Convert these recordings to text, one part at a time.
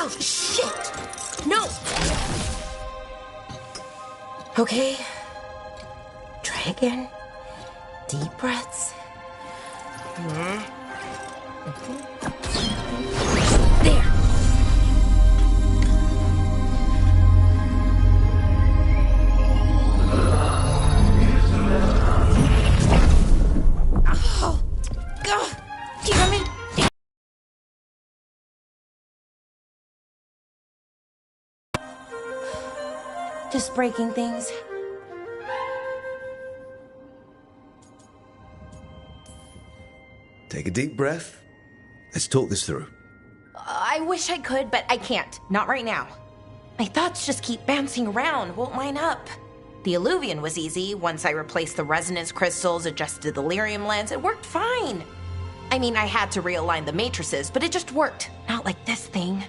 Oh, shit! No! Okay. Try again. Deep breaths. There. Oh, God. Damn it. Just breaking things. Take a deep breath. Let's talk this through. I wish I could, but I can't. Not right now. My thoughts just keep bouncing around, won't line up. The Illuvian was easy. Once I replaced the resonance crystals, adjusted the lyrium lens, it worked fine. I mean, I had to realign the matrices, but it just worked. Not like this thing.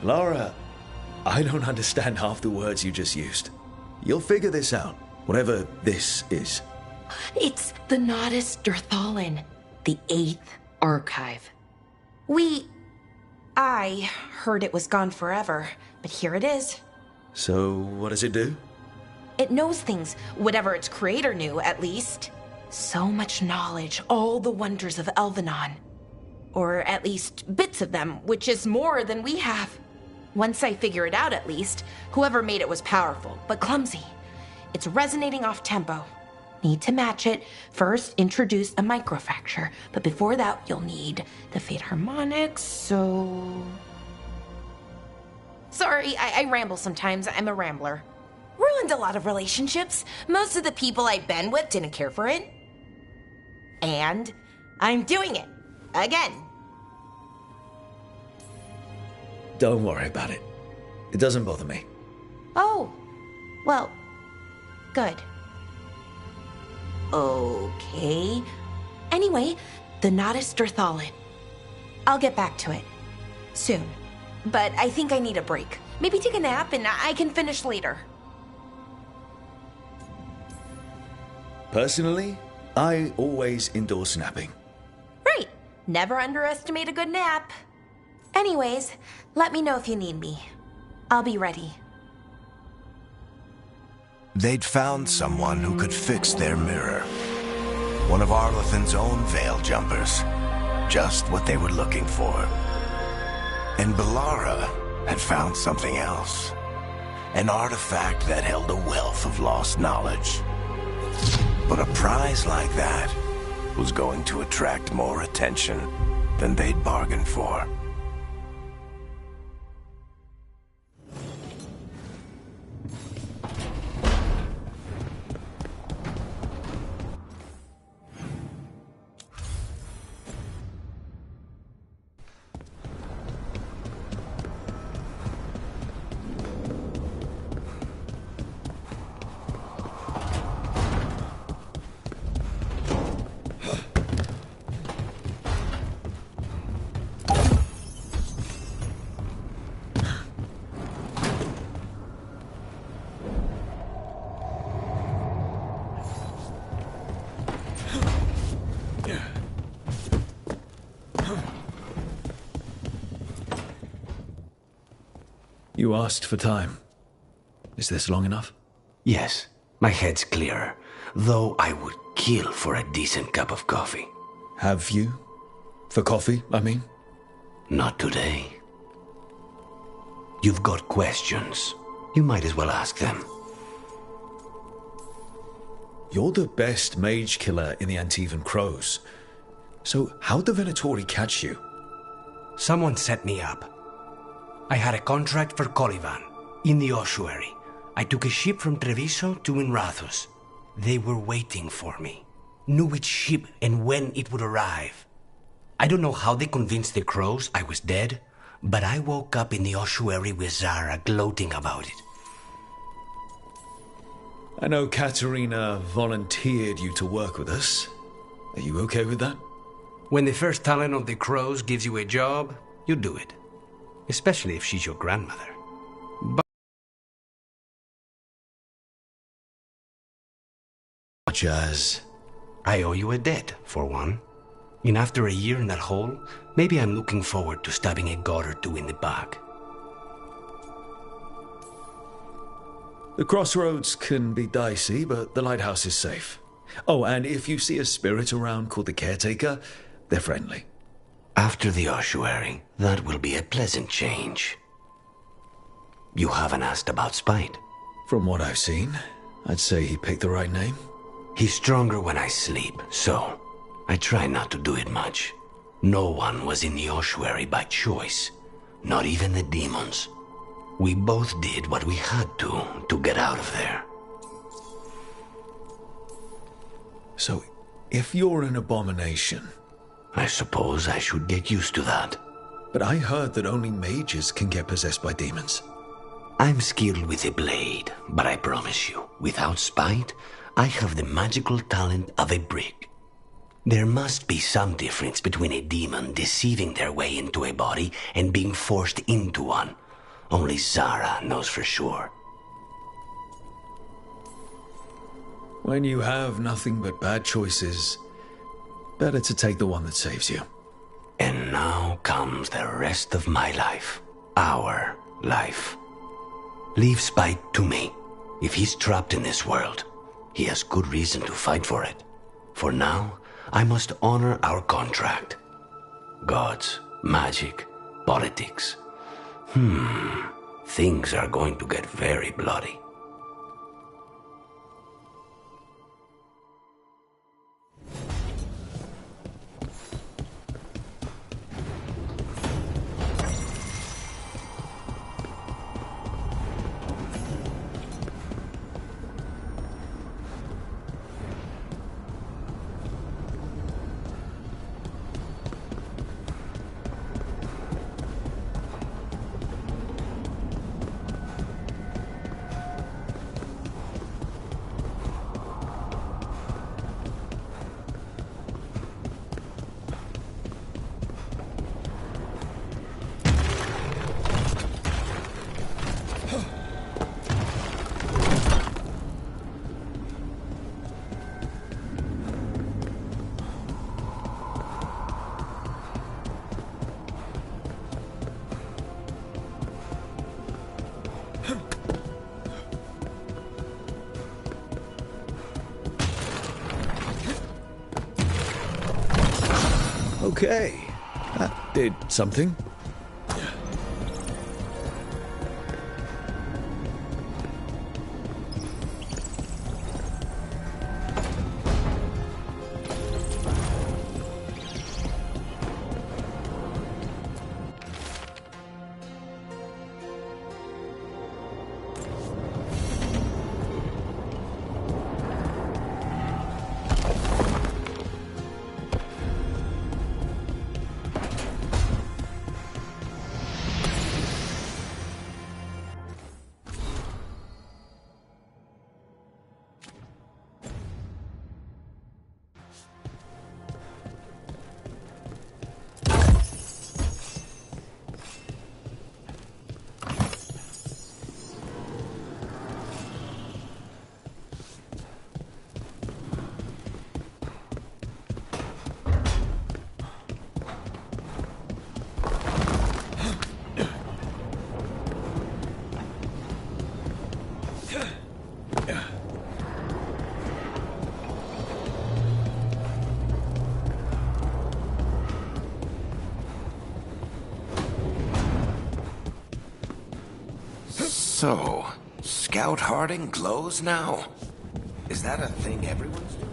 Laura, I don't understand half the words you just used. You'll figure this out, whatever this is. It's the Nodus Dirthalin, the 8th archive. I heard it was gone forever, but here it is. So, what does it do? It knows things, whatever its creator knew, at least. So much knowledge, all the wonders of Elvenon. Or at least bits of them, which is more than we have. Once I figure it out, at least, whoever made it was powerful, but clumsy. It's resonating off tempo. Need to match it. First, introduce a microfracture, but before that, you'll need the Fate harmonics, so... Sorry, I ramble sometimes. I'm a rambler. Ruined a lot of relationships. Most of the people I've been with didn't care for it. And I'm doing it. Again. Don't worry about it. It doesn't bother me. Oh. Well, good. Okay. Anyway, the Nodus Dirthalin. I'll get back to it. Soon. But I think I need a break. Maybe take a nap and I can finish later. Personally, I always endorse napping. Right. Never underestimate a good nap. Anyways, let me know if you need me. I'll be ready. They'd found someone who could fix their mirror. One of Arlathan's own veil jumpers. Just what they were looking for. And Belara had found something else. An artifact that held a wealth of lost knowledge. But a prize like that was going to attract more attention than they'd bargained for. You asked for time. Is this long enough? Yes, my head's clearer, though I would kill for a decent cup of coffee. Have you? For coffee, I mean? Not today. You've got questions. You might as well ask them. You're the best mage killer in the Antivan Crows. So how'd the Venatori catch you? Someone set me up. I had a contract for Colivan, in the ossuary. I took a ship from Treviso to Inrathus. They were waiting for me. Knew which ship and when it would arrive. I don't know how they convinced the Crows I was dead, but I woke up in the ossuary with Zara gloating about it. I know Katerina volunteered you to work with us. Are you okay with that? When the first talent of the Crows gives you a job, you do it. Especially if she's your grandmother. But Jazz. I owe you a debt, for one. And after a year in that hole, maybe I'm looking forward to stabbing a god or two in the back. The crossroads can be dicey, but the lighthouse is safe. Oh, and if you see a spirit around called the Caretaker, they're friendly. After the ossuary, that will be a pleasant change. You haven't asked about Spite. From what I've seen, I'd say he picked the right name. He's stronger when I sleep, so I try not to do it much. No one was in the ossuary by choice, not even the demons. We both did what we had to get out of there. So, if you're an abomination... I suppose I should get used to that. But I heard that only mages can get possessed by demons. I'm skilled with a blade, but I promise you, without Spite, I have the magical talent of a brick. There must be some difference between a demon deceiving their way into a body and being forced into one. Only Zara knows for sure. When you have nothing but bad choices, better to take the one that saves you. And now comes the rest of my life. Our life. Leave Spite to me. If he's trapped in this world, he has good reason to fight for it. For now, I must honor our contract. Gods, magic, politics. Things are going to get very bloody. Okay, that did something. So, Scout Harding glows now? Is that a thing everyone's doing?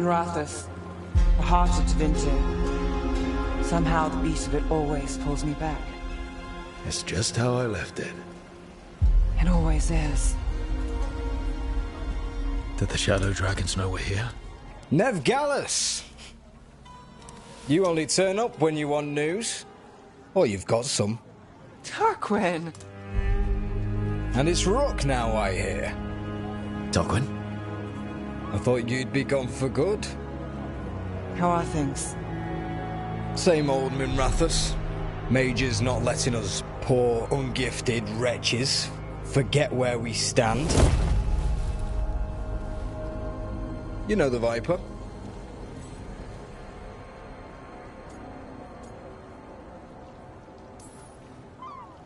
Rathus, the heart of Tevinter. Somehow the beat of it always pulls me back. It's just how I left it. It always is. Did the Shadow Dragons know we're here? Nev Gallus! You only turn up when you want news. Or you've got some. Tarquin! And it's Rook now, I hear. Tarquin? I thought you'd be gone for good. How are things? Same old Minrathus. Mages not letting us poor, ungifted wretches forget where we stand. You know the Viper.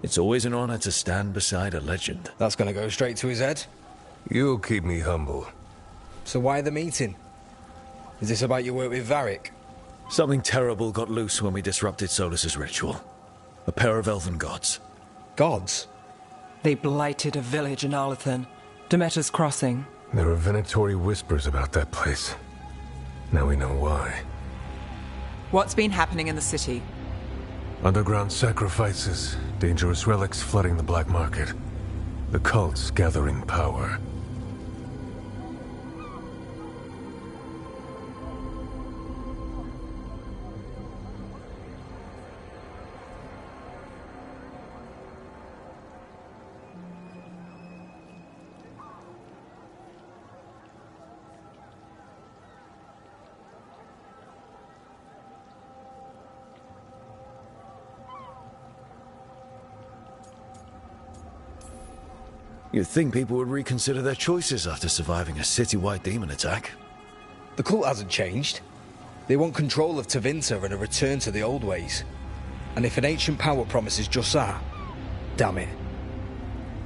It's always an honor to stand beside a legend. That's gonna go straight to his head. You'll keep me humble. So why the meeting? Is this about your work with Varric? Something terrible got loose when we disrupted Solus's ritual. A pair of elven gods. Gods? They blighted a village in Arlathan, Demeter's Crossing. There are venatory whispers about that place. Now we know why. What's been happening in the city? Underground sacrifices, dangerous relics flooding the black market. The cults gathering power. You'd think people would reconsider their choices after surviving a city-wide demon attack. The cult hasn't changed. They want control of Tevinter and a return to the old ways. And if an ancient power promises just that, damn it.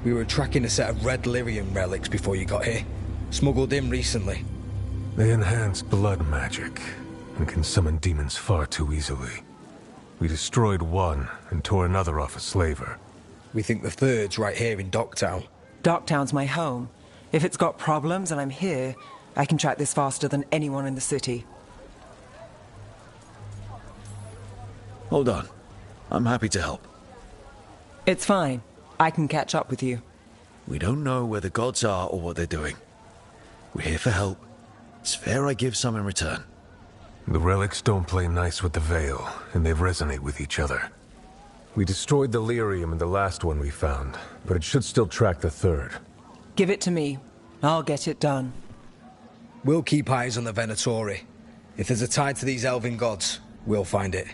We were tracking a set of red lyrium relics before you got here. Smuggled in recently. They enhance blood magic and can summon demons far too easily. We destroyed one and tore another off a slaver. We think the third's right here in Docktown. Docktown's my home. If it's got problems and I'm here, I can track this faster than anyone in the city. Hold on. I'm happy to help. It's fine. I can catch up with you. We don't know where the gods are or what they're doing. We're here for help. It's fair I give some in return. The relics don't play nice with the Veil, and they resonate with each other. We destroyed the lyrium in the last one we found, but it should still track the third. Give it to me. I'll get it done. We'll keep eyes on the Venatori. If there's a tie to these elven gods, we'll find it.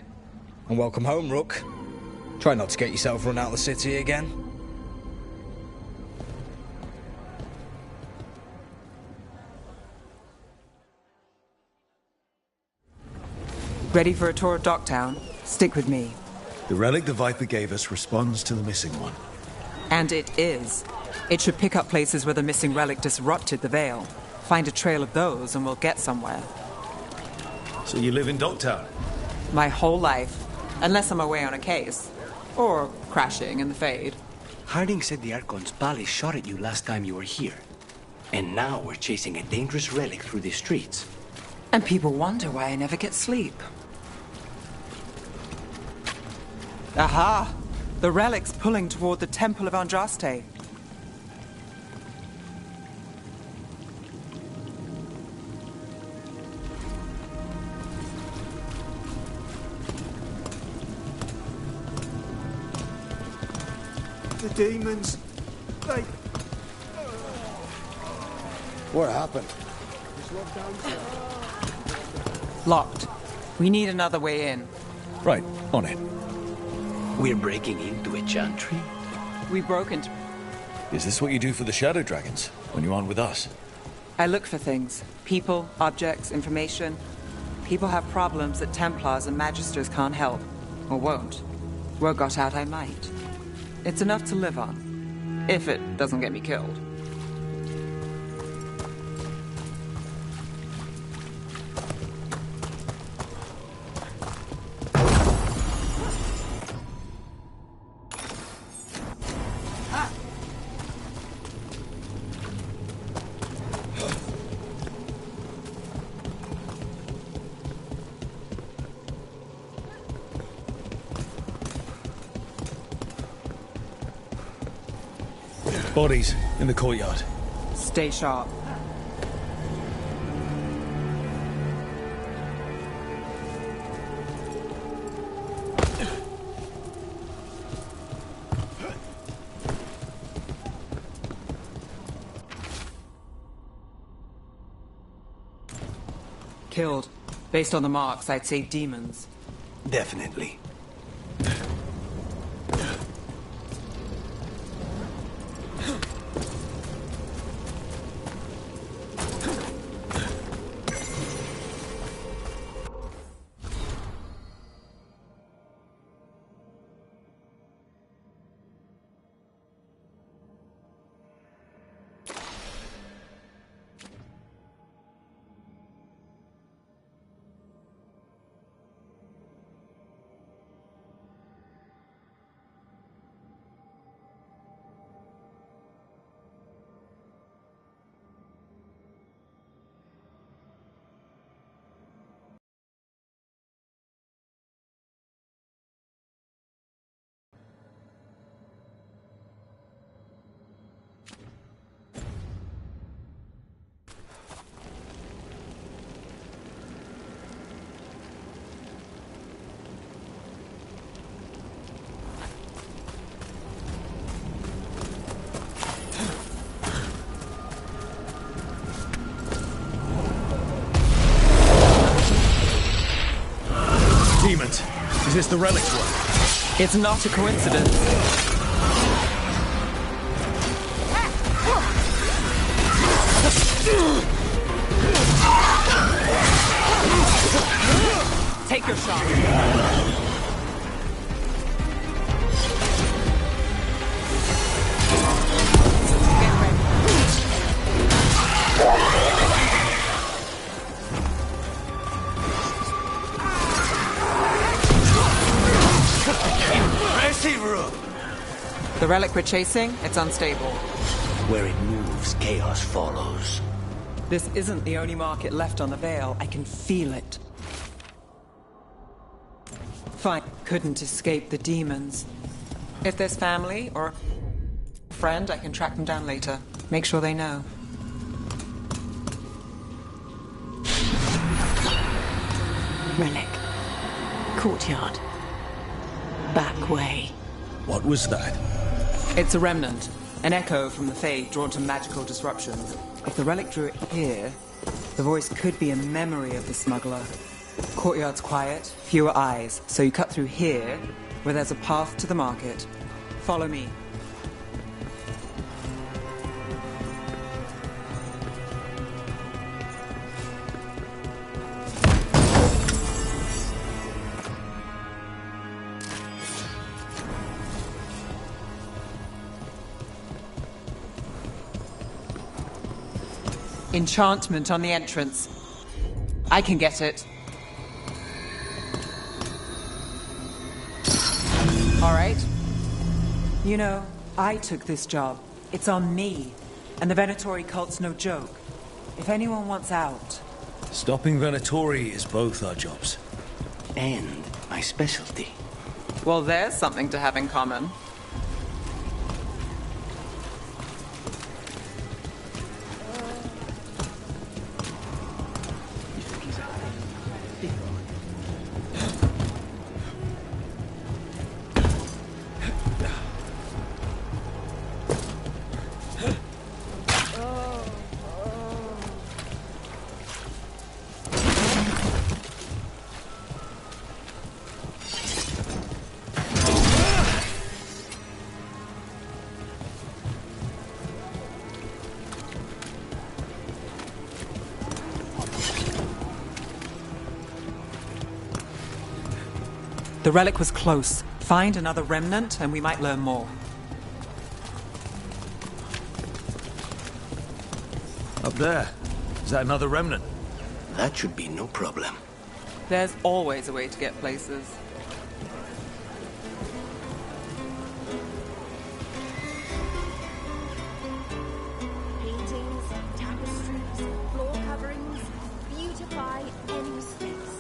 And welcome home, Rook. Try not to get yourself run out of the city again. Ready for a tour of Docktown? Stick with me. The relic the Viper gave us responds to the missing one. And it is. It should pick up places where the missing relic disrupted the Veil. Find a trail of those and we'll get somewhere. So you live in Docktown? My whole life. Unless I'm away on a case. Or crashing in the Fade. Harding said the Archon's palace shot at you last time you were here. And now we're chasing a dangerous relic through the streets. And people wonder why I never get sleep. Aha! The relic's pulling toward the Temple of Andraste. The demons, they... What happened? Locked. We need another way in. Right, on it. We're breaking into a chantry? We broke into... Is this what you do for the Shadow Dragons, when you aren't with us? I look for things. People, objects, information. People have problems that Templars and Magisters can't help. Or won't. Word got out I might. It's enough to live on. If it doesn't get me killed. Bodies in the courtyard. Stay sharp. Killed. Based on the marks, I'd say demons. Definitely. Demons. Is this the relic's work? It's not a coincidence. Take your shot. The relic we're chasing, it's unstable. Where it moves, chaos follows. This isn't the only market left on the Veil. I can feel it. Fine. Couldn't escape the demons. If there's family or friend, I can track them down later. Make sure they know. Relic. Courtyard. Back way. What was that? It's a remnant. An echo from the Fae drawn to magical disruptions. If the relic drew it here, the voice could be a memory of the smuggler. Courtyard's quiet, fewer eyes, so you cut through here, where there's a path to the market. Follow me. Enchantment on the entrance. I can get it. All right. You know, I took this job. It's on me. And the Venatori cult's no joke. If anyone wants out... Stopping Venatori is both our jobs. And my specialty. Well, there's something to have in common. The relic was close. Find another remnant and we might learn more. Up there. Is that another remnant? That should be no problem. There's always a way to get places. Paintings, tapestries, floor coverings, beautify any space.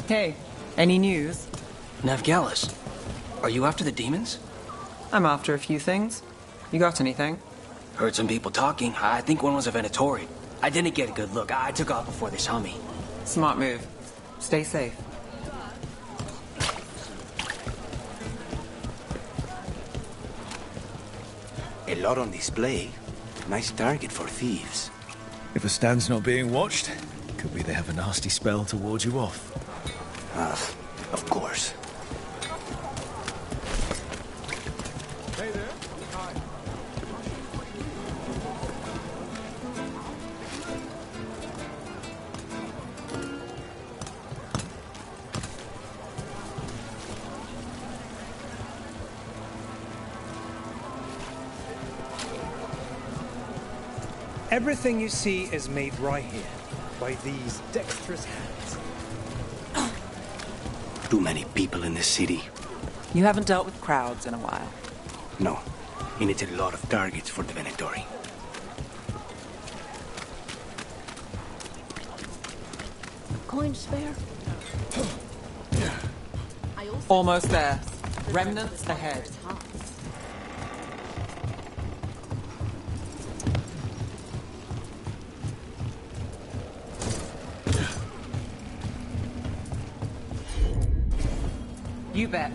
Hey, any news? Navgalis, are you after the demons? I'm after a few things. You got anything? Heard some people talking. I think one was a Venatori. I didn't get a good look. I took off before they saw me. Smart move. Stay safe. A lot on display. Nice target for thieves. If a stand's not being watched, could be they have a nasty spell to ward you off. Of course. Hey there. Hi. Everything you see is made right here, by these dexterous hands. Too many people in this city. You haven't dealt with crowds in a while. No. And it's a lot of targets for the Venatori. Coin spare? Almost there. Remnants ahead. You bet.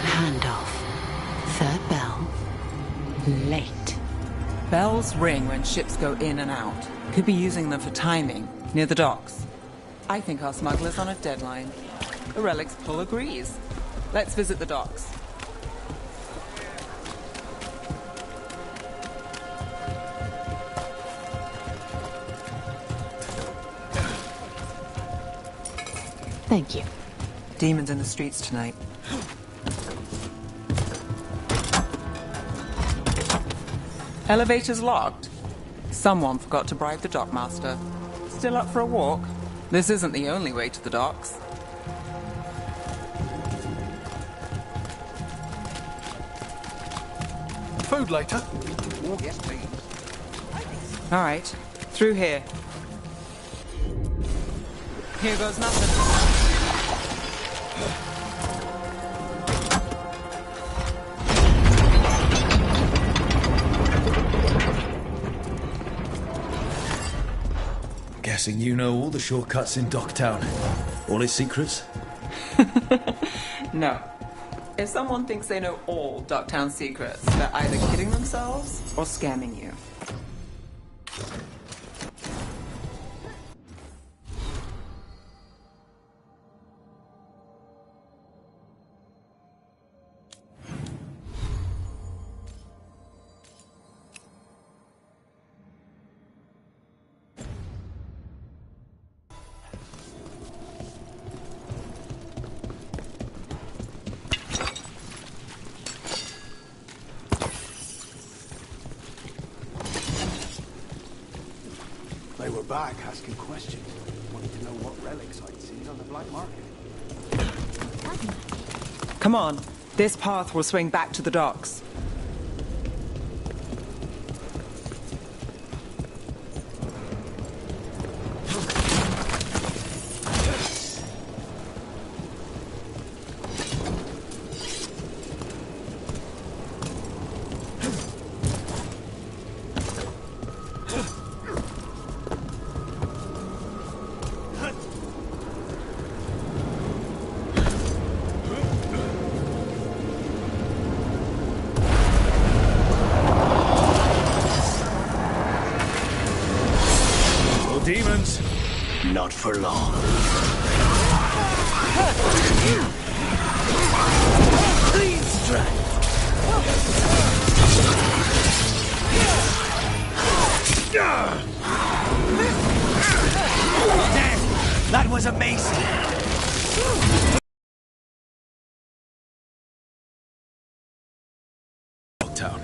Handoff. Third bell. Late. Bells ring when ships go in and out. Could be using them for timing, near the docks. I think our smuggler's on a deadline. The Relic's pull agrees. Let's visit the docks. Thank you. Demons in the streets tonight. Elevator's locked. Someone forgot to bribe the dockmaster. Still up for a walk? This isn't the only way to the docks. Food later? Oh, yes, please. All right, through here. Here goes nothing. Guessing you know all the shortcuts in Docktown. All its secrets? No. If someone thinks they know all Docktown secrets, they're either kidding themselves or scamming you. They were back asking questions. Wanted to know what relics I'd seen on the black market. Come on. This path will swing back to the docks. Demons! Not for long. Clean strike! That was amazing! Town.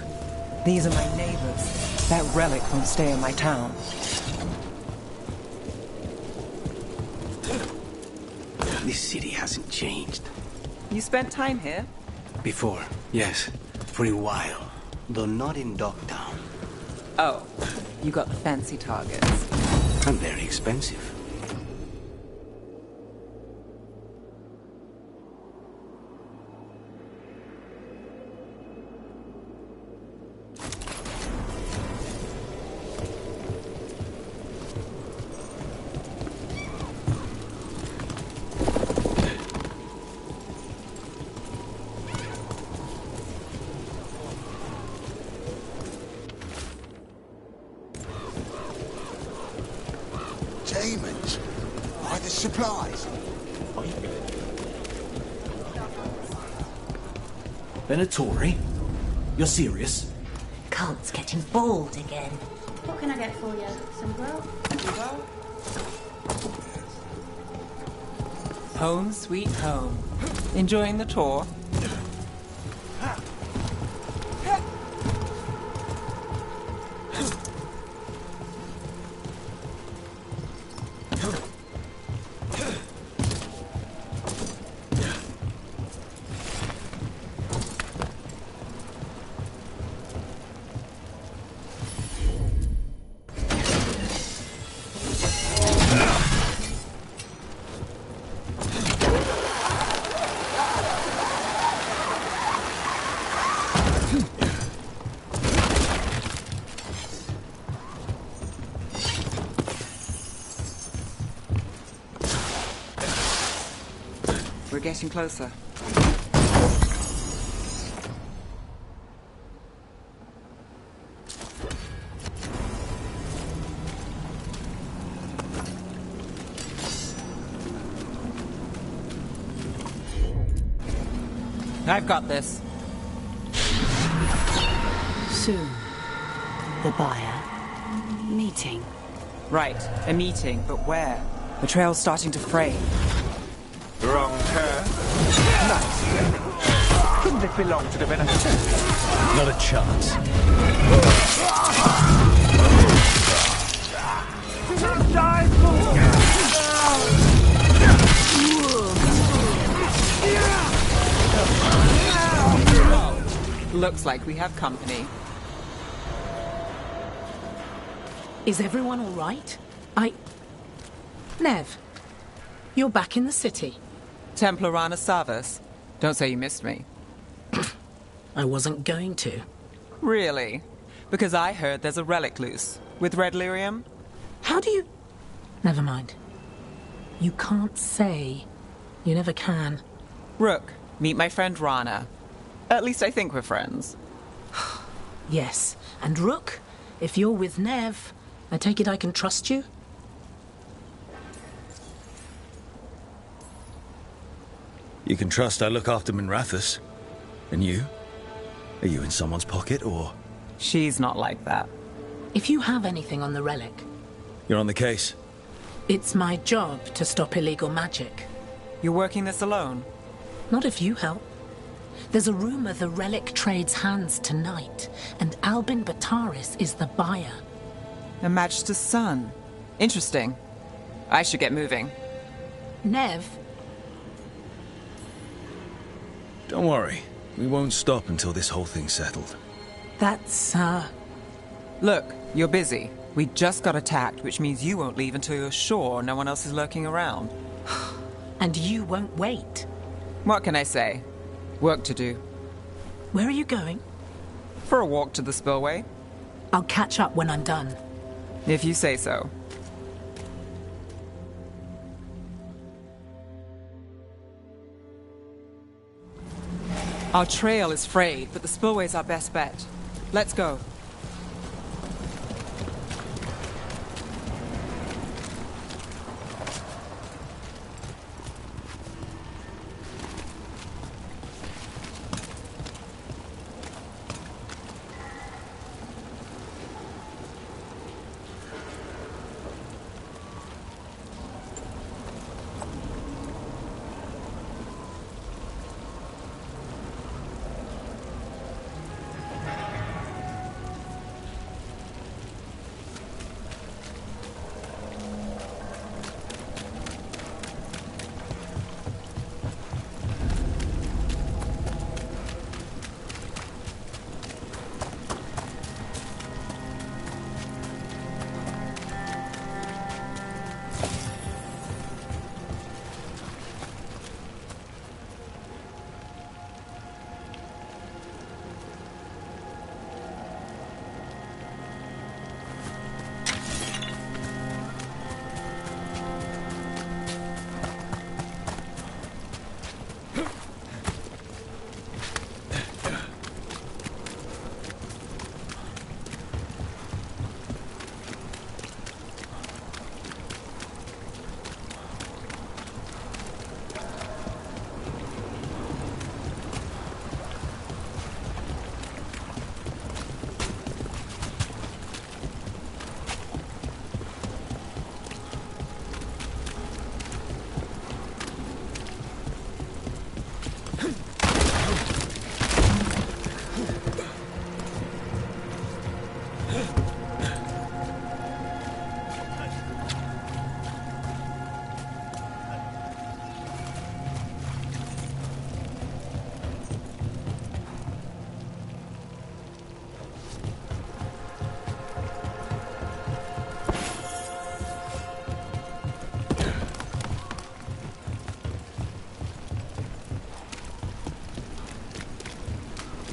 These are my neighbors. That relic won't stay in my town. This city hasn't changed. You spent time here? Before, yes. For a while. though not in Dogtown. Oh, you got the fancy targets. And very expensive. Demons? Why the supplies? Venatori? You're serious? Cult's getting bold again. What can I get for you? Some grub? Home sweet home. Enjoying the tour? We're getting closer. I've got this. Soon. The buyer. Meeting. Right, a meeting, but where? The trail's starting to fray. Wrong turn. Nice. Couldn't it belong to the Venator? Not a chance. Die, Looks like we have company. Is everyone all right? Nev, you're back in the city. Templar Rana Savas. Don't say you missed me. I wasn't going to. Really? Because I heard there's a relic loose. With red lyrium? How do you... Never mind. You can't say. You never can. Rook, meet my friend Rana. At least I think we're friends. Yes. And Rook, if you're with Nev, I take it I can trust you? You can trust I look after Minrathus. And you? Are you in someone's pocket, or...? She's not like that. If you have anything on the relic... You're on the case? It's my job to stop illegal magic. You're working this alone? Not if you help. There's a rumor the relic trades hands tonight, and Albin Bataris is the buyer. A Magister's son. Interesting. I should get moving. Nev? Don't worry. We won't stop until this whole thing's settled. That's, Look, you're busy. We just got attacked, which means you won't leave until you're sure no one else is lurking around. And you won't wait. What can I say? Work to do. Where are you going? For a walk to the spillway. I'll catch up when I'm done. If you say so. Our trail is frayed, but the spillway's our best bet. Let's go.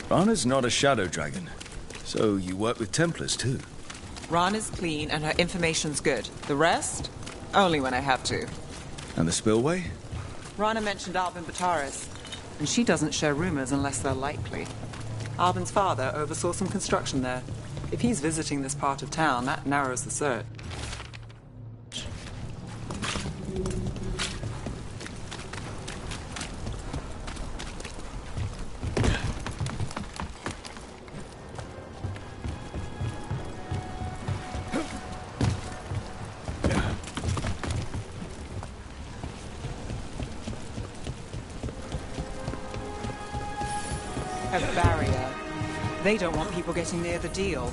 Rana's not a shadow dragon, so you work with Templars too. Rana's clean and her information's good. The rest? Only when I have to. And the spillway? Rana mentioned Albin Bataris, and she doesn't share rumors unless they're likely. Albin's father oversaw some construction there. If he's visiting this part of town, that narrows the search. A barrier. They don't want people getting near the deal.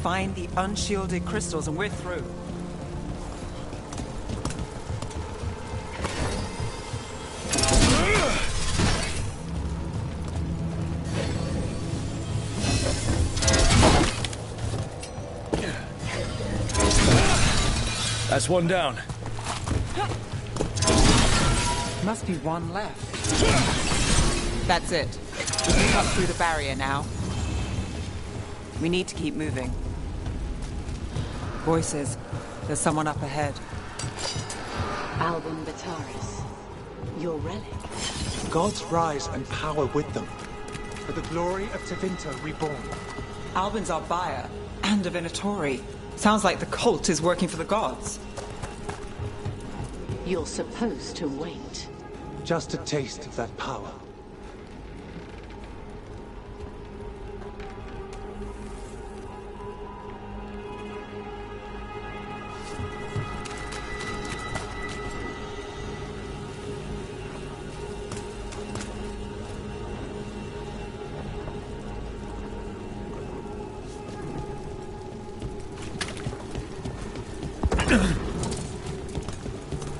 Find the unshielded crystals and we're through. That's one down. Must be one left. That's it. We can cut through the barrier now. We need to keep moving. Voices. There's someone up ahead. Albin Bataris. Your relic. Gods rise and power with them. For the glory of Tevinter reborn. Albin's our buyer, and a Venatori. Sounds like the cult is working for the gods. You're supposed to wait. Just a taste of that power.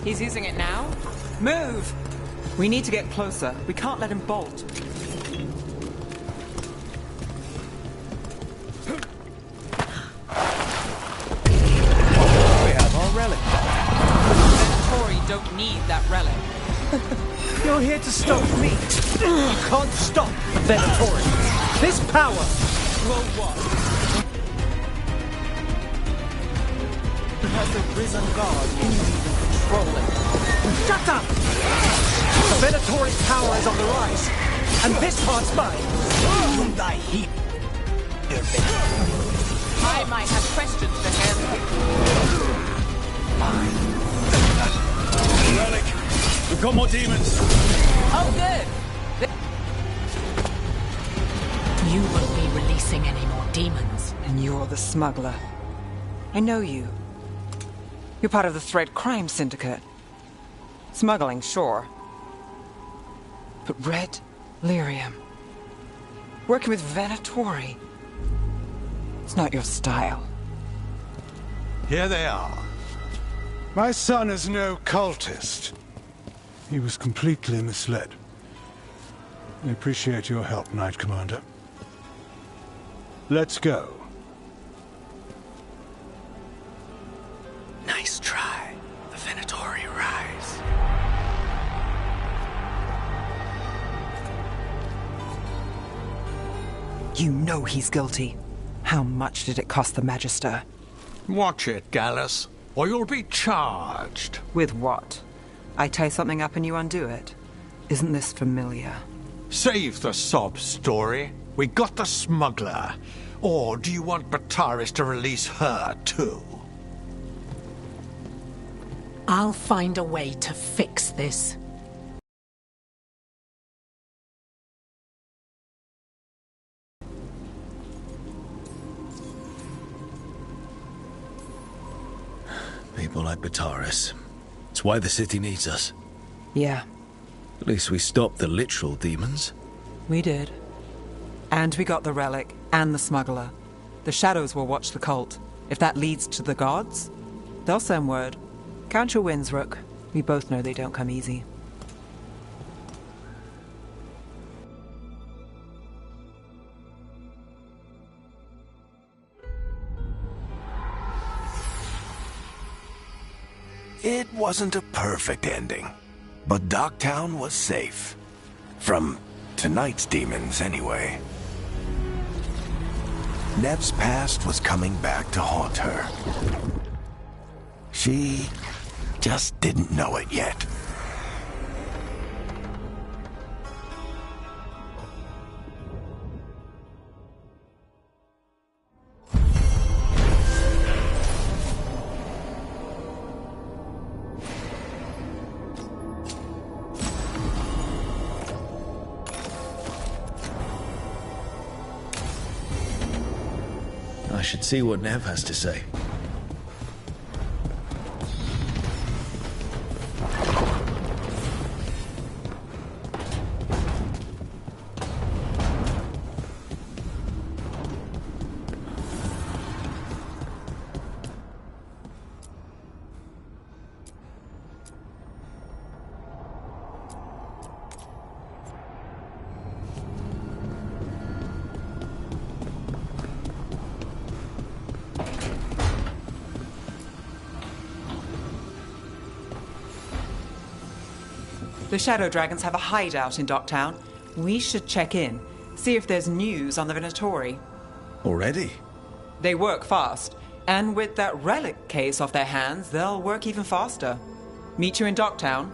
He's using it now? Move! We need to get closer. We can't let him bolt. We have our relic back. Venatori don't need that relic. You're here to stop me. You can't stop Venatori. This power will what? He has a risen god in even control it. Shut up! The Venatori's power is on the rise, and this part's mine. Thy heat. I might have questions for him. Relic! We've got more demons! Oh, good! You won't be releasing any more demons. And you're the smuggler. I know you. You're part of the Thread Crime Syndicate. Smuggling, sure. But Red Lyrium. Working with Venatori. It's not your style. Here they are. My son is no cultist. He was completely misled. I appreciate your help, Knight Commander. Let's go. Nice try. The Venatori rise. You know he's guilty. How much did it cost the Magister? Watch it, Gallus, or you'll be charged. With what? I tie something up and you undo it. Isn't this familiar? Save the sob story. We got the smuggler. Or do you want Bataris to release her, too? I'll find a way to fix this. People like Bataris. It's why the city needs us. Yeah. At least we stopped the literal demons. We did. And we got the relic and the smuggler. The shadows will watch the cult. If that leads to the gods, they'll send word. Count your wins, Rook. We both know they don't come easy. It wasn't a perfect ending, but Docktown was safe. From tonight's demons, anyway. Nev's past was coming back to haunt her. She just didn't know it yet. I should see what Nev has to say. The Shadow Dragons have a hideout in Docktown. We should check in, see if there's news on the Venatori. Already? They work fast, and with that relic case off their hands, they'll work even faster. Meet you in Docktown.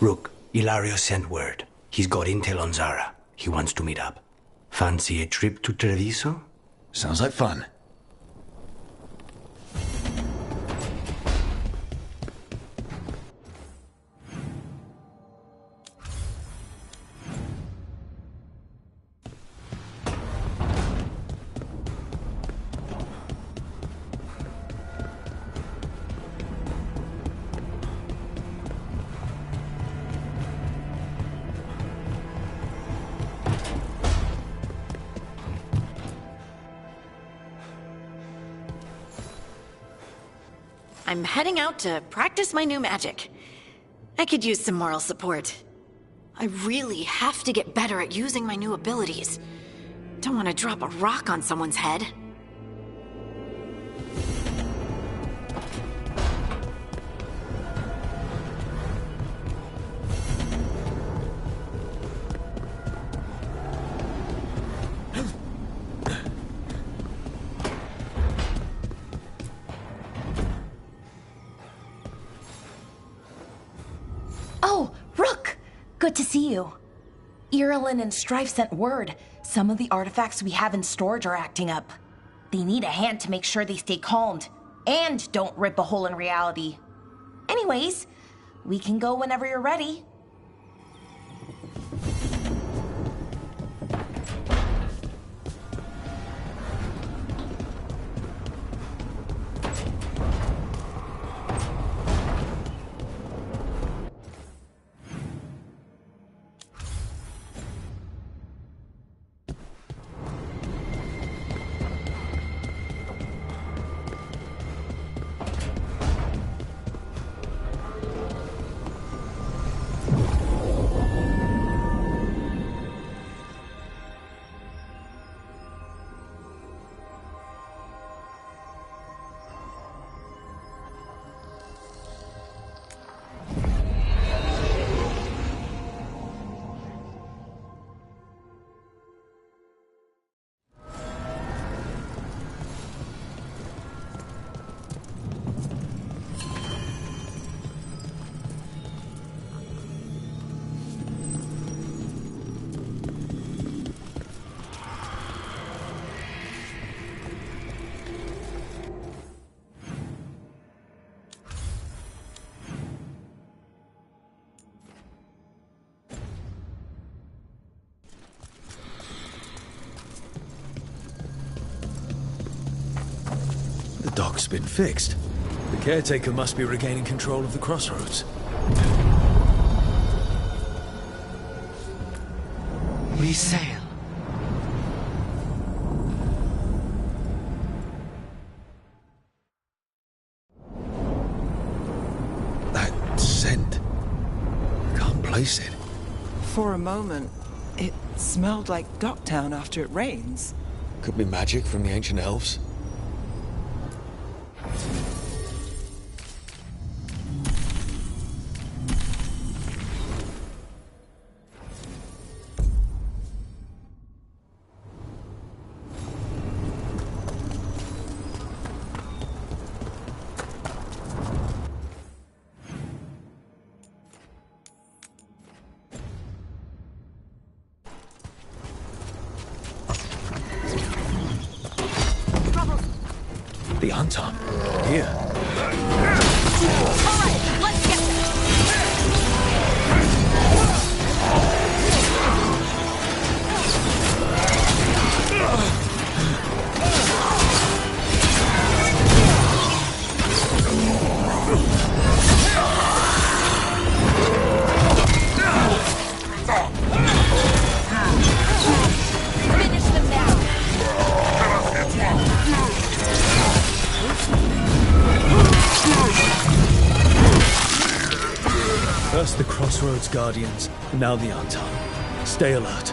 Rook, Ilario sent word. He's got intel on Zara. He wants to meet up. Fancy a trip to Treviso? Sounds like fun. I'm heading out to practice my new magic. I could use some moral support. I really have to get better at using my new abilities. Don't want to drop a rock on someone's head. Good to see you. Irilyn and Strife sent word. Some of the artifacts we have in storage are acting up. They need a hand to make sure they stay calmed and don't rip a hole in reality. Anyways, we can go whenever you're ready. block's been fixed. The caretaker must be regaining control of the crossroads. We sail. That scent. Can't place it. For a moment, it smelled like Docktown after it rains. Could be magic from the ancient elves. The Anton. Here. All right, let's get them. Finish them now. First the Crossroads Guardians, now the Anton. Stay alert.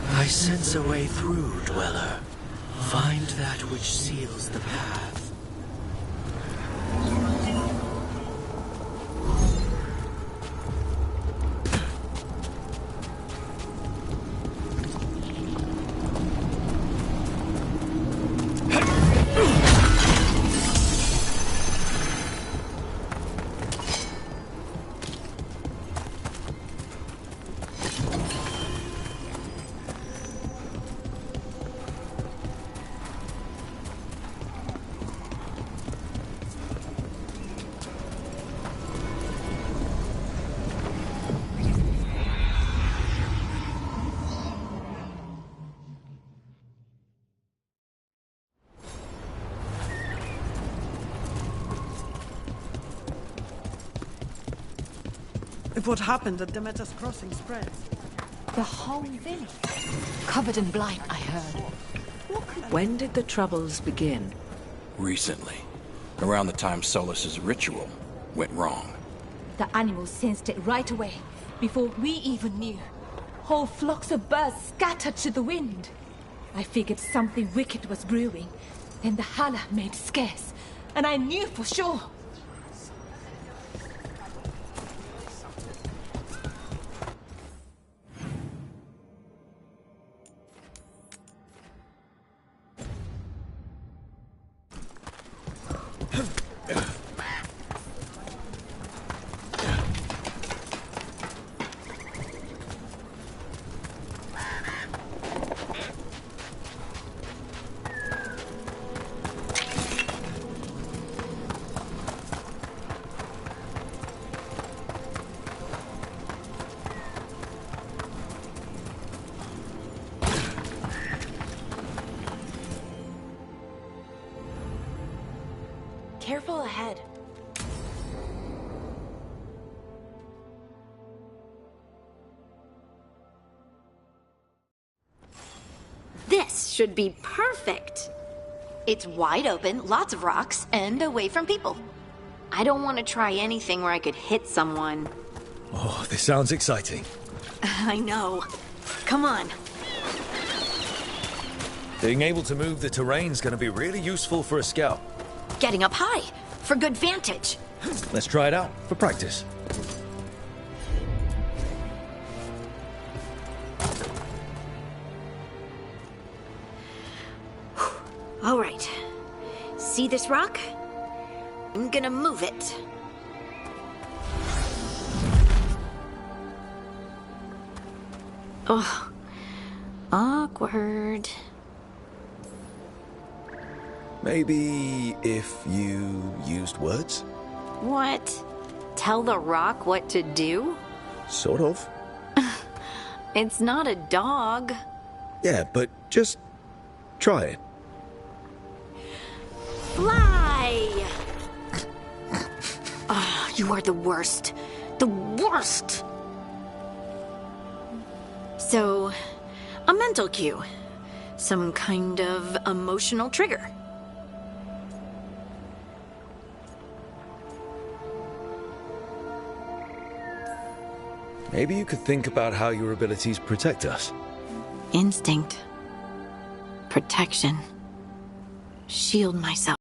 I sense a way through, Dweller. Find that which seals the path. If what happened at Demeter's Crossing spreads. The whole village. Covered in blight, I heard. When did the troubles begin? Recently. Around the time Solus's ritual went wrong. The animals sensed it right away, before we even knew. Whole flocks of birds scattered to the wind. I figured something wicked was brewing. Then the holler made scarce, and I knew for sure. Careful ahead. This should be perfect. It's wide open, lots of rocks, and away from people. I don't want to try anything where I could hit someone. Oh, this sounds exciting. I know. Come on. Being able to move the terrain's gonna be really useful for a scout. Getting up high, for good vantage. Let's try it out for practice. See this rock? I'm gonna move it. Oh, awkward. Maybe if you used words? What? Tell the rock what to do? Sort of. It's not a dog. Yeah, but just try it. Fly! Oh, you are the worst. The worst! So, a mental cue. Some kind of emotional trigger. Maybe you could think about how your abilities protect us. Instinct. Protection. Shield myself.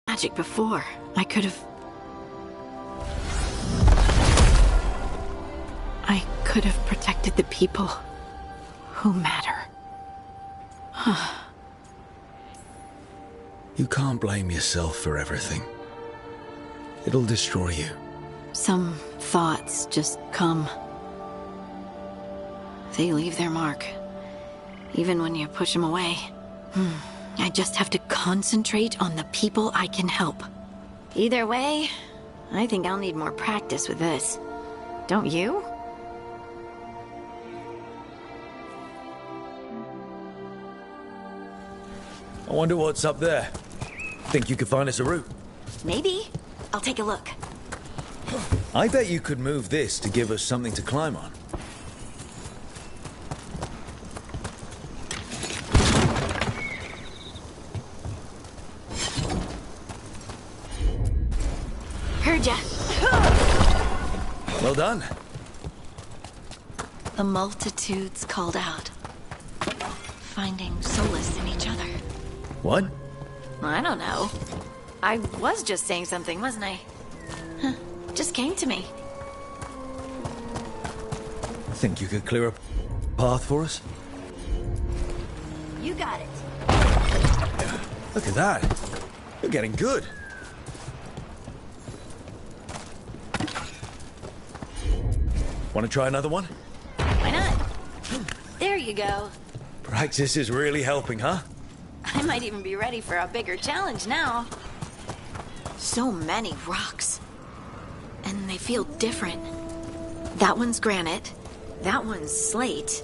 Magic before. I could have protected the people who matter. You can't blame yourself for everything. It'll destroy you. Some thoughts just come. They leave their mark. Even when you push them away. I just have to concentrate on the people I can help. Either way, I think I'll need more practice with this. Don't you? I wonder what's up there. Think you could find us a route? Maybe. I'll take a look. I bet you could move this to give us something to climb on. Heard ya. Well done. The multitudes called out, finding solace in each other. What? I don't know. I was just saying something, wasn't I? Just came to me. Think you could clear a path for us? You got it. Look at that. You're getting good. Want to try another one? Why not? There you go. Practice is really helping, huh? I might even be ready for a bigger challenge now. So many rocks. And they feel different. That one's granite. That one's slate.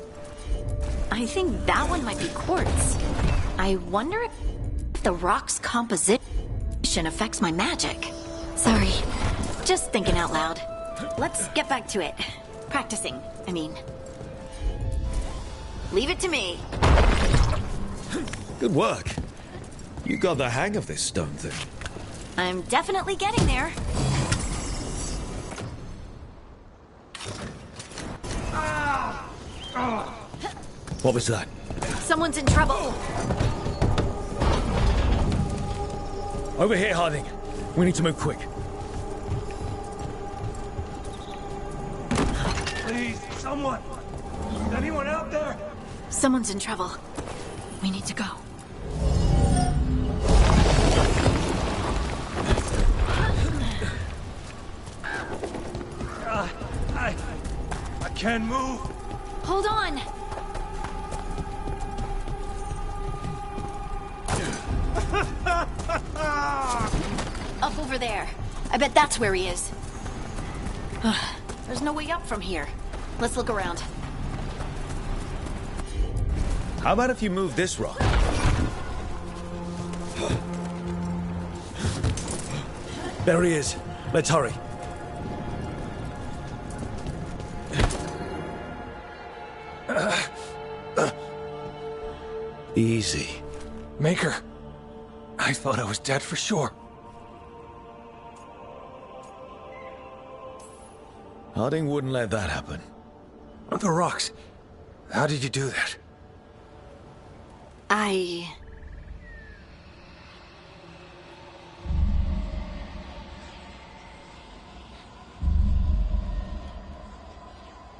I think that one might be quartz. I wonder if the rock's composition affects my magic. Sorry, just thinking out loud. Let's get back to it. Practicing, I mean. Leave it to me. Good work. You got the hang of this stone thing. I'm definitely getting there. What was that? Someone's in trouble. Over here, Harding. We need to move quick. Please, someone! Is anyone out there? Someone's in trouble. We need to go. I can't move. Hold on. Up over there. I bet that's where he is. There's no way up from here. Let's look around. How about if you move this rock? There he is. Let's hurry. Easy. Maker, I thought I was dead for sure. Harding wouldn't let that happen. The rocks. How did you do that?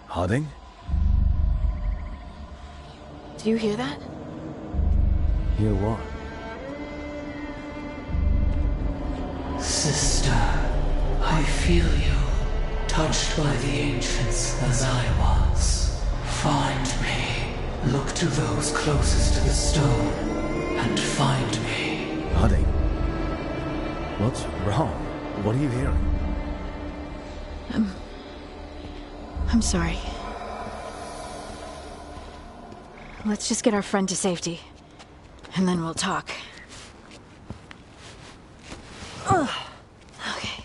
Harding? Do you hear that? Hear what? Sister, I feel you, touched by the ancients as I was. Find me. Look to those closest to the stone, and find me. Honey, what's wrong? What are you hearing? I'm sorry. Let's just get our friend to safety, and then we'll talk. Ugh. Okay.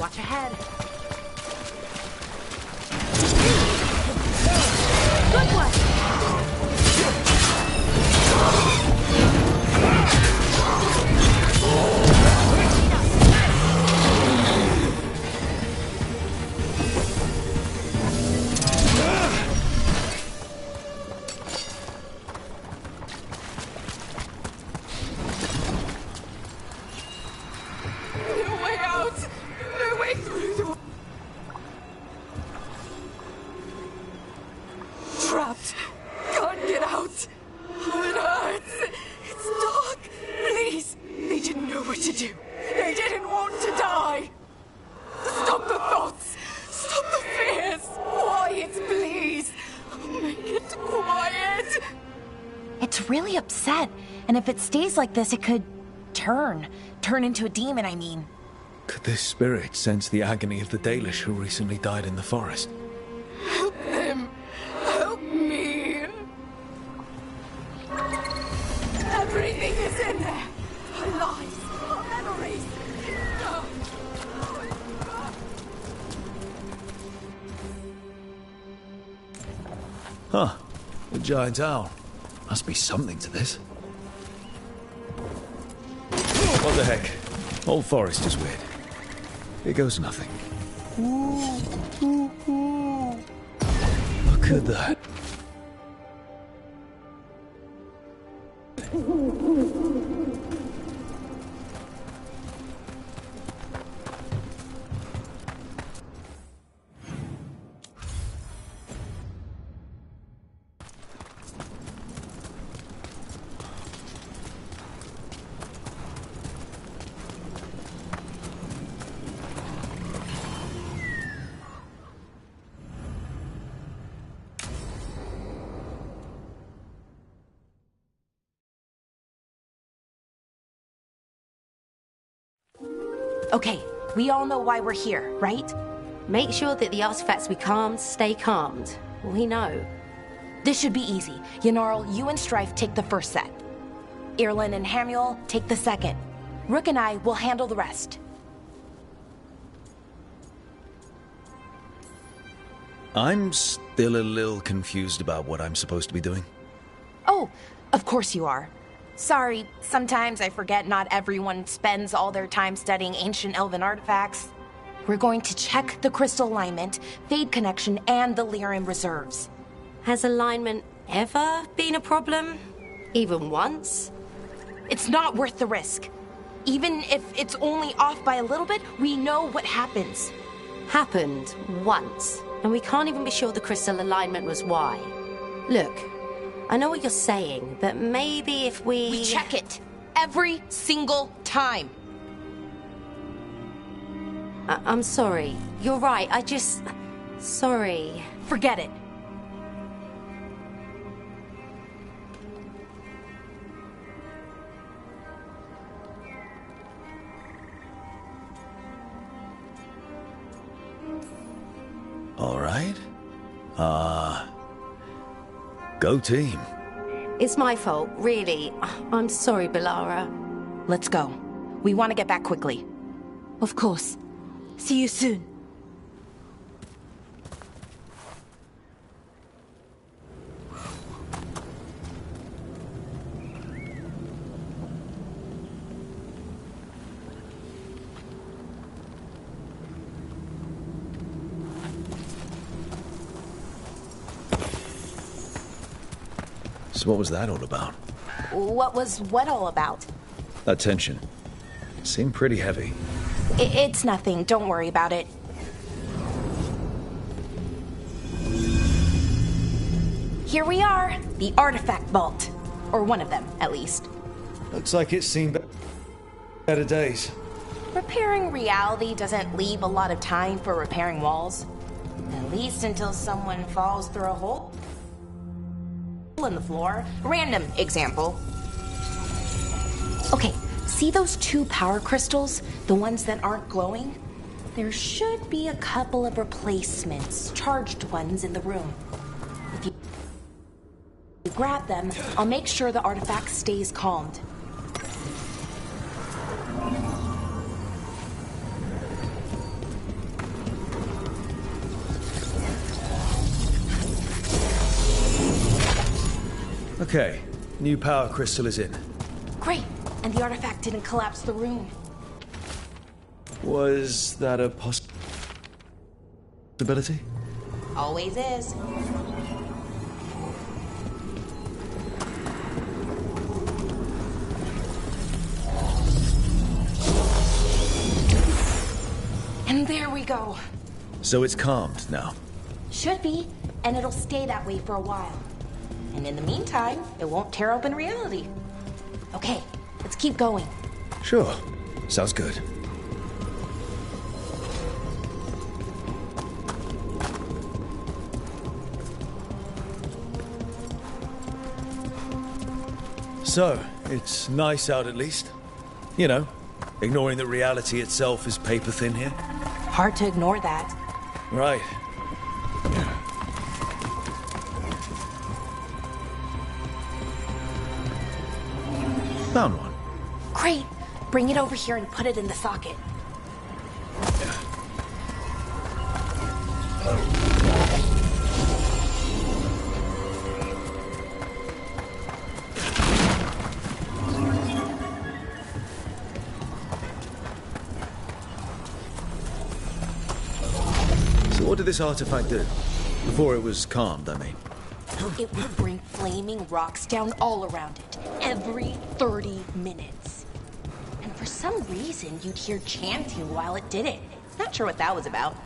Watch ahead. Good one! No way out! No way through the... Trapped! Can't get out! Oh, it hurts! It's dark! Please! They didn't know what to do! They didn't want to die! Stop the thoughts! Stop the fears! Quiet, please! Make it quiet! It's really upset, and if it stays like this, it could turn into a demon, I mean. Could this spirit sense the agony of the Dalish who recently died in the forest? Help them! Help me! Everything is in there! Our lives, our memories! Huh. A giant owl. Must be something to this. What the heck? Whole forest is weird. Here goes nothing. Look at that. Okay, we all know why we're here, right? Make sure that the artifacts we calmed stay calmed. We know. This should be easy. Yanarl, you and Strife take the first set. Irlin and Hamuel take the second. Rook and I will handle the rest. I'm still a little confused about what I'm supposed to be doing. Oh, of course you are. Sorry, sometimes I forget not everyone spends all their time studying ancient elven artifacts. We're going to check the crystal alignment, fade connection, and the lyrium reserves. Has alignment ever been a problem? Even once? It's not worth the risk. Even if it's only off by a little bit, we know what happens. Happened once, and we can't even be sure the crystal alignment was why. Look, I know what you're saying, but maybe if we check it every single time. I'm sorry. You're right. Sorry. Forget it. All right. Go team. It's my fault, really. I'm sorry, Belara. Let's go. We want to get back quickly. Of course. See you soon. So what was that all about? What was what all about? That tension. Seemed pretty heavy. It's nothing. Don't worry about it. Here we are. The artifact vault. Or one of them, at least. Looks like it's seen better days. Repairing reality doesn't leave a lot of time for repairing walls. At least until someone falls through a hole in the floor. Random example. Okay, see those 2 power crystals? The ones that aren't glowing? There should be a couple of replacements, charged ones in the room. If you grab them, I'll make sure the artifact stays calmed. Okay, new power crystal is in. Great, and the artifact didn't collapse the room. Was that a possibility? Always is. And there we go. So it's calmed now. Should be, and it'll stay that way for a while. And in the meantime, it won't tear open reality. Okay, let's keep going. Sure. Sounds good. So, it's nice out at least. You know, ignoring that reality itself is paper thin here. Hard to ignore that. Right. Found one. Great. Bring it over here and put it in the socket. So what did this artifact do? Before it was calmed, I mean. It would bring flaming rocks down all around it, every 30 minutes. And for some reason, you'd hear chanting while it did it. Not sure what that was about.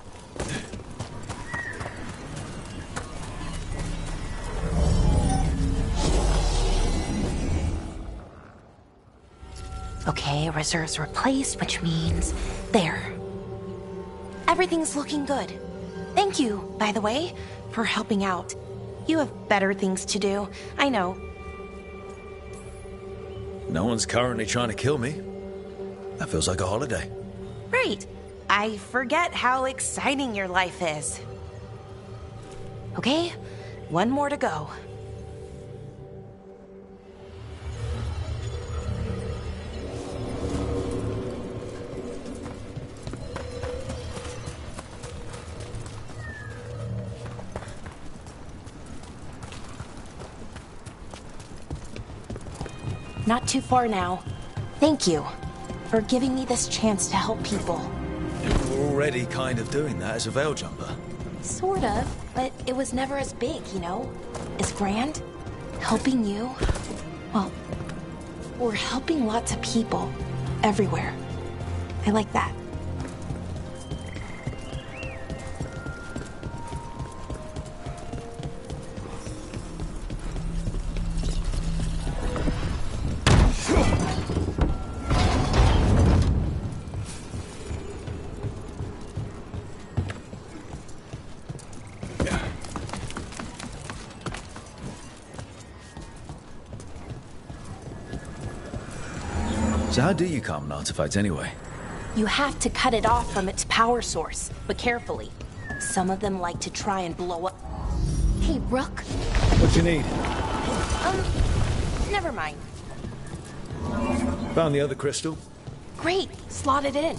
Okay, reserves replaced, which means there. Everything's looking good. Thank you, by the way, for helping out. You have better things to do, I know. No one's currently trying to kill me. That feels like a holiday. Right. I forget how exciting your life is. Okay, one more to go. Not too far now. Thank you for giving me this chance to help people. We're already kind of doing that as a veil jumper. Sort of, but it was never as big, you know? As grand. Helping you. Well, we're helping lots of people. Everywhere. I like that. So how do you calm an artifact anyway? You have to cut it off from its power source, but carefully. Some of them like to try and blow up. Hey, Rook. What you need? Never mind. Found the other crystal. Great, slot it in.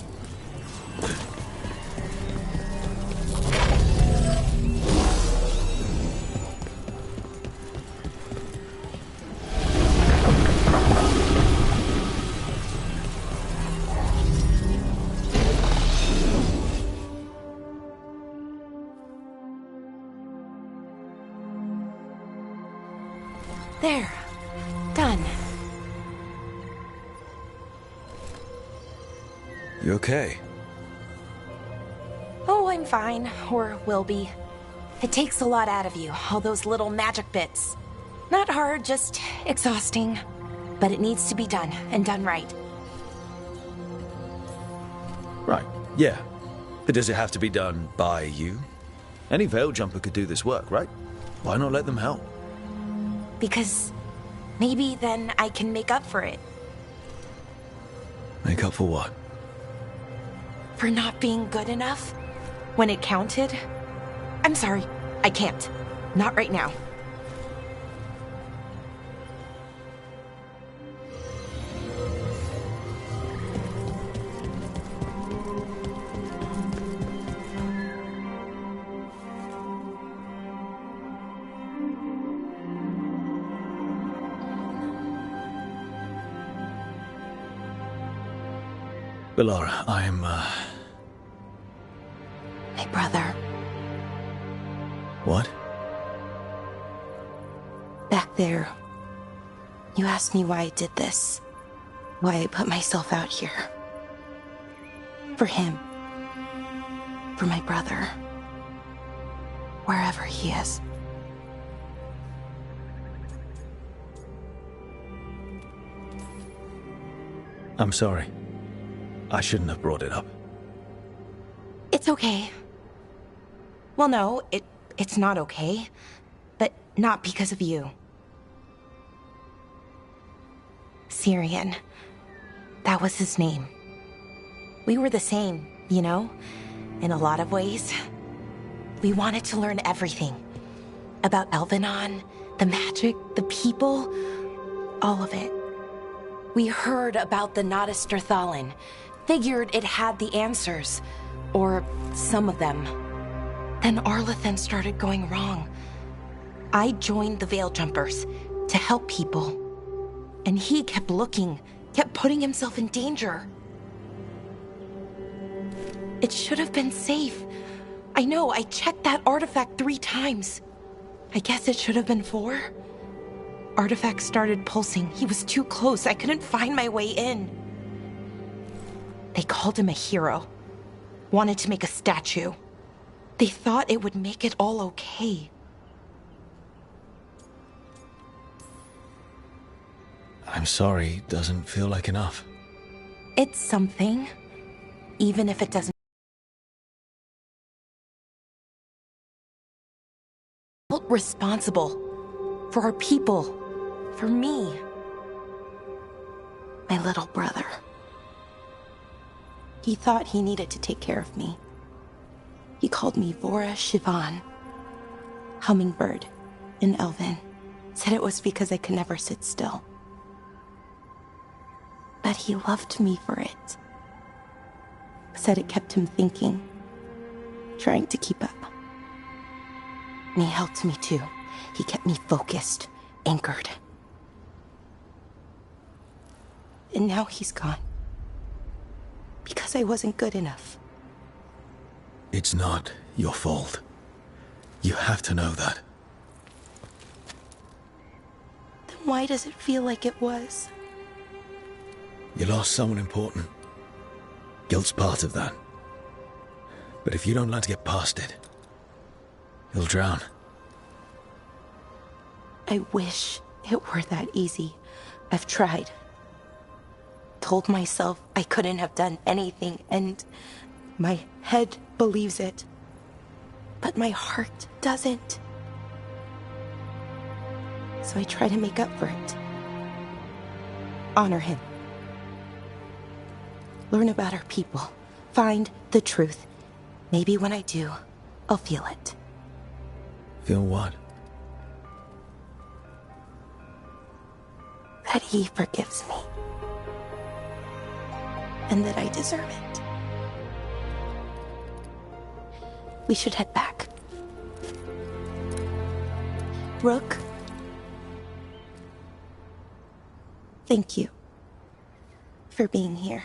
There. Done. You okay? Oh, I'm fine. Or will be. It takes a lot out of you, all those little magic bits. Not hard, just exhausting. But it needs to be done, and done right. Right, yeah. But does it have to be done by you? Any Veil Jumper could do this work, right? Why not let them help? Because maybe then I can make up for it. Make up for what? For not being good enough? When it counted? I'm sorry, I can't. Not right now. Bellara, I'm, My brother. What? Back there, you asked me why I did this. Why I put myself out here. For him. For my brother. Wherever he is. I'm sorry. I shouldn't have brought it up. It's okay. Well, no, it's not okay. But not because of you. Syrian. That was his name. We were the same, you know? In a lot of ways. We wanted to learn everything. About Elvenon, the magic, the people, all of it. We heard about the Notisterthalin. Figured it had the answers. Or some of them. Then Arlathan started going wrong. I joined the Veil Jumpers to help people. And he kept looking, kept putting himself in danger. It should have been safe. I know, I checked that artifact 3 times. I guess it should have been 4. Artifact started pulsing. He was too close. I couldn't find my way in. They called him a hero. Wanted to make a statue. They thought it would make it all okay. I'm sorry, doesn't feel like enough. It's something. Even if it doesn't. Felt responsible. For our people. For me. My little brother. He thought he needed to take care of me. He called me Vora Shivan. Hummingbird in Elven. Said it was because I could never sit still. But he loved me for it. Said it kept him thinking. Trying to keep up. And he helped me too. He kept me focused, anchored. And now he's gone. Because I wasn't good enough. It's not your fault. You have to know that. Then why does it feel like it was? You lost someone important. Guilt's part of that. But if you don't learn to get past it, you'll drown. I wish it were that easy. I've tried. Told myself I couldn't have done anything, and my head believes it. But my heart doesn't. So I try to make up for it. Honor him. Learn about our people. Find the truth. Maybe when I do, I'll feel it. Feel what? That he forgives me. And that I deserve it. We should head back. Rook. Thank you for being here.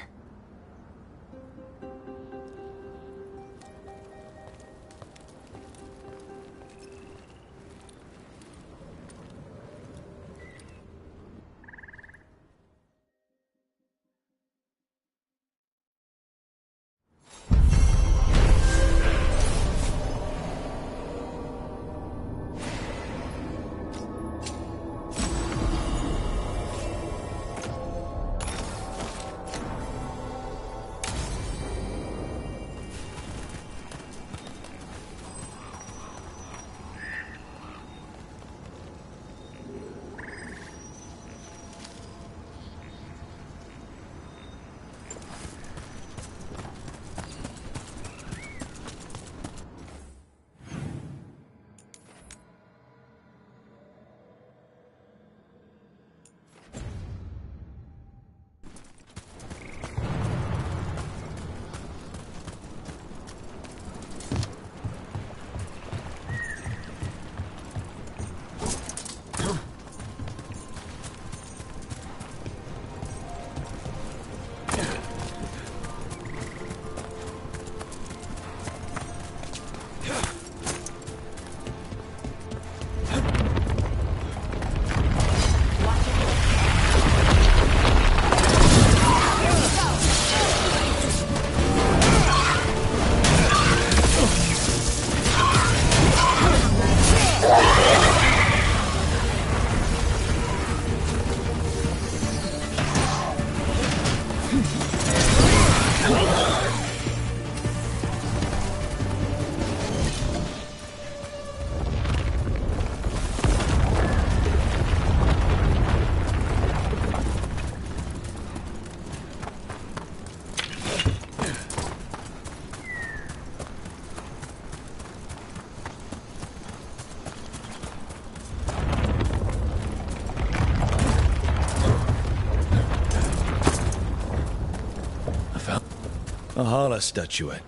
A Hala statuette.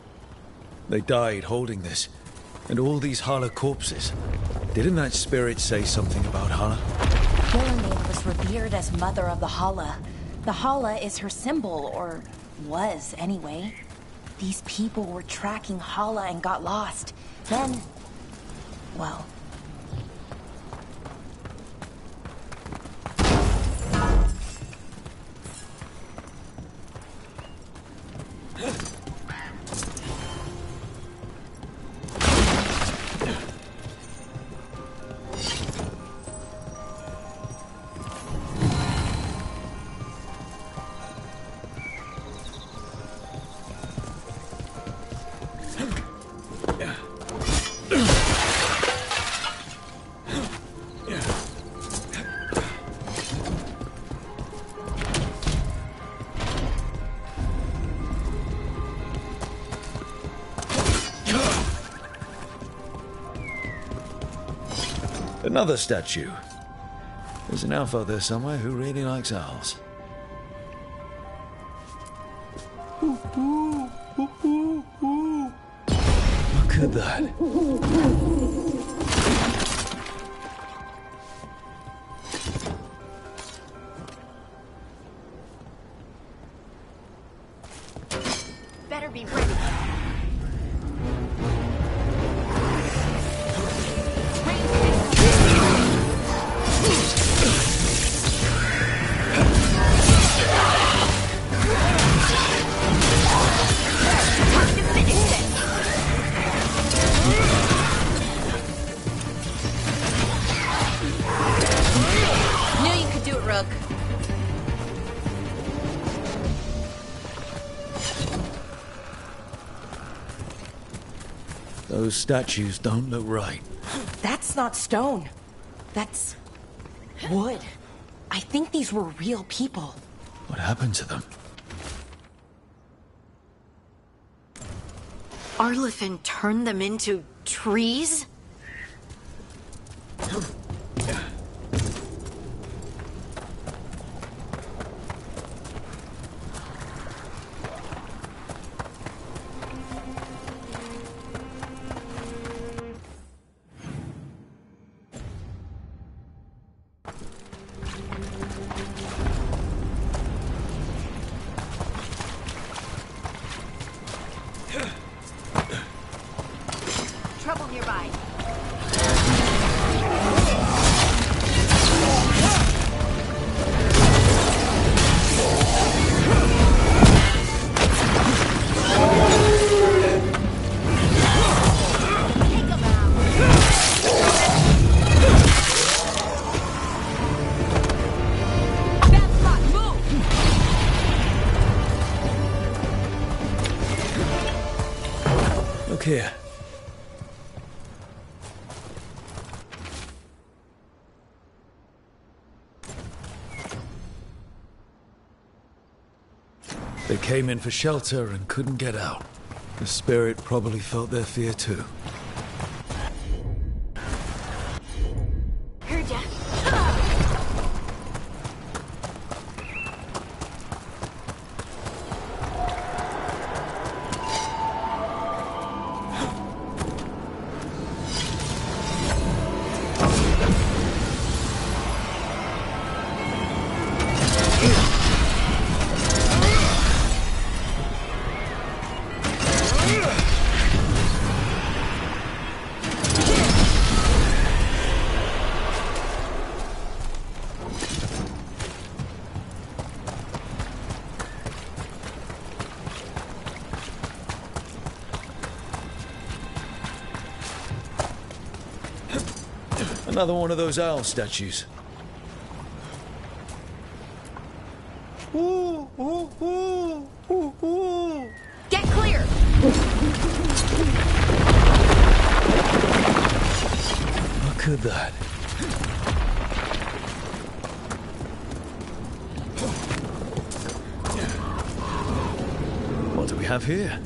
They died holding this. And all these Hala corpses. Didn't that spirit say something about Hala? Villanelle was revered as mother of the Hala. The Hala is her symbol, or was anyway. These people were tracking Hala and got lost. Then, well... Another statue. There's an elf out there somewhere who really likes owls. Look at that. Better be ready. Those statues don't look right. That's not stone. That's... wood. I think these were real people. What happened to them? Arlithin turned them into trees? Trouble nearby. Look here. They came in for shelter and couldn't get out. The spirit probably felt their fear too. Heard ya. Another one of those owl statues. Get clear! Look at that. What do we have here?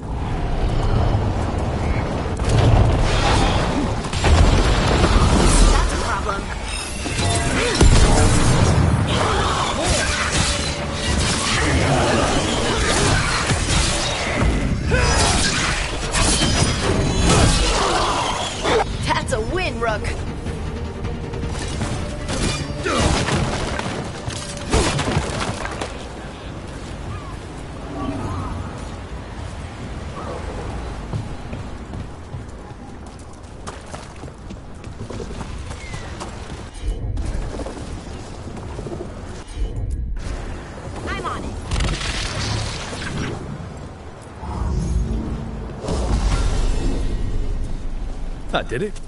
rug. I'm on it. That did it.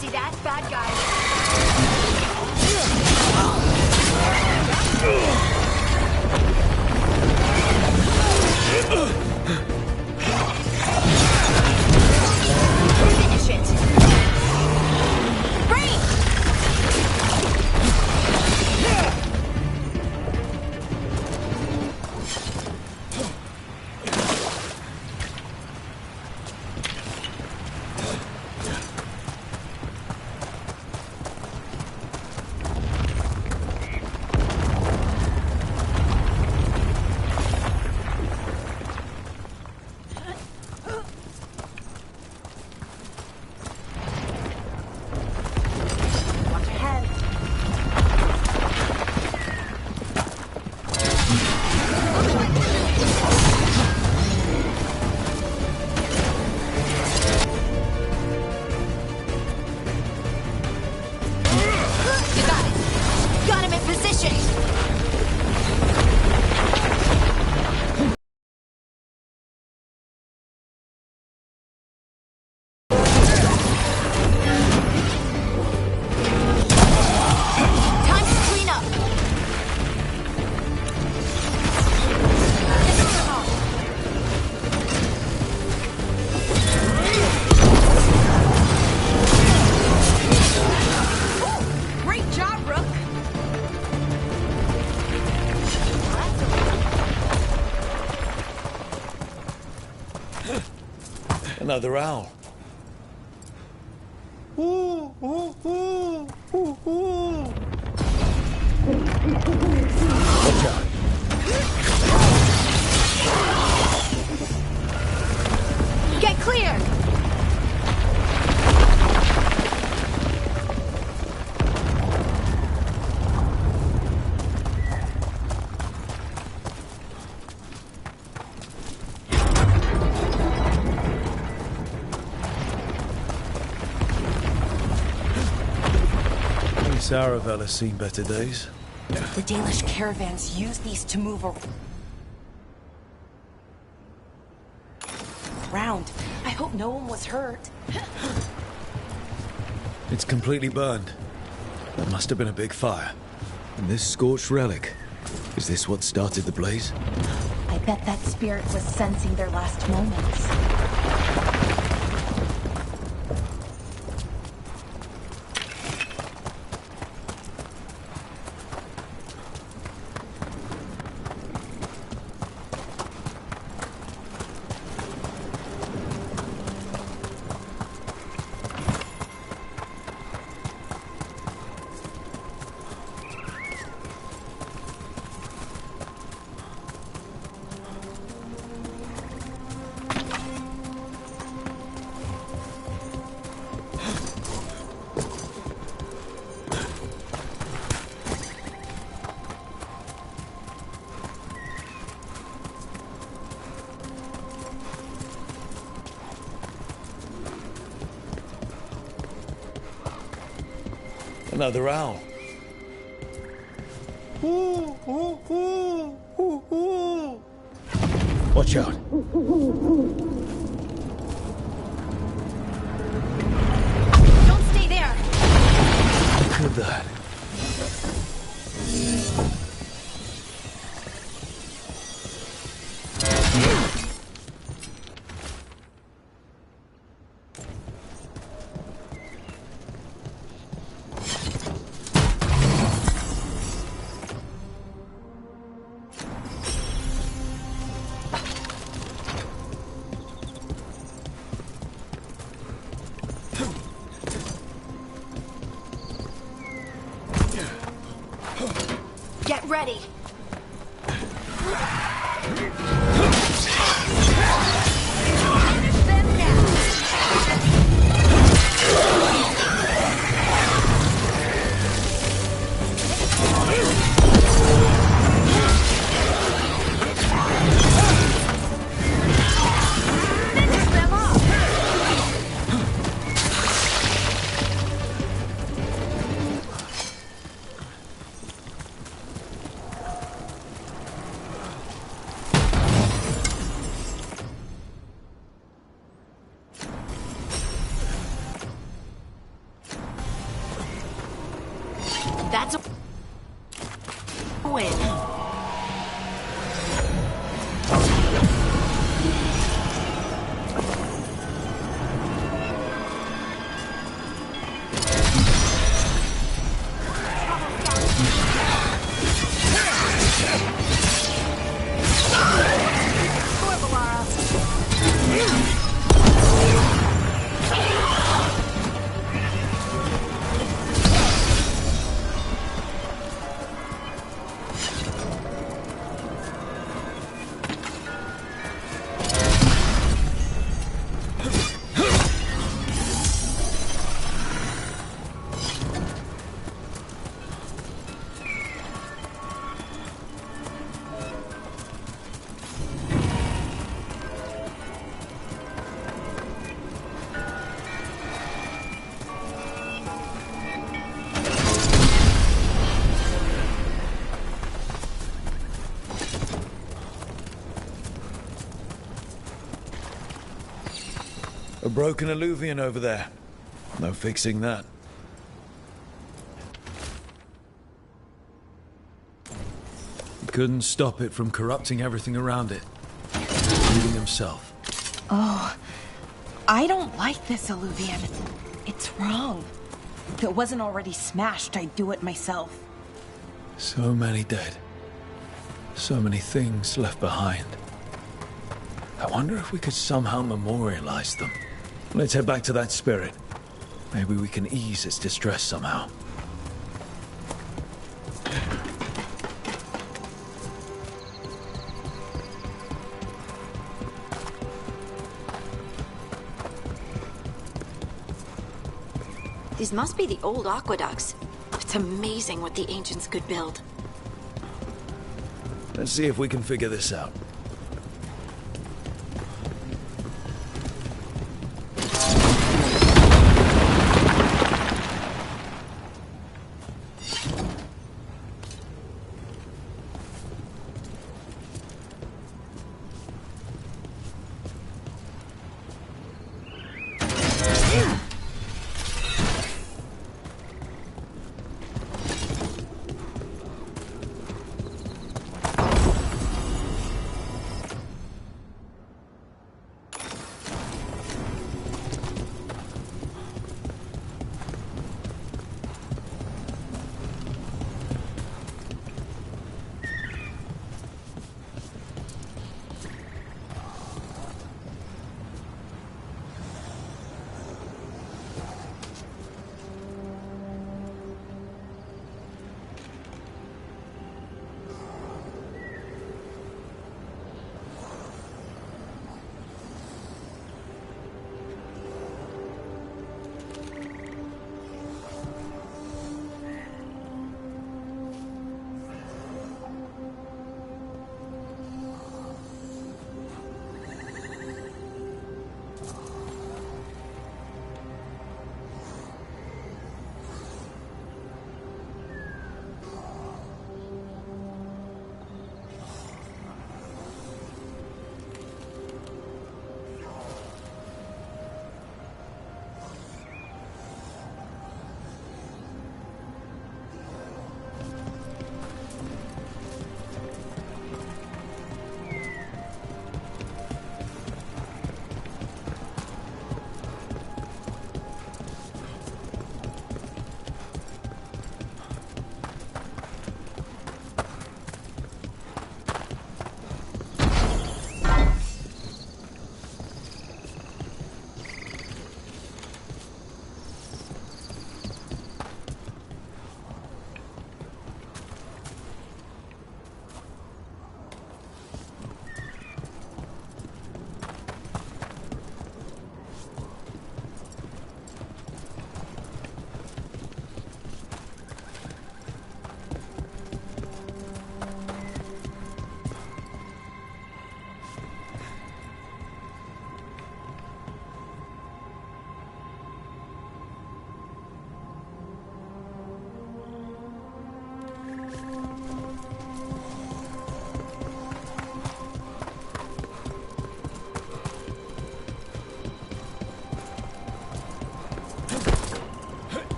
See that? Bad guy. Finish it. Brain! Watch your head. You got it. Got him in position. Time to clean up. Ooh, great job, Rook. Another owl. Ooh, ooh, ooh, ooh, ooh. Watch out. Get clear. Miss Aravel has seen better days. The Dalish caravans use these to move around. I hope no one was hurt. It's completely burned. That must have been a big fire. And this scorched relic, is this what started the blaze? I bet that spirit was sensing their last moments. Another owl. Watch out. Don't stay there! Look at that. Get ready! That's a win. A broken alluvian over there. No fixing that. Couldn't stop it from corrupting everything around it, including himself. Oh, I don't like this alluvian. It's wrong. If it wasn't already smashed, I'd do it myself. So many dead. So many things left behind. I wonder if we could somehow memorialize them. Let's head back to that spirit. Maybe we can ease its distress somehow. These must be the old aqueducts. It's amazing what the ancients could build. Let's see if we can figure this out.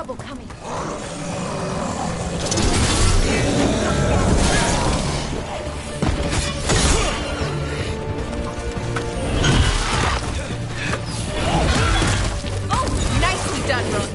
trouble coming. Oh, nicely done, Rook.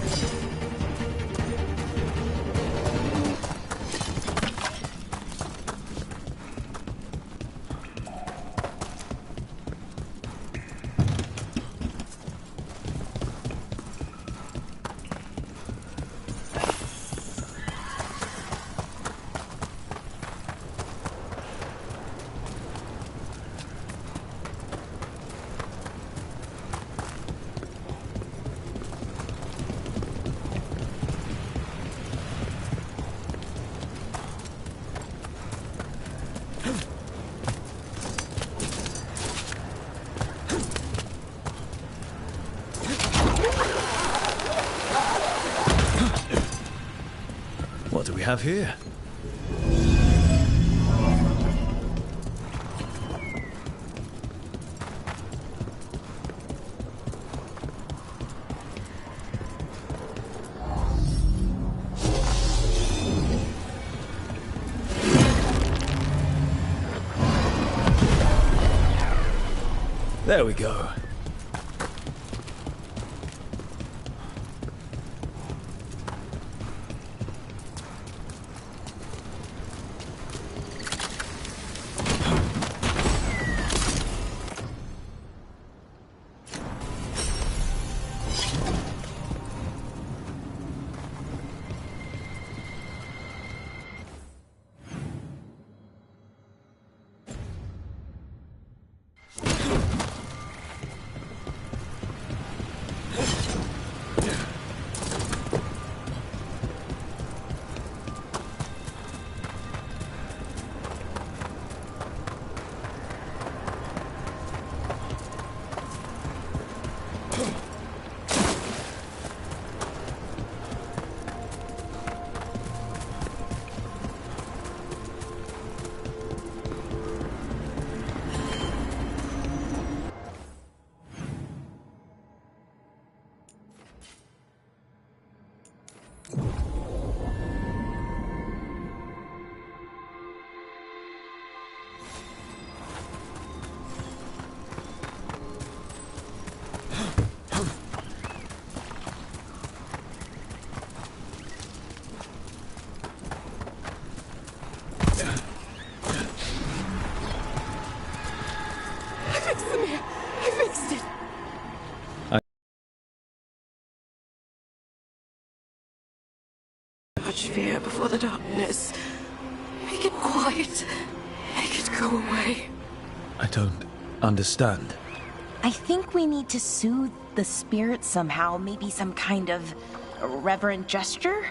What do we have here? There we go. Much fear before the darkness. Make it quiet. Make it go away. I don't understand. I think we need to soothe the spirit somehow. Maybe some kind of reverent gesture?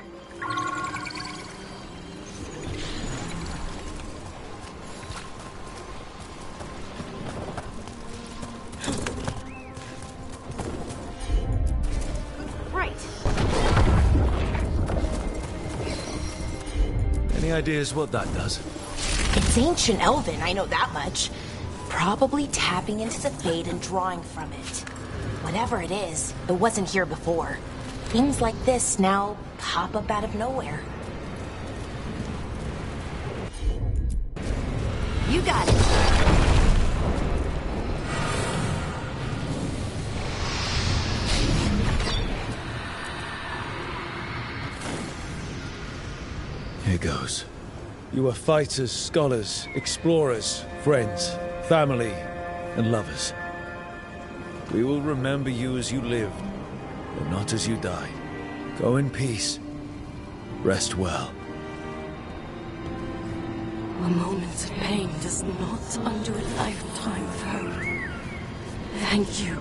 Any ideas what that does? It's ancient Elven, I know that much. Probably tapping into the Fade and drawing from it. Whatever it is, it wasn't here before. Things like this now pop up out of nowhere. You got it. Here goes. You are fighters, scholars, explorers, friends, family, and lovers. We will remember you as you lived, but not as you died. Go in peace. Rest well. A moment's pain does not undo a lifetime of hope. Thank you.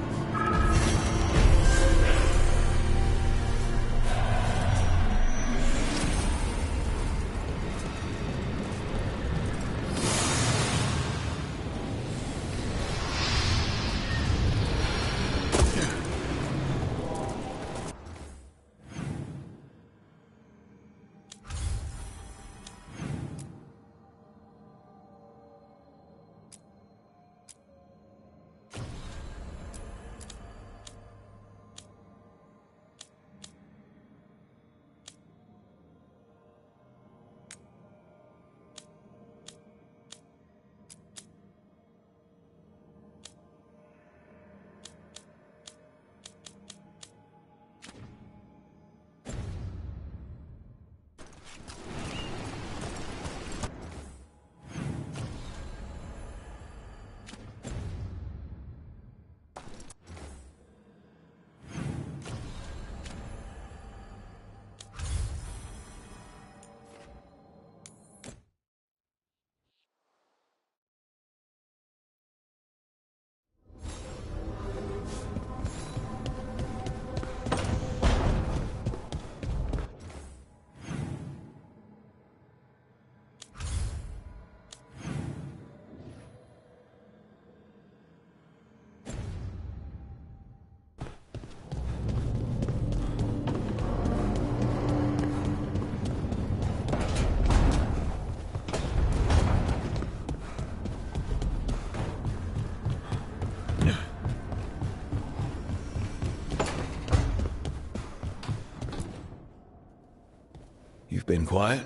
You've been quiet?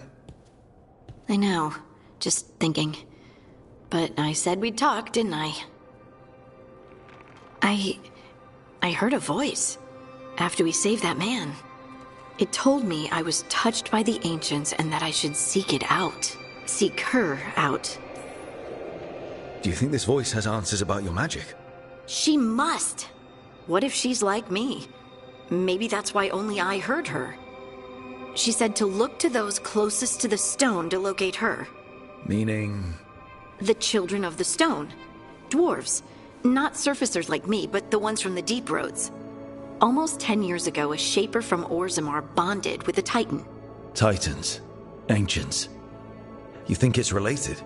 I know. Just thinking. But I said we'd talk, didn't I? I heard a voice after we saved that man. It told me I was touched by the Ancients and that I should seek it out. Seek her out. Do you think this voice has answers about your magic? She must! What if she's like me? Maybe that's why only I heard her. She said to look to those closest to the stone to locate her. Meaning? The Children of the Stone. Dwarves. Not surfacers like me, but the ones from the deep roads. Almost 10 years ago, a shaper from Orzammar bonded with a Titan. Titans. Ancients. You think it's related?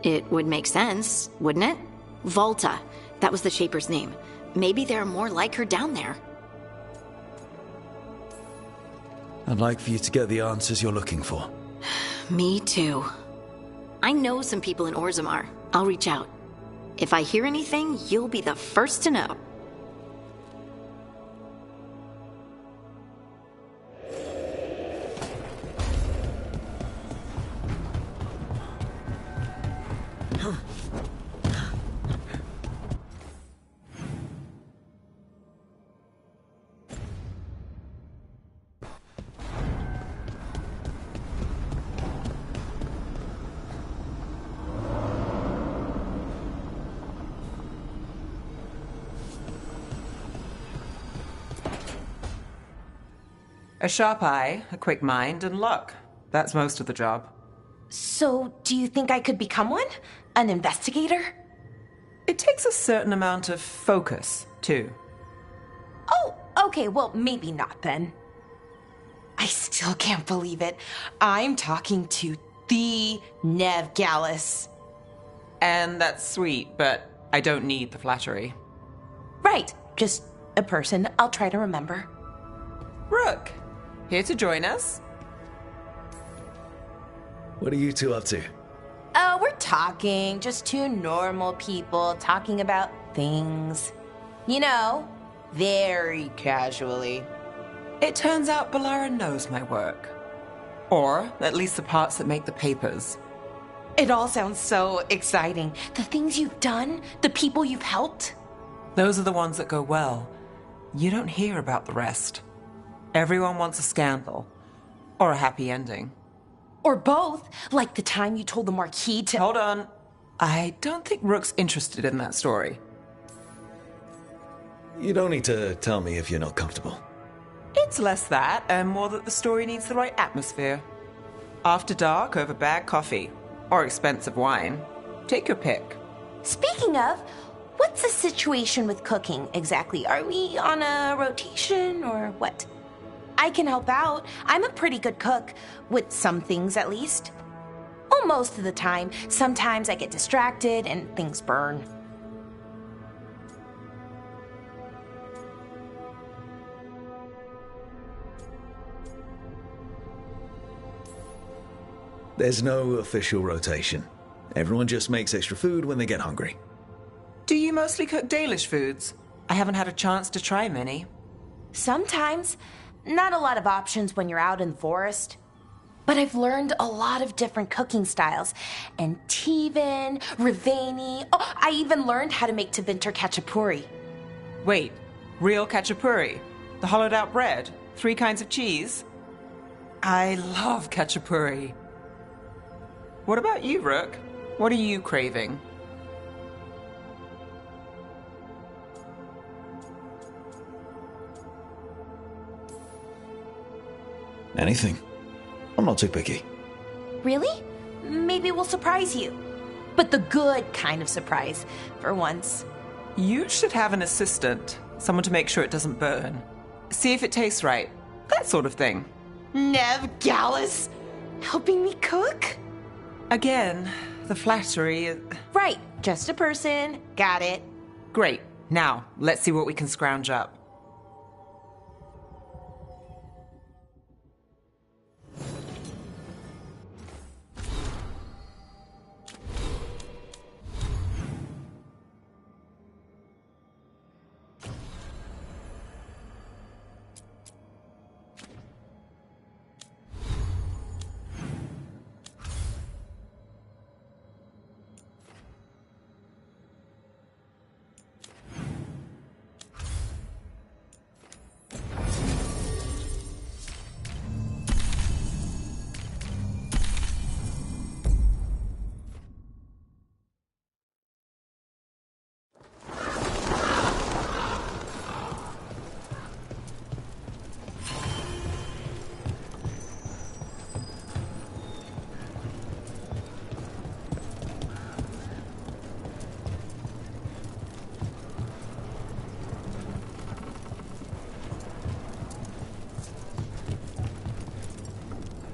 It would make sense, wouldn't it? Volta. That was the shaper's name. Maybe there are more like her down there. I'd like for you to get the answers you're looking for. Me too. I know some people in Orzammar. I'll reach out. If I hear anything, you'll be the first to know. A sharp eye, a quick mind, and luck. That's most of the job. So, do you think I could become one? An investigator? It takes a certain amount of focus, too. Oh, okay, well, maybe not then. I still can't believe it. I'm talking to the Nev Gallus. And that's sweet, but I don't need the flattery. Right, just a person I'll try to remember. Rook, here to join us? What are you two up to? We're talking. Just two normal people talking about things. You know, very casually. It turns out Bellara knows my work. Or at least the parts that make the papers. It all sounds so exciting. The things you've done, the people you've helped. Those are the ones that go well. You don't hear about the rest. Everyone wants a scandal. Or a happy ending. Or both, like the time you told the Marquis to— Hold on. I don't think Rook's interested in that story. You don't need to tell me if you're not comfortable. It's less that, and more that the story needs the right atmosphere. After dark over bad coffee. Or expensive wine. Take your pick. Speaking of, what's the situation with cooking exactly? Are we on a rotation or what? I can help out. I'm a pretty good cook, with some things at least. Well, most of the time. Sometimes I get distracted and things burn. There's no official rotation. Everyone just makes extra food when they get hungry. Do you mostly cook Dalish foods? I haven't had a chance to try many. Sometimes. Not a lot of options when you're out in the forest. But I've learned a lot of different cooking styles. And Tivin, Rivani. Oh, I even learned how to make Tevinter Khachapuri. Wait, real Khachapuri? The hollowed out bread? 3 kinds of cheese? I love Khachapuri. What about you, Rook? What are you craving? Anything. I'm not too picky. Really? Maybe we'll surprise you. But the good kind of surprise, for once. You should have an assistant. Someone to make sure it doesn't burn. See if it tastes right. That sort of thing. Nev Gallus? Helping me cook? Again, the flattery. Right, just a person. Got it. Great. Now, let's see what we can scrounge up.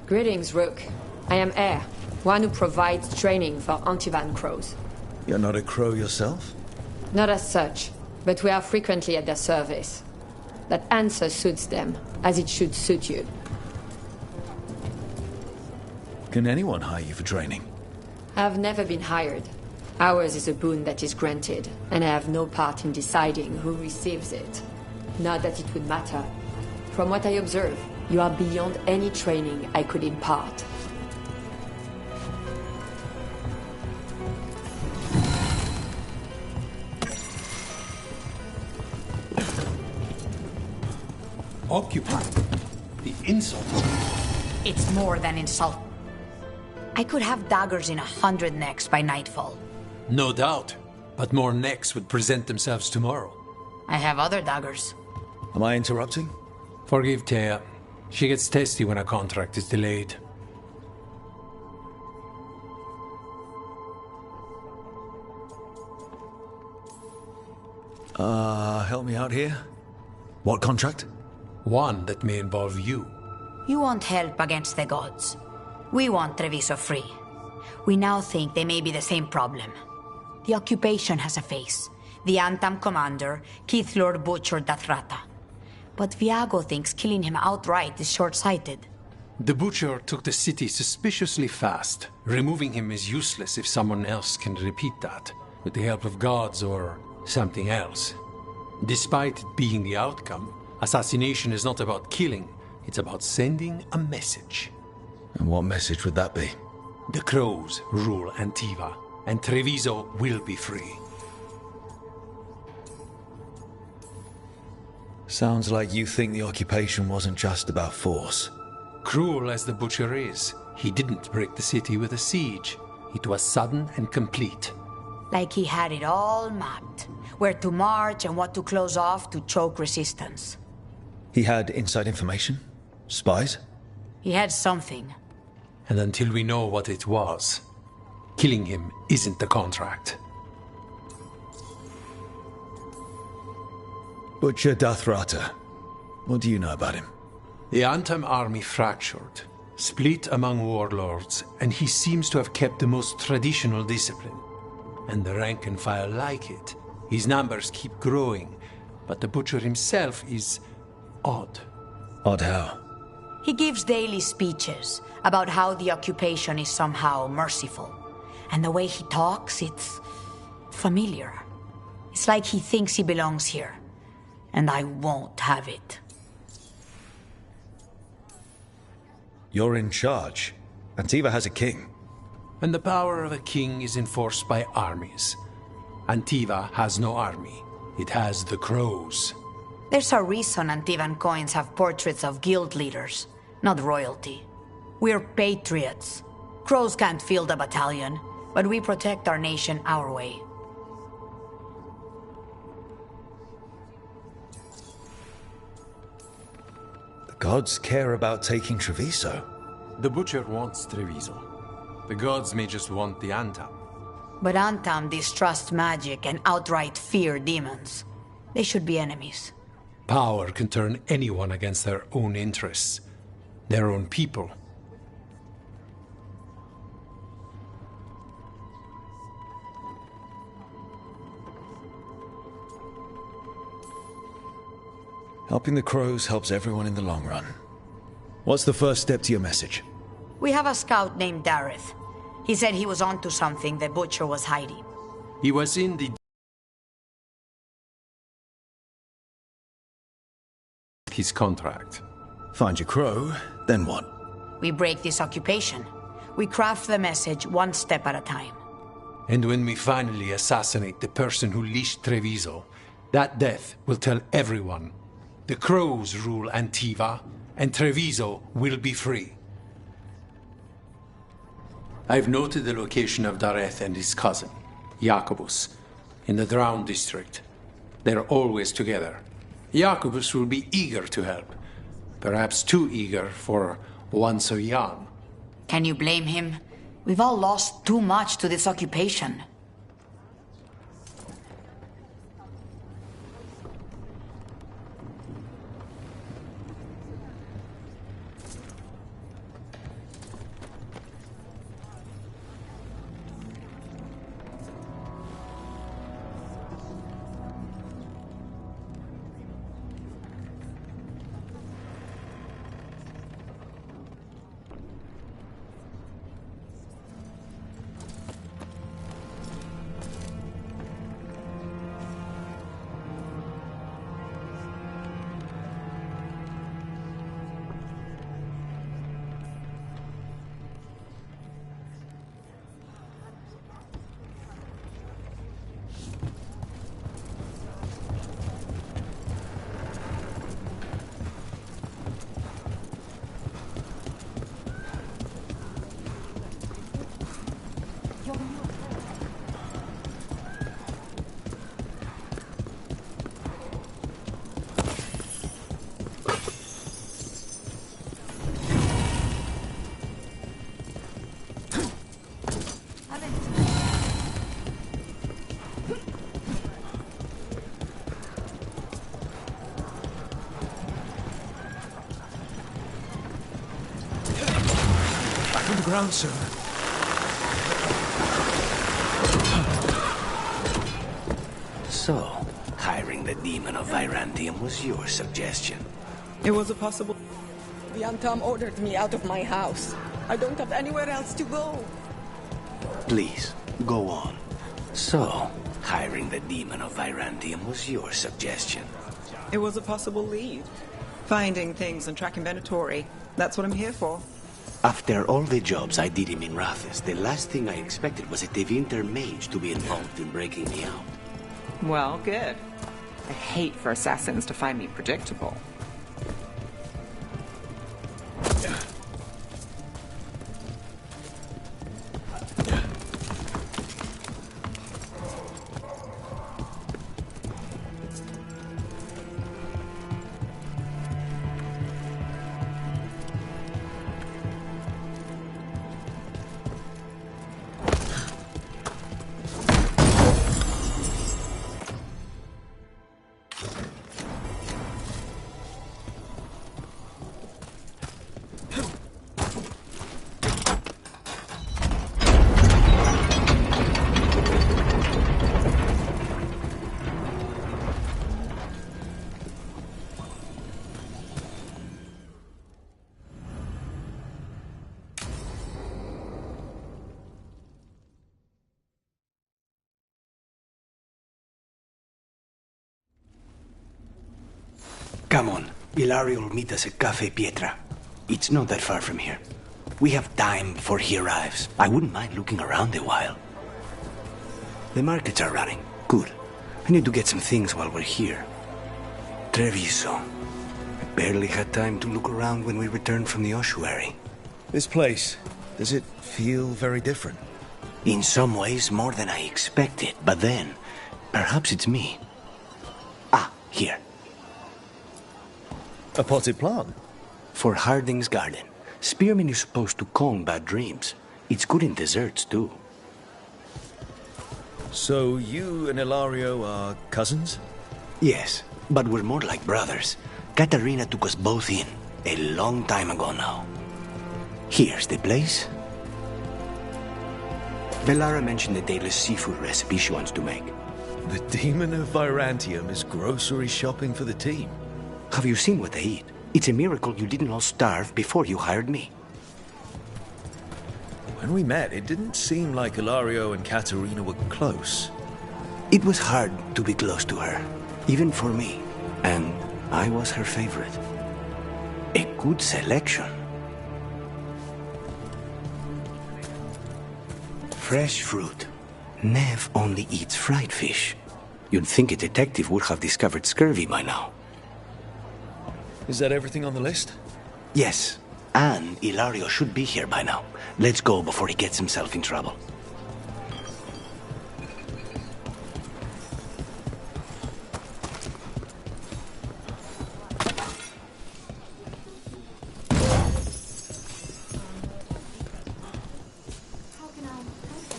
Greetings, Rook. I am Air, one who provides training for Antivan crows. You're not a crow yourself? Not as such, but we are frequently at their service. That answer suits them, as it should suit you. Can anyone hire you for training? I have never been hired. Ours is a boon that is granted, and I have no part in deciding who receives it. Not that it would matter. From what I observe, you are beyond any training I could impart. Occupy. The insult. It's more than insult. I could have daggers in 100 necks by nightfall. No doubt. But more necks would present themselves tomorrow. I have other daggers. Am I interrupting? Forgive Thea. She gets testy when a contract is delayed. Help me out here. What contract? One that may involve you. You want help against the gods. We want Treviso free. We now think they may be the same problem. The occupation has a face. The Antam commander, Keith Lord Butcher Dathrata. But Viago thinks killing him outright is short-sighted. The Butcher took the city suspiciously fast. Removing him is useless if someone else can repeat that, with the help of gods or something else. Despite it being the outcome, assassination is not about killing, it's about sending a message. And what message would that be? The crows rule Antiva, and Treviso will be free. Sounds like you think the occupation wasn't just about force. Cruel as the Butcher is, he didn't break the city with a siege. It was sudden and complete. Like he had it all mapped. Where to march and what to close off to choke resistance. He had inside information? Spies? He had something. And until we know what it was, killing him isn't the contract. Butcher Dathrata. What do you know about him? The Antam army fractured, split among warlords, and he seems to have kept the most traditional discipline. And the rank and file like it. His numbers keep growing, but the Butcher himself is odd. Odd how? He gives daily speeches about how the occupation is somehow merciful. And the way he talks, it's familiar. It's like he thinks he belongs here. And I won't have it. You're in charge. Antiva has a king. And the power of a king is enforced by armies. Antiva has no army. It has the crows. There's a reason Antivan coins have portraits of guild leaders, not royalty. We're patriots. Crows can't field a battalion, but we protect our nation our way. The gods care about taking Treviso. The Butcher wants Treviso. The gods may just want the Antam. But Antam distrust magic and outright fear demons. They should be enemies. Power can turn anyone against their own interests, their own people. Helping the crows helps everyone in the long run. What's the first step to your message? We have a scout named Dareth. He said he was onto something the Butcher was hiding. He was in the... his contract. Find your crow, then what? We break this occupation. We craft the message one step at a time. And when we finally assassinate the person who leashed Treviso, that death will tell everyone. The crows rule Antiva, and Treviso will be free. I've noted the location of Dareth and his cousin, Jacobus, in the Drown district. They're always together. Jacobus will be eager to help. Perhaps too eager for one so young. Can you blame him? We've all lost too much to this occupation. from the ground soon. So, hiring the demon of Virantium was your suggestion. It was a possible... The Antam ordered me out of my house. I don't have anywhere else to go. Please, go on. So, hiring the demon of Virantium was your suggestion. It was a possible lead. Finding things and tracking Venatori. That's what I'm here for. After all the jobs I did in Minrathus, the last thing I expected was a Tevinter mage to be involved in breaking me out. Well, good. I hate for assassins to find me predictable. Come on, Ilario will meet us at Cafe Pietra. It's not that far from here. We have time before he arrives. I wouldn't mind looking around a while. The markets are running. Good. I need to get some things while we're here. Treviso. I barely had time to look around when we returned from the ossuary. This place, does it feel very different? In some ways, more than I expected. But then, perhaps it's me. Ah, here. A potted plant? For Harding's garden. Spearmint is supposed to calm bad dreams. It's good in desserts, too. So you and Ilario are cousins? Yes, but we're more like brothers. Katarina took us both in, a long time ago now. Here's the place. Velara mentioned the daily seafood recipe she wants to make. The demon of Virantium is grocery shopping for the team. Have you seen what they eat? It's a miracle you didn't all starve before you hired me. When we met, it didn't seem like Ilario and Katarina were close. It was hard to be close to her, even for me. And I was her favorite. A good selection. Fresh fruit. Nev only eats fried fish. You'd think a detective would have discovered scurvy by now. Is that everything on the list? Yes, and Ilario should be here by now. Let's go before he gets himself in trouble.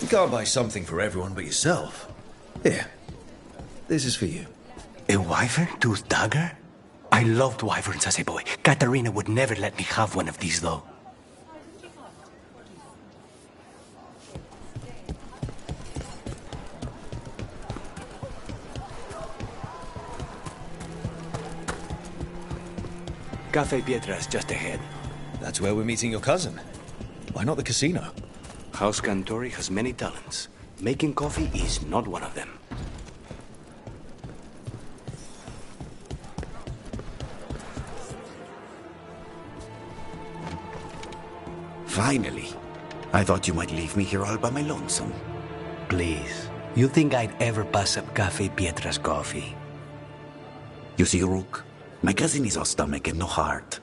You can't buy something for everyone but yourself. Here, this is for you. A wyvern tooth dagger? I loved wyverns as a boy. Katarina would never let me have one of these, though. Cafe Pietra's just ahead. That's where we're meeting your cousin. Why not the casino? House Cantori has many talents. Making coffee is not one of them. Finally. I thought you might leave me here all by my lonesome. Please. You think I'd ever pass up Cafe Pietra's coffee? You see, Rook, my cousin is all stomach and no heart.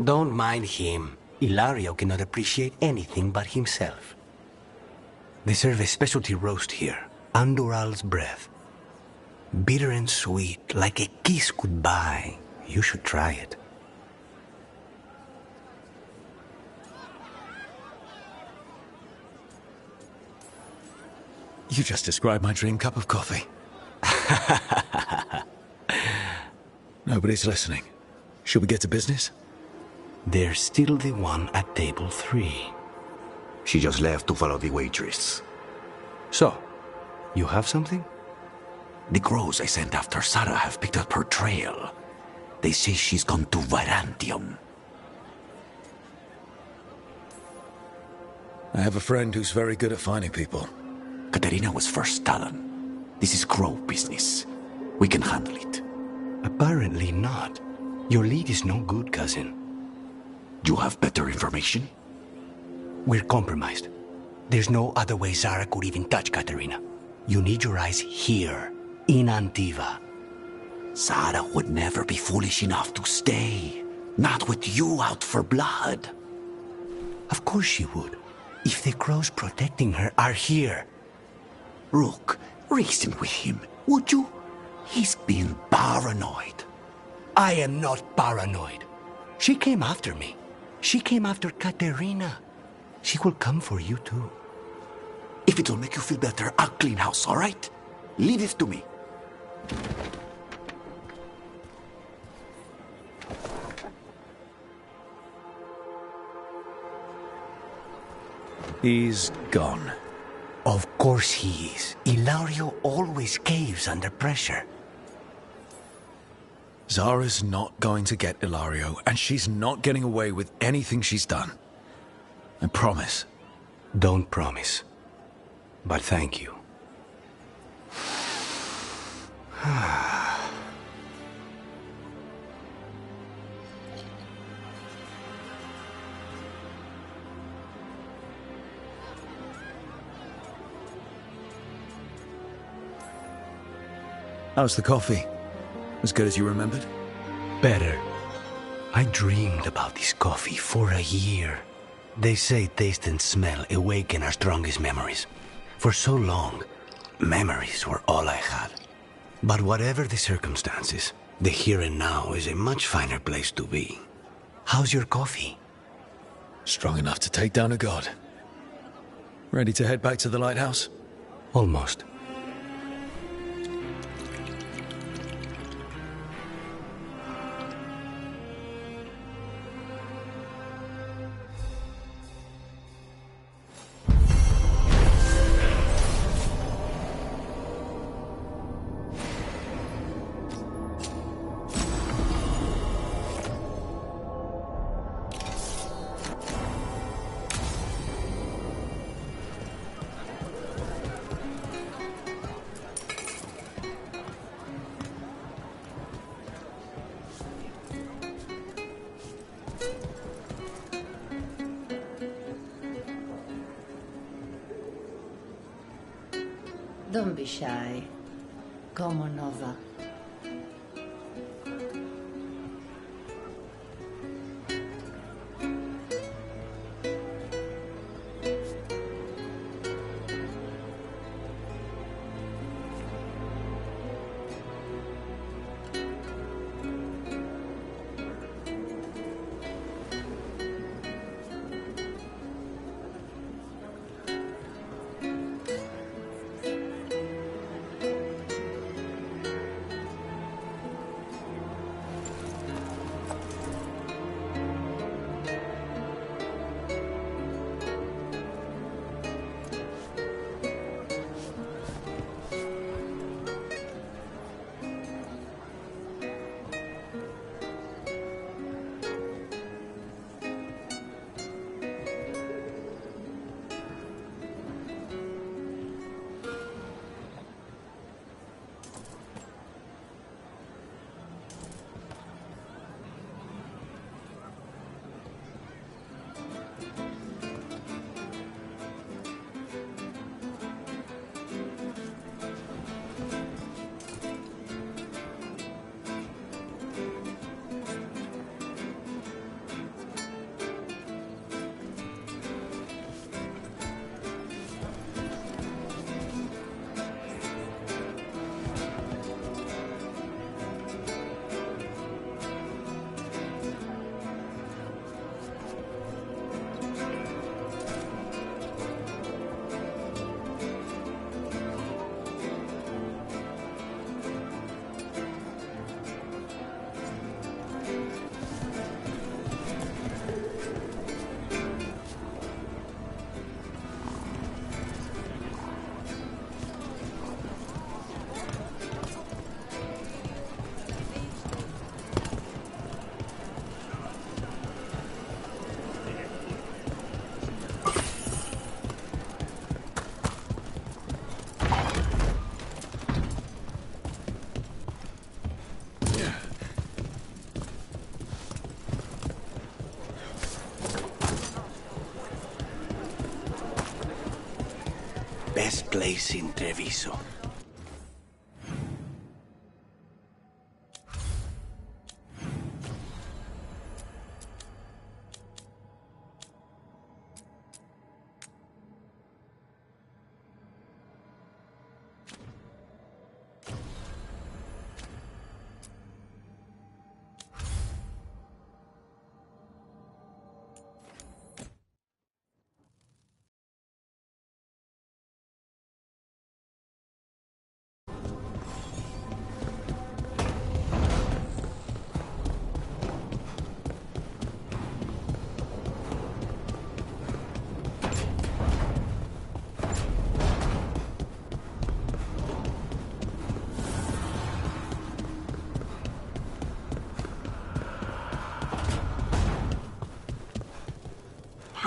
Don't mind him. Ilario cannot appreciate anything but himself. They serve a specialty roast here, Andoral's breath. Bitter and sweet, like a kiss goodbye. You should try it. You just described my dream cup of coffee. Nobody's listening. Should we get to business? There's still the one at table 3. She just left to follow the waitress. So, you have something? The crows I sent after Sarah have picked up her trail. They say she's gone to Virantium. I have a friend who's very good at finding people. Katerina was first Talon. This is crow business. We can handle it. Apparently not. Your lead is no good, cousin. You have better information? We're compromised. There's no other way Zara could even touch Katerina. You need your eyes here, in Antiva. Zara would never be foolish enough to stay. Not with you out for blood. Of course she would. If the crows protecting her are here. Rook, reason with him, would you? He's been paranoid. I am not paranoid. She came after me. She came after Katerina. She will come for you too. If it'll make you feel better, I'll clean house, all right? Leave it to me. He's gone. Of course he is. Ilario always caves under pressure. Zara's not going to get Ilario, and she's not getting away with anything she's done. I promise. Don't promise. But thank you. How's the coffee? As good as you remembered? Better. I dreamed about this coffee for a year. They say taste and smell awaken our strongest memories. For so long, memories were all I had. But whatever the circumstances, the here and now is a much finer place to be. How's your coffee? Strong enough to take down a god. Ready to head back to the lighthouse? Almost. Don't be shy. Come on over. best place in Treviso.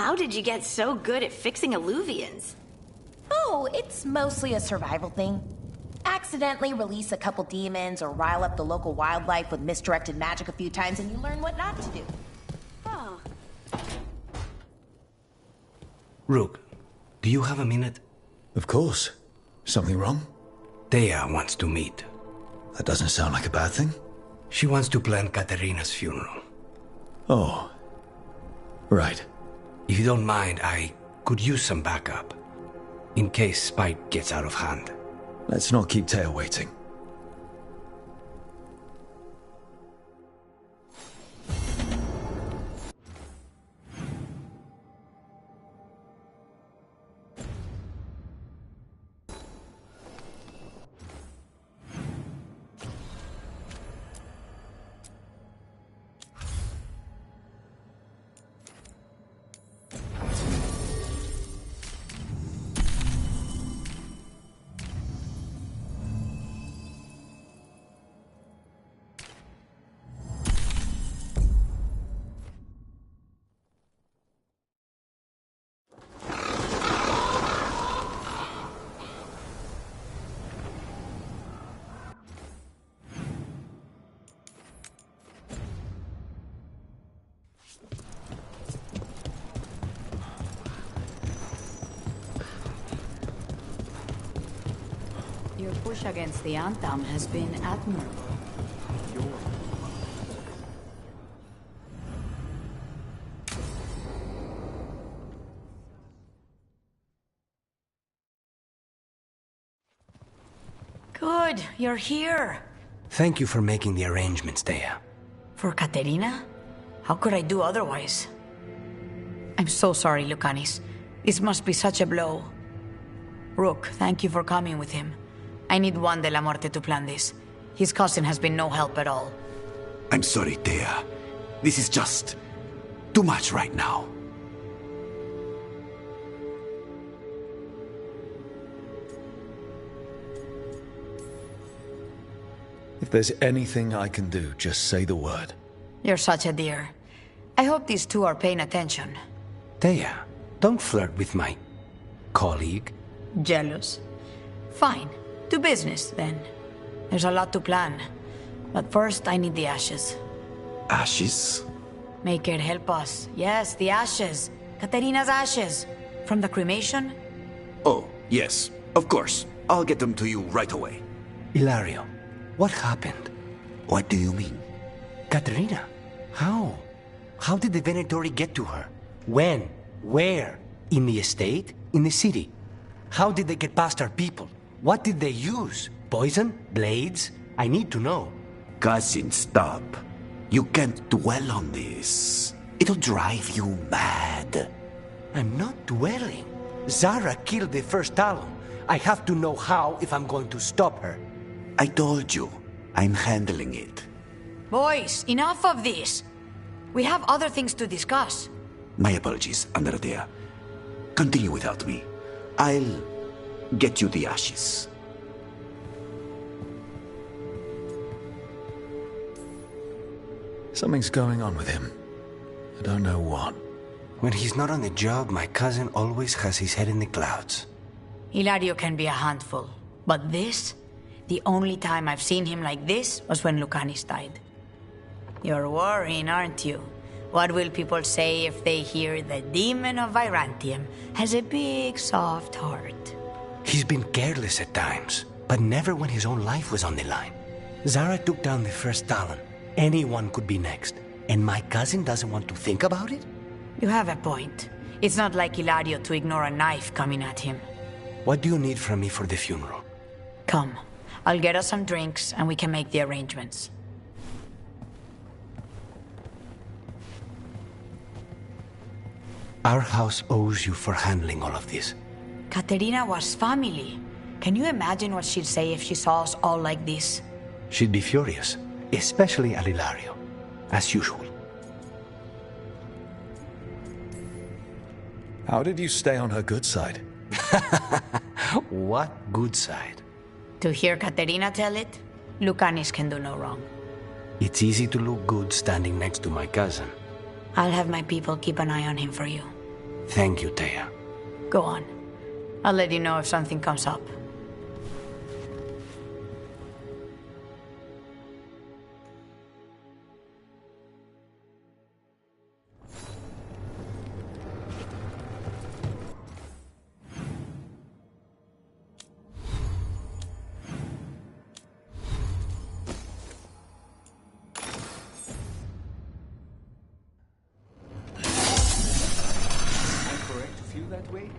How did you get so good at fixing alluvians? Oh, it's mostly a survival thing. Accidentally release a couple demons or rile up the local wildlife with misdirected magic a few times and you learn what not to do. Oh. Rook, do you have a minute? Of course. Something wrong? Thea wants to meet. That doesn't sound like a bad thing. She wants to plan Katerina's funeral. Oh. Right. If you don't mind, I could use some backup. In case Spike gets out of hand. Let's not keep Taya waiting. Your push against the Anthem has been admirable. Good, you're here. Thank you for making the arrangements, Thea. For Katerina? How could I do otherwise? I'm so sorry, Lucanis. This must be such a blow. Rook, thank you for coming with him. I need Juan de la Muerte to plan this. His cousin has been no help at all. I'm sorry, Thea. This is just too much right now. If there's anything I can do, just say the word. You're such a dear. I hope these two are paying attention. Thea, don't flirt with my colleague. Jealous. Fine. To business, then. There's a lot to plan. But first, I need the ashes. Ashes? Make it help us. Yes, the ashes. Katerina's ashes. From the cremation? Oh, yes. Of course. I'll get them to you right away. Ilario, what happened? What do you mean? Katerina. How? How did the Venatori get to her? When? Where? In the estate? In the city? How did they get past our people? What did they use? Poison? Blades? I need to know. Cousin, stop. You can't dwell on this. It'll drive you mad. I'm not dwelling. Zara killed the first Talon. I have to know how if I'm going to stop her. I told you. I'm handling it. Boys, enough of this. We have other things to discuss. My apologies, Andrea. Continue without me. I'll get you the ashes. Something's going on with him. I don't know what. When he's not on the job, my cousin always has his head in the clouds. Hilario can be a handful. But this? The only time I've seen him like this was when Lucanis died. You're worrying, aren't you? What will people say if they hear the demon of Virantium has a big, soft heart? He's been careless at times, but never when his own life was on the line. Zara took down the first Talon. Anyone could be next. And my cousin doesn't want to think about it? You have a point. It's not like Hilario to ignore a knife coming at him. What do you need from me for the funeral? Come. I'll get us some drinks and we can make the arrangements. Our house owes you for handling all of this. Katerina was family. Can you imagine what she'd say if she saw us all like this? She'd be furious, especially at Hilario, as usual. How did you stay on her good side? What good side? To hear Katerina tell it, Lucanis can do no wrong. It's easy to look good standing next to my cousin. I'll have my people keep an eye on him for you. Thank you, Thea. Go on. I'll let you know if something comes up. That way?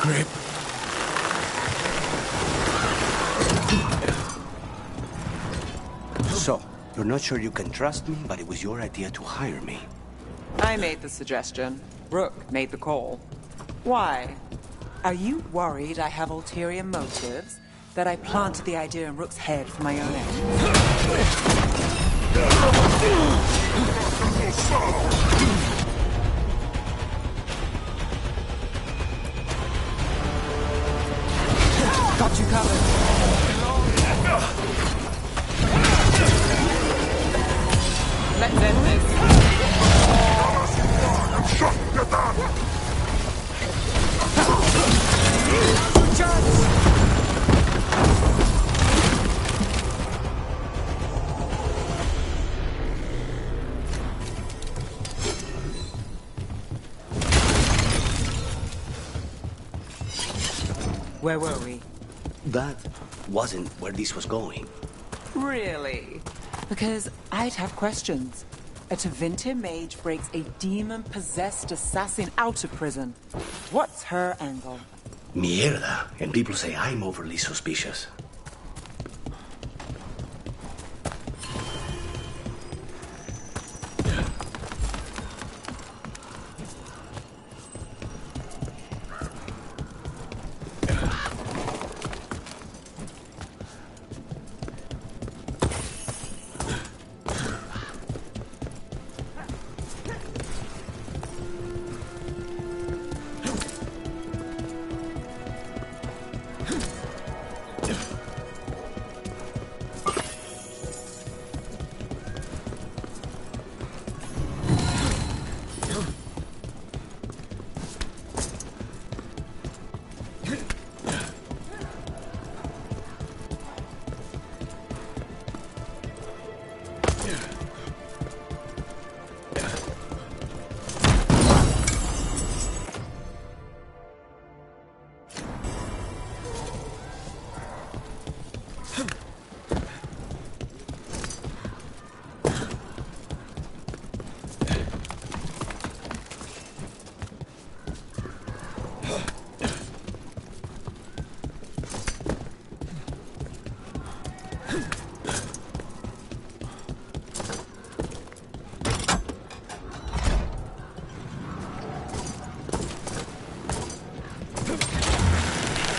Grip. So, you're not sure you can trust me, but it was your idea to hire me. I made the suggestion. Rook made the call. Why? Are you worried I have ulterior motives? That I planted the idea in Rook's head for my own end? Got you covered. Let's end this. Where were we? That wasn't where this was going. Really? Because I'd have questions. A Tevinter mage breaks a demon-possessed assassin out of prison. What's her angle? Mierda. And people say I'm overly suspicious.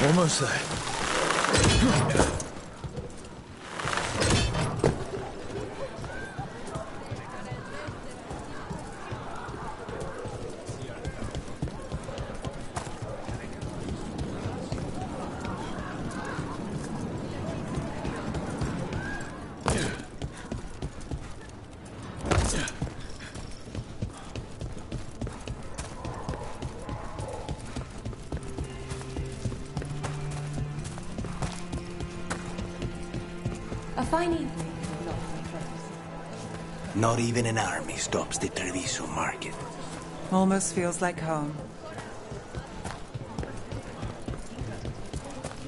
Almost there. A fine evening. Not even an army stops the Treviso market. Almost feels like home.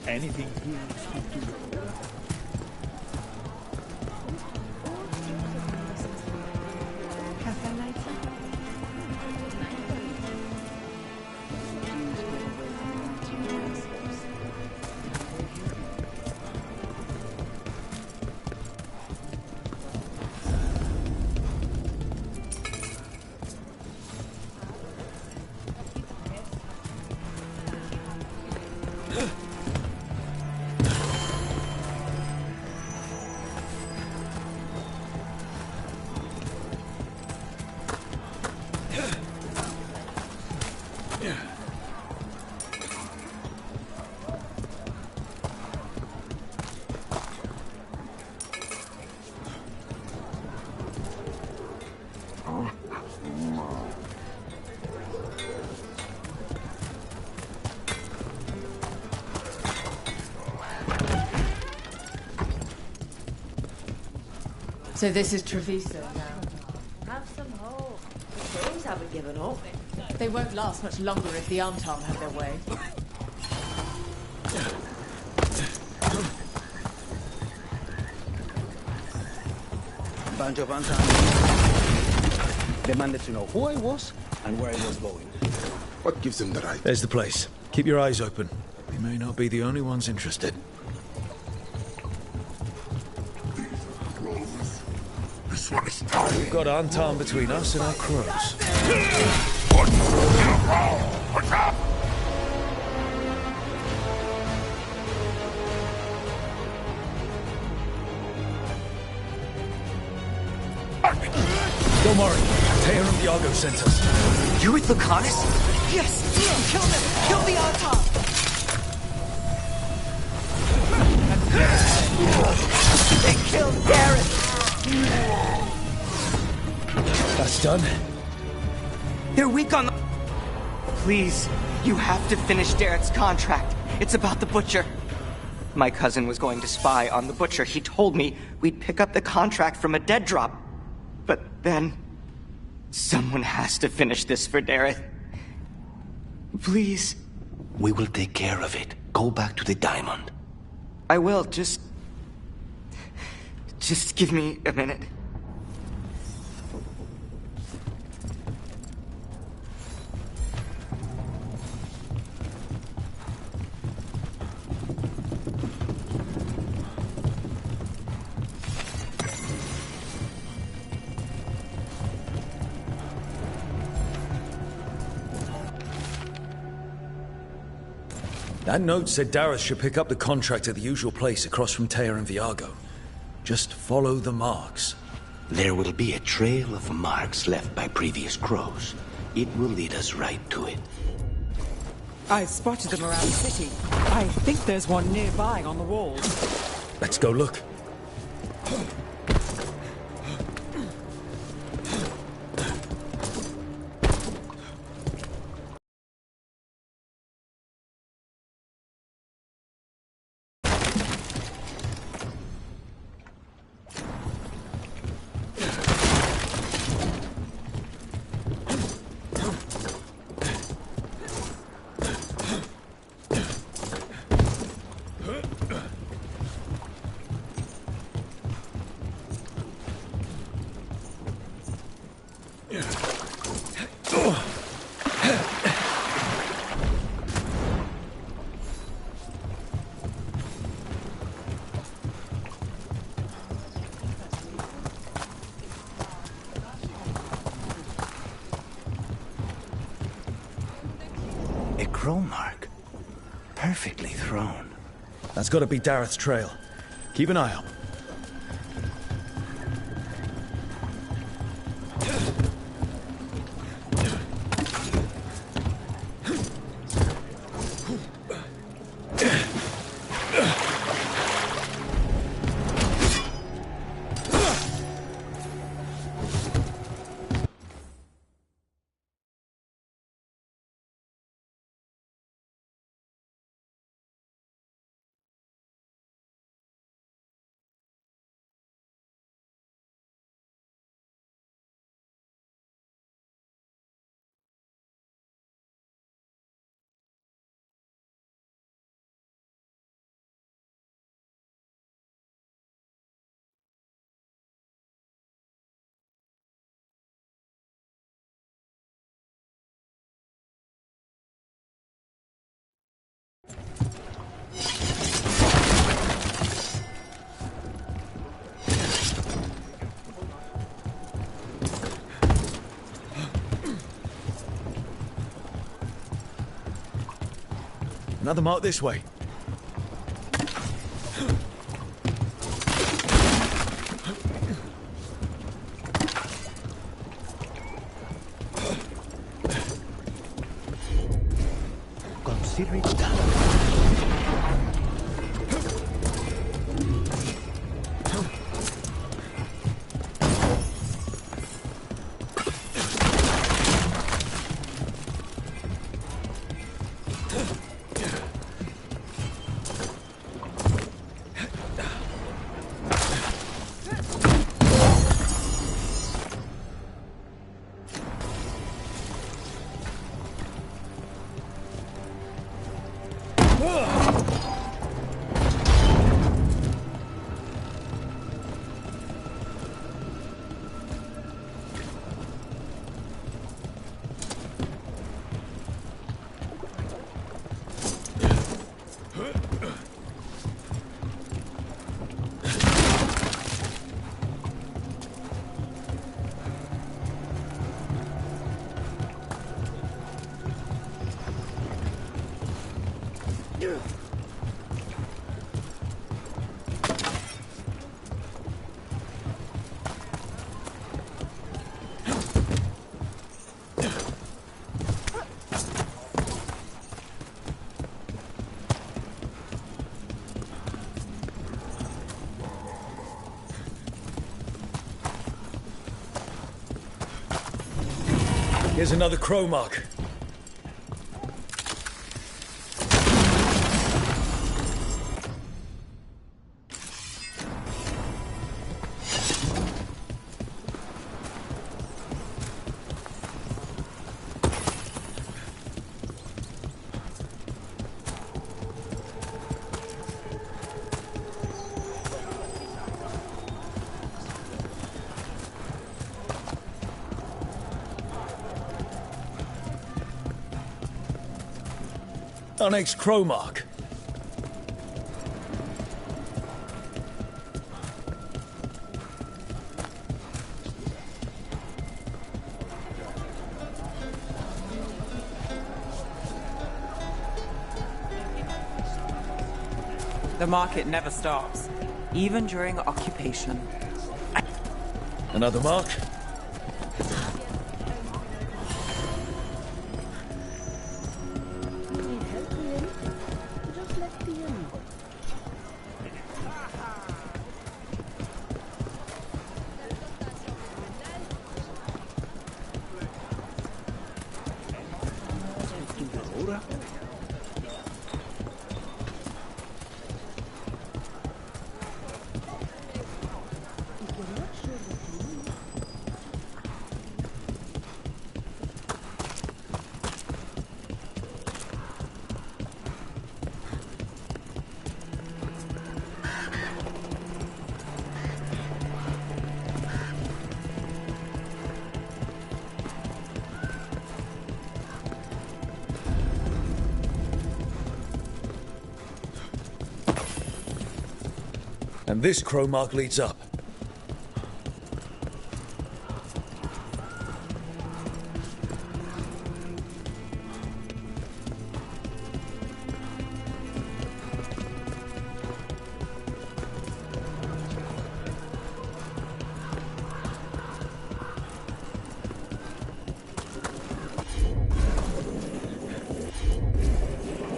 Anything here? So this is Treviso now. Have some hope. The crows haven't given up. They won't last much longer if the Antam have their way. Bunch of Antam demanded to know who I was and where I was going. What gives them the right? There's the place. Keep your eyes open. We may not be the only ones interested. This one is time. We've got Antam between us and our crows. What's up? Don't worry. Tear and Viago sent us. You with Lucanus? Yes! Kill them! Kill the Antam! They killed Garrett! That's done. They're weak on the... Please, you have to finish Darrett's contract. It's about the Butcher. My cousin was going to spy on the Butcher. He told me we'd pick up the contract from a dead drop. But then... someone has to finish this for Darrett. Please. We will take care of it. Go back to the diamond. I will, just give me a minute. That note said Darius should pick up the contract at the usual place across from Teir and Viago. Just follow the marks. There will be a trail of marks left by previous crows. It will lead us right to it. I've spotted them around the city. I think there's one nearby on the walls. Let's go look. A crow mark. Perfectly thrown. That's gotta be Dareth's trail. Keep an eye out. Another mark this way. Consider it done. Here's another crow mark. Our next crow mark. The market never stops, even during occupation. Another mark. And this crow mark leads up.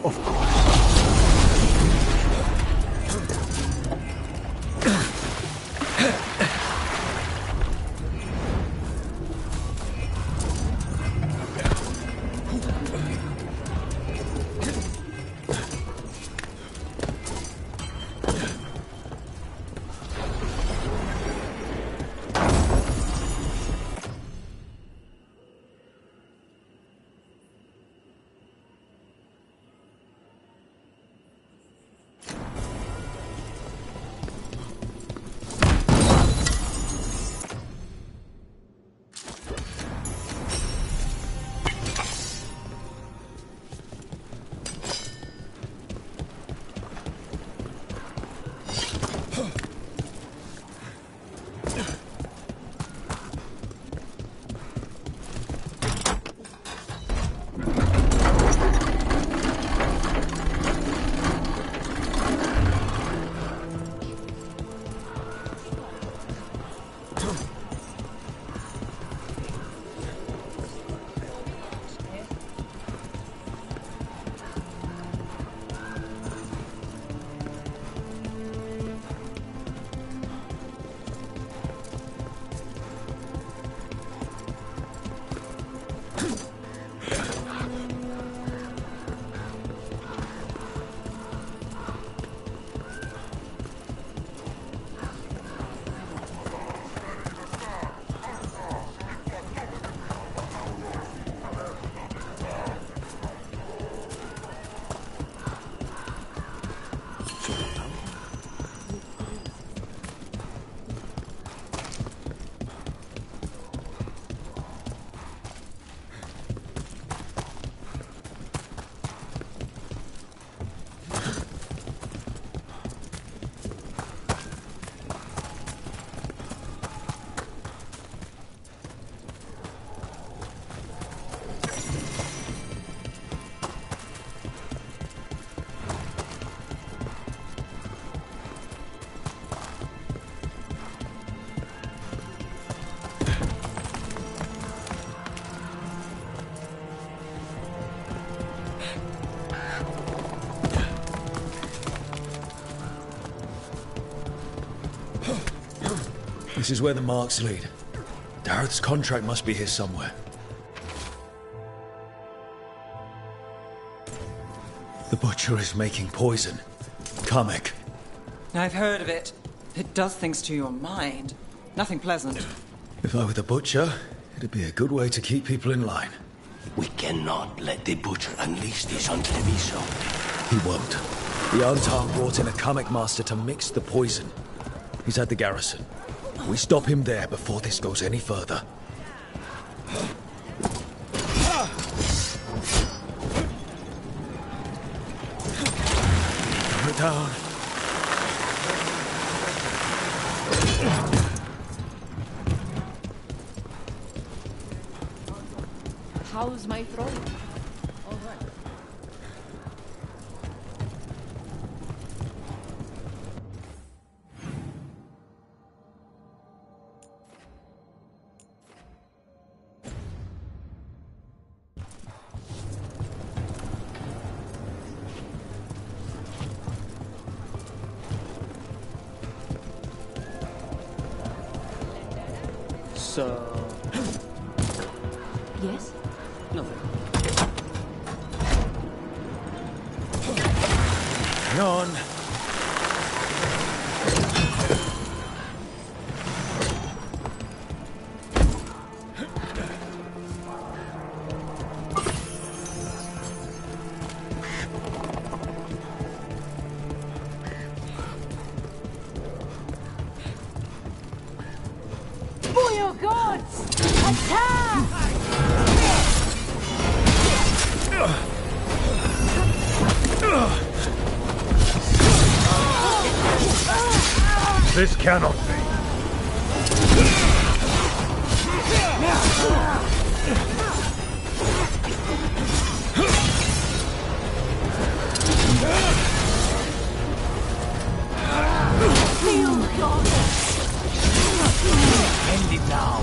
Of course. This is where the marks lead. Dareth's contract must be here somewhere. The Butcher is making poison. Kamek. I've heard of it. It does things to your mind. Nothing pleasant. If I were the Butcher, it'd be a good way to keep people in line. We cannot let the Butcher unleash this on Treviso. He won't. The Antar brought in a Kamek master to mix the poison. He's at the garrison. We stop him there before this goes any further. Put it down. How's my throat? All right. So... Yes? Nothing. Hang on. For your gods! Attack! This cannot be. Feel God! End it now.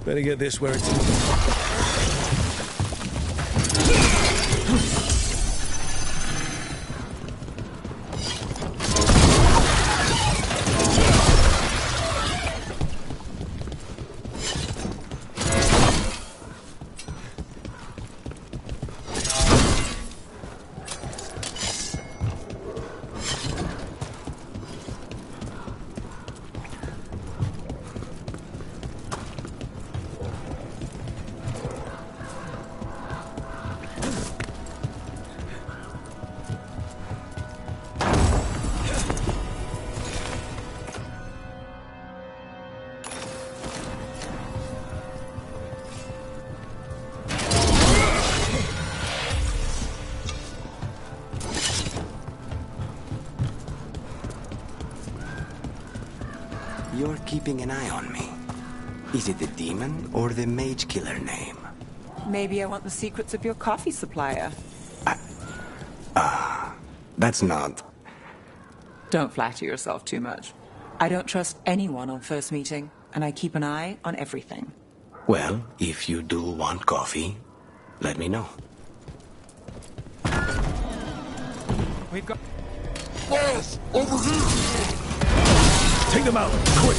Better get this where it's... You're keeping an eye on me. Is it the demon or the mage killer name? Maybe I want the secrets of your coffee supplier. That's not... Don't flatter yourself too much. I don't trust anyone on first meeting, and I keep an eye on everything. Well, if you do want coffee, let me know. We've got... Boss! Over here! Take them out, quick!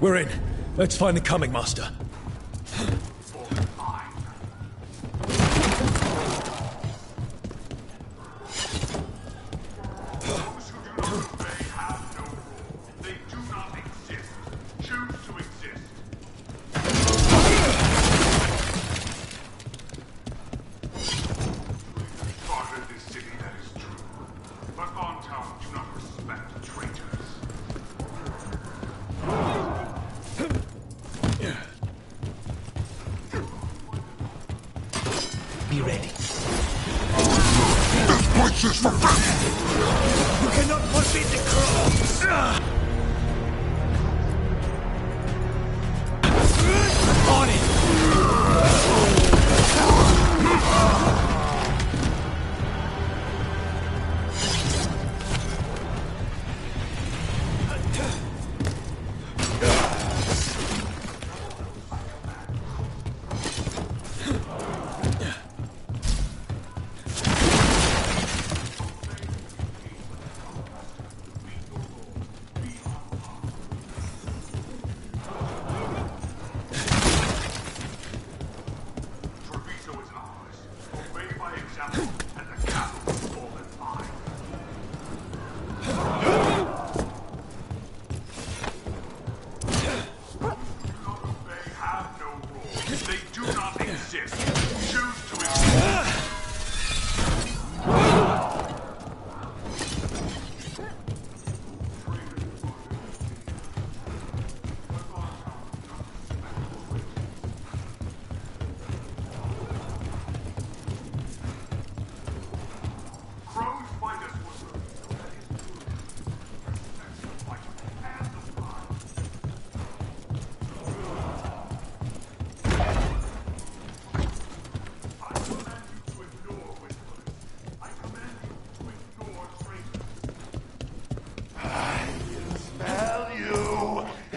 We're in. Let's find the coming master. vultures for breakfast! You cannot forbid the crows! On it!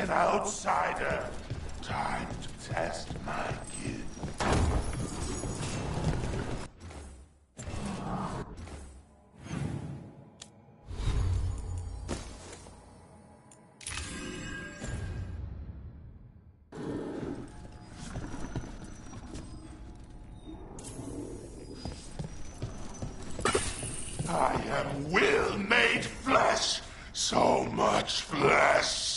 Outsider, time to test my gift. I am will made flesh, so much flesh.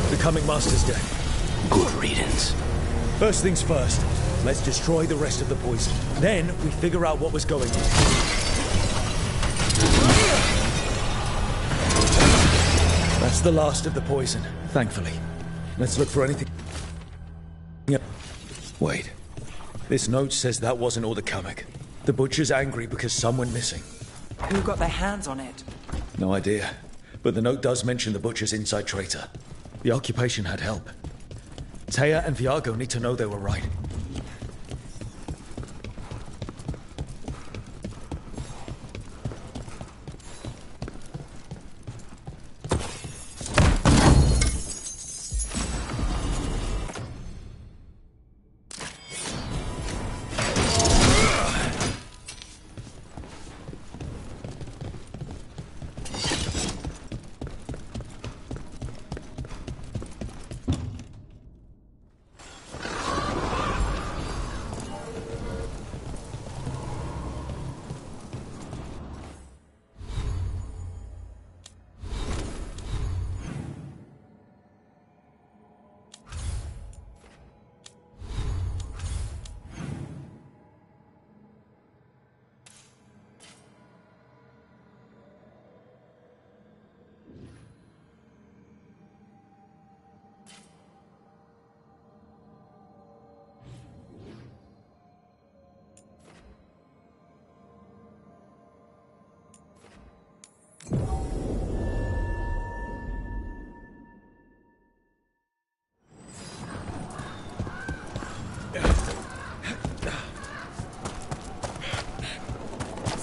The coming master's dead. Good riddance. First things first, let's destroy the rest of the poison. Then we figure out what was going on. That's the last of the poison, thankfully. Let's look for anything. Wait. This note says that wasn't all the Kamek. The butcher's angry because someone missing. Who got their hands on it? No idea. But the note does mention the butcher's inside traitor. The occupation had help. Taya and Viago need to know they were right.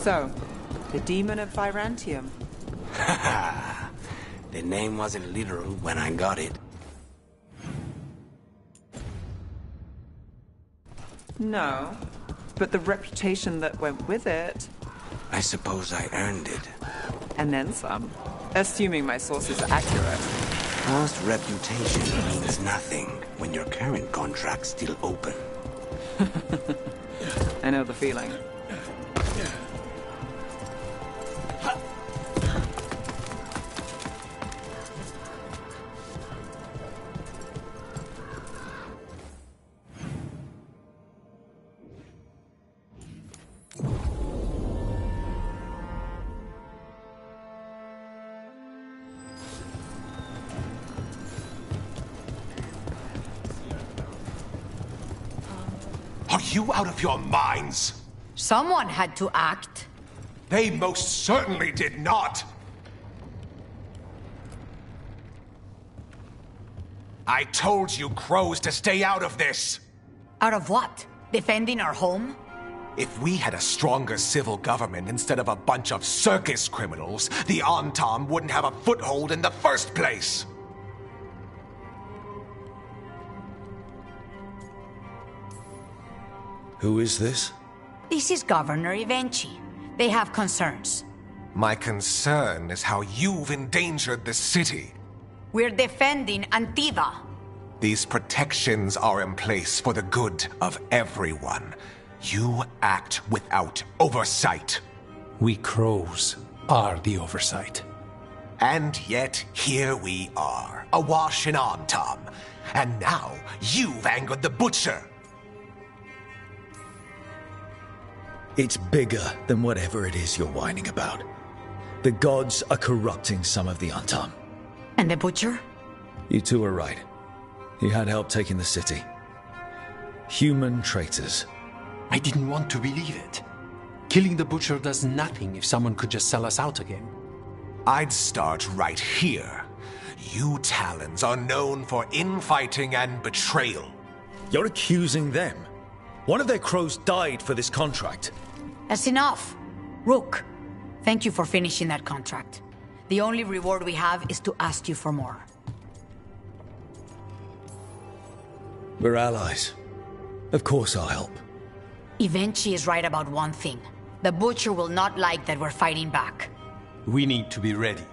So, the demon of Virantium. The name wasn't literal when I got it. No, but the reputation that went with it. I suppose I earned it. And then some. Assuming my sources are accurate. Past reputation means nothing when your current contract's still open. I know the feeling. Are you out of your minds? Someone had to act. They most certainly did not! I told you crows to stay out of this! Out of what? Defending our home? If we had a stronger civil government instead of a bunch of circus criminals, the Antam wouldn't have a foothold in the first place! Who is this? This is Governor Evenchi. They have concerns. My concern is how you've endangered the city. We're defending Antiva. These protections are in place for the good of everyone. You act without oversight. We crows are the oversight. And yet, here we are, awash in Antam. And now, you've angered the Butcher. It's bigger than whatever it is you're whining about. The gods are corrupting some of the Antam. And the Butcher? You two are right. He had help taking the city. Human traitors. I didn't want to believe it. Killing the Butcher does nothing if someone could just sell us out again. I'd start right here. You Talons are known for infighting and betrayal. You're accusing them. One of their crows died for this contract. That's enough. Rook, thank you for finishing that contract. The only reward we have is to ask you for more. We're allies. Of course I'll help. Evenchi is right about one thing. The Butcher will not like that we're fighting back. We need to be ready.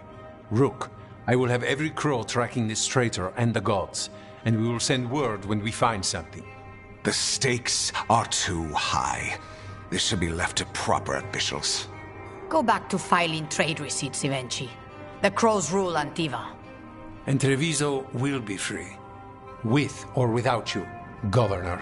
Rook, I will have every crow tracking this traitor and the gods, and we will send word when we find something. The stakes are too high. This should be left to proper officials. Go back to filing trade receipts, Evenchi. The crows rule Antiva. And Treviso will be free. With or without you, Governor.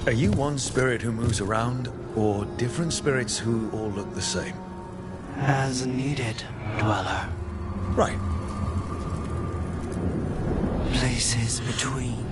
Are you one spirit who moves around, or different spirits who all look the same? As needed, Dweller. Right. Places between.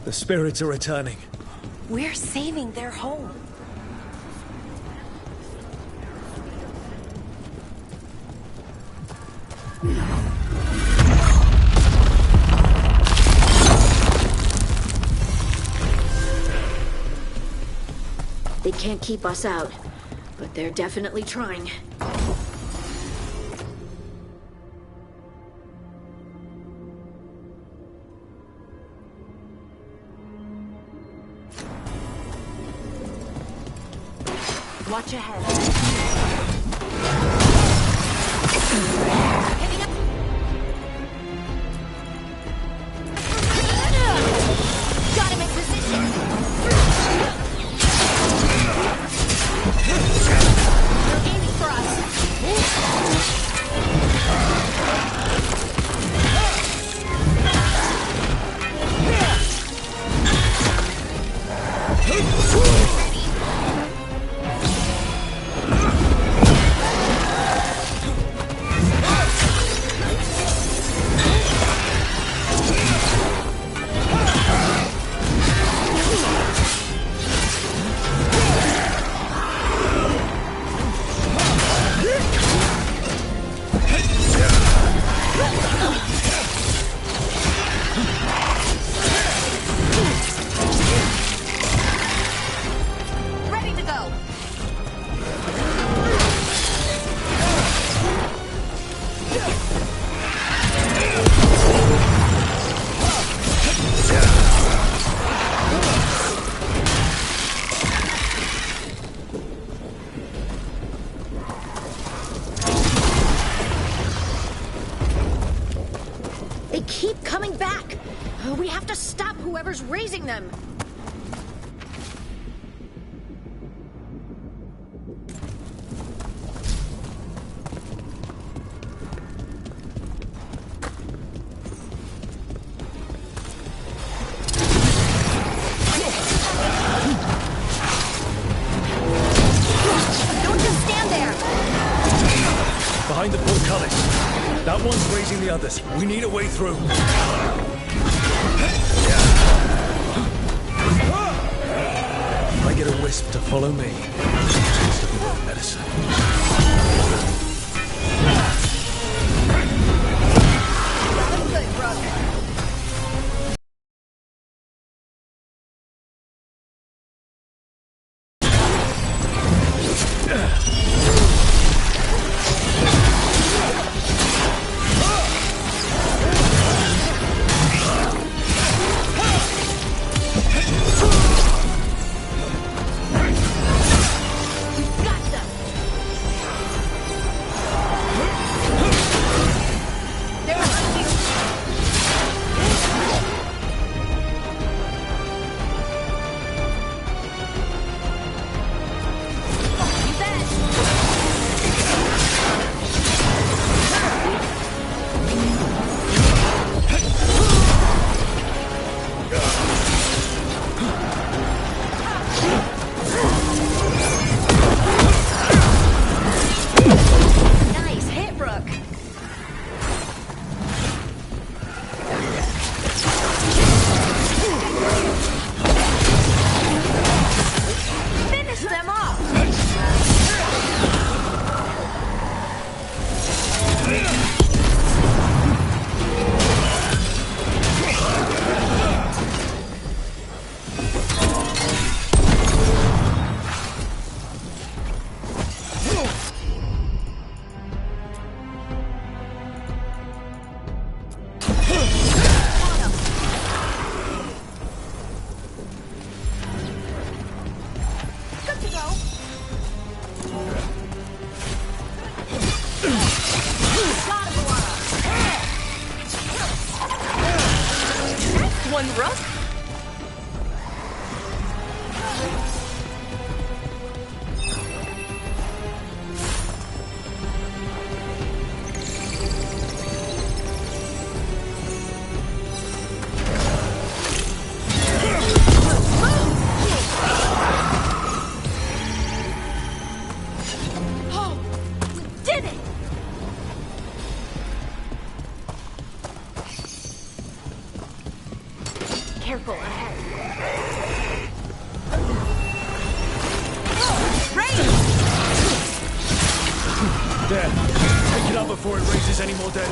The spirits are returning. We're saving their home. They can't keep us out, but they're definitely trying. Watch ahead. Got him in position. They're aiming for us. Ready to go. They keep coming back! We have to stop whoever's raising them! Don't just stand there. Behind the portcullis. That one's raising the others. We need a way through. If I get a wisp to follow me, it's a good medicine. Good, brother. One rook? Oh, we did it! Careful ahead. There. Take it out before it raises any more dead.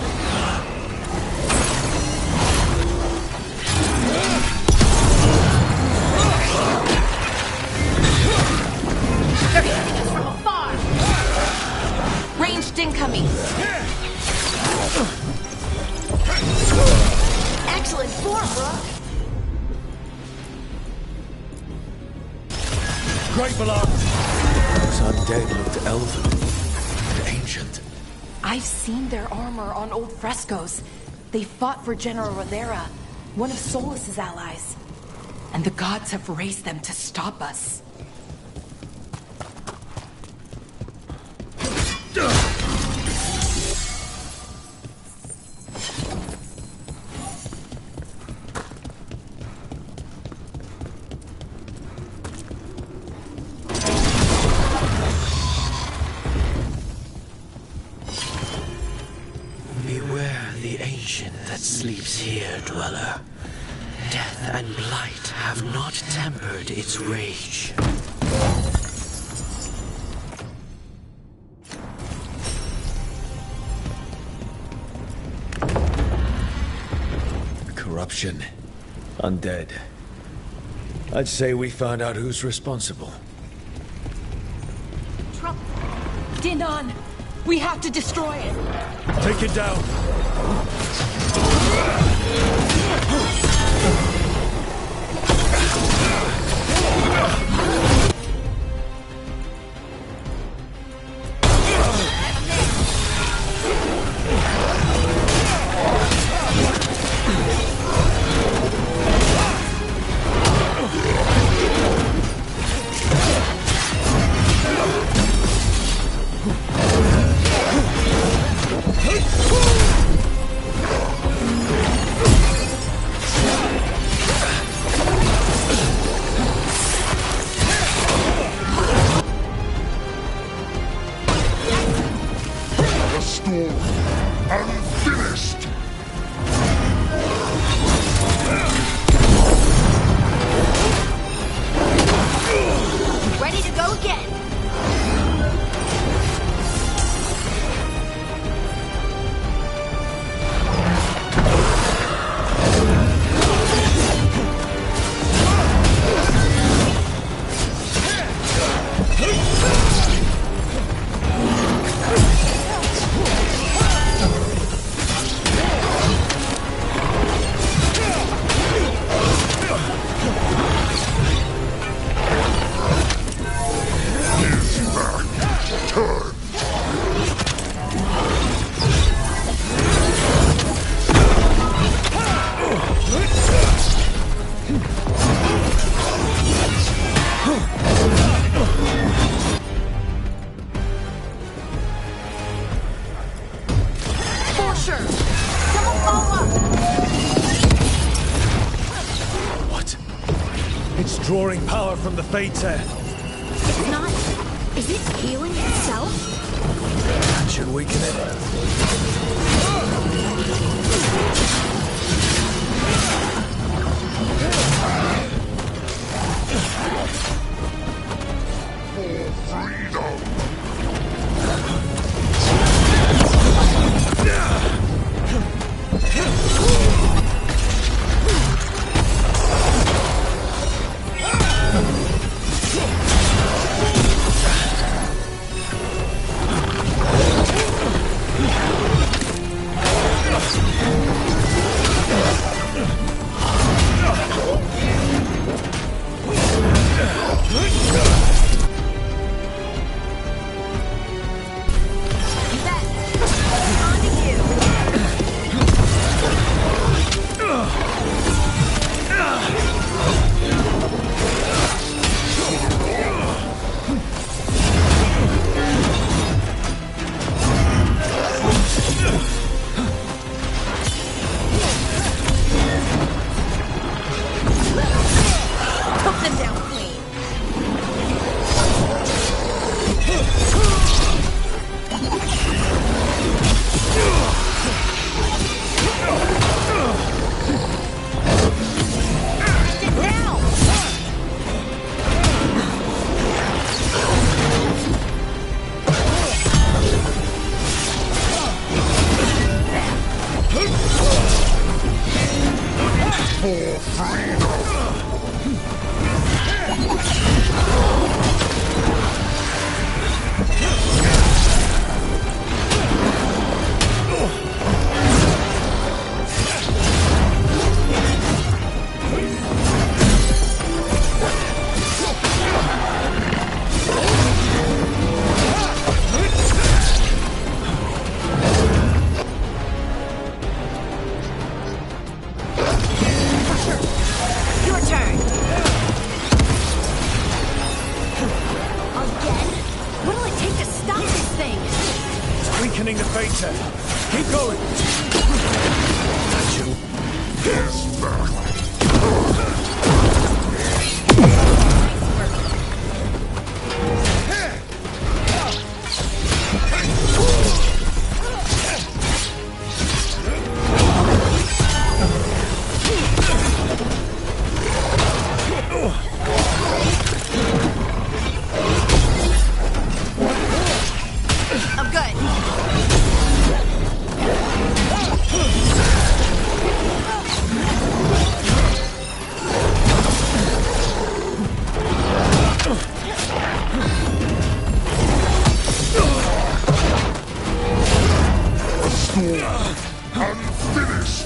They're hitting us from afar! Ranged incoming! Excellent form, Brooke. Great, beloved! Those undead looked elven. And ancient. I've seen their armor on old frescoes. They fought for General Rodera, one of Solus's allies. And the gods have raised them to stop us. Beware the ancient that sleeps here, dweller. Death and blight have not tempered its rage. Corruption. Undead. I'd say we found out who's responsible. Trouble. Dinan! We have to destroy it! Take it down! The story unfinished. Ready to go again. For sure! Someone follow up! What? It's drawing power from the Fates here. It's not. Is it healing itself? That should weaken it. Weakening the Fates. Keep going. I'm good. Unfinished.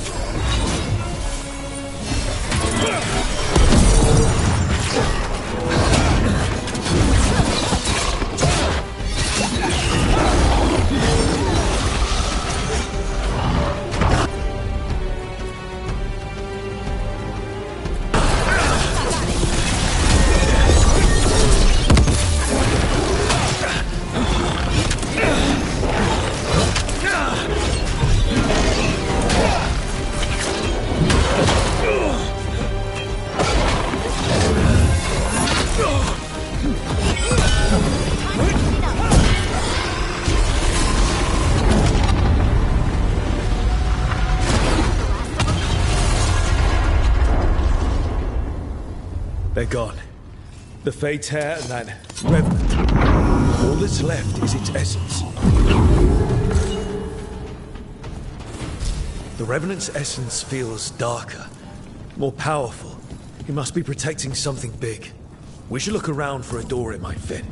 They're gone. The Fate's hair and that Revenant. All that's left is its essence. The Revenant's essence feels darker, more powerful. He must be protecting something big. We should look around for a door it might fit.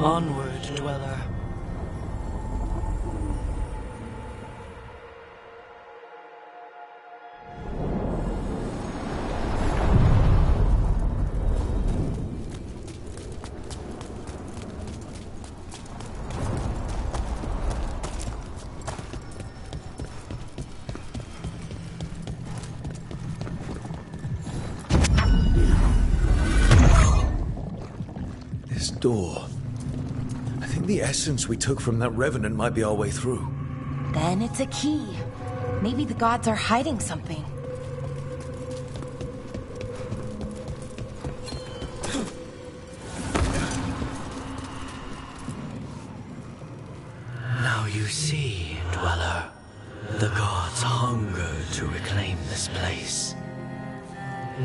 Onward, Dweller. This door. I think the essence we took from that Revenant might be our way through. Then it's a key. Maybe the gods are hiding something. Now you see, Dweller. The gods hunger to reclaim this place.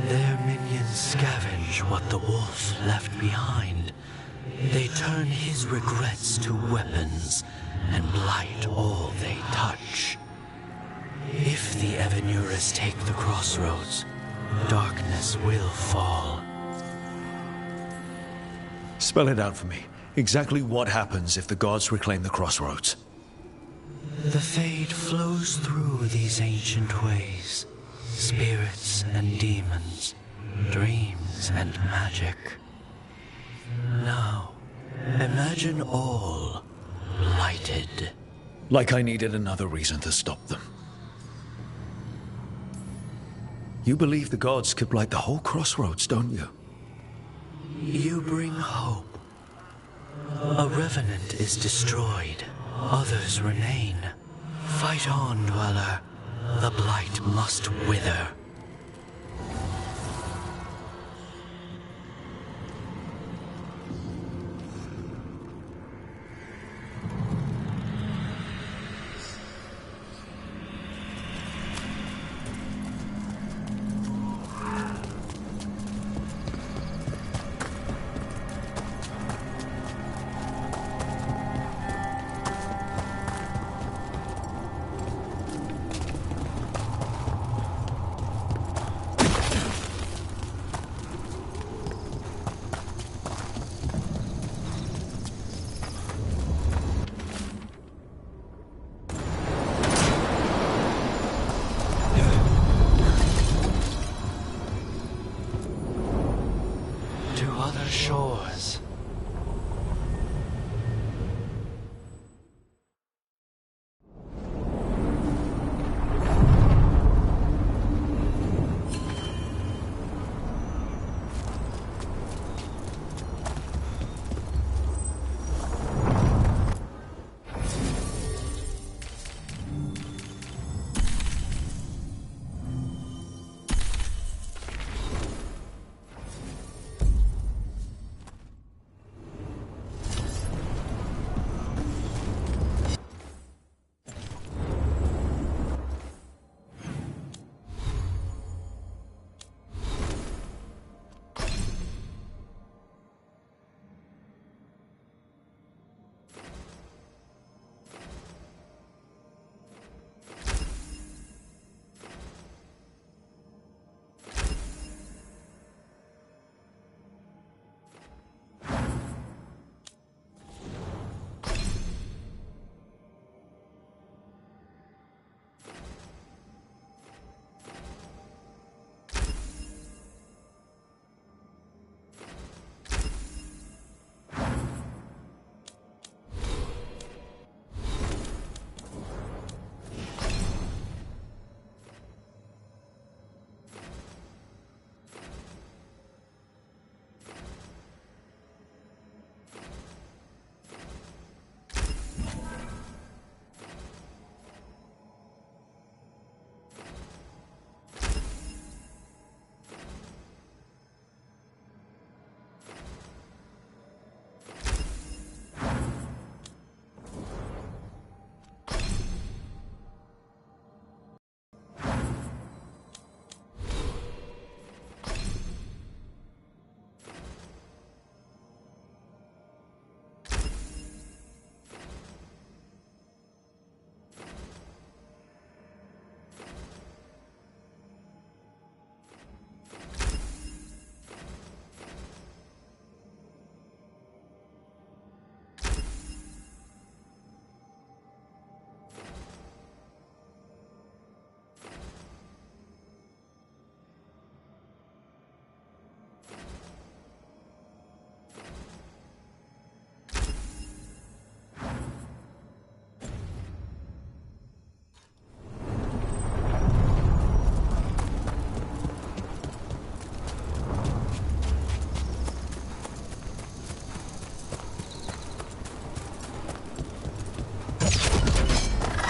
Their minions scavenge what the wolf left behind. They turn his regrets to weapons and blight all they touch. If the Evenuras take the crossroads, darkness will fall. Spell it out for me. Exactly what happens if the gods reclaim the crossroads? The fade flows through these ancient ways. Spirits and demons, dreams and magic. Now, imagine all blighted. Like I needed another reason to stop them. You believe the gods could blight the whole crossroads, don't you? You bring hope. A revenant is destroyed, others remain. Fight on, Dweller. The blight must wither. Shores.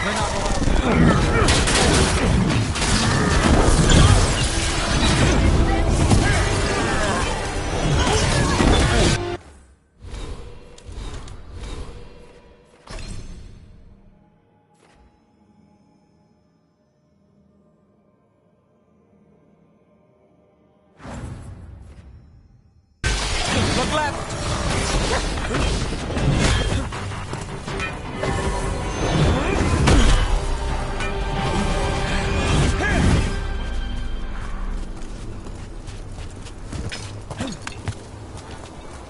We're not allowed. Look left!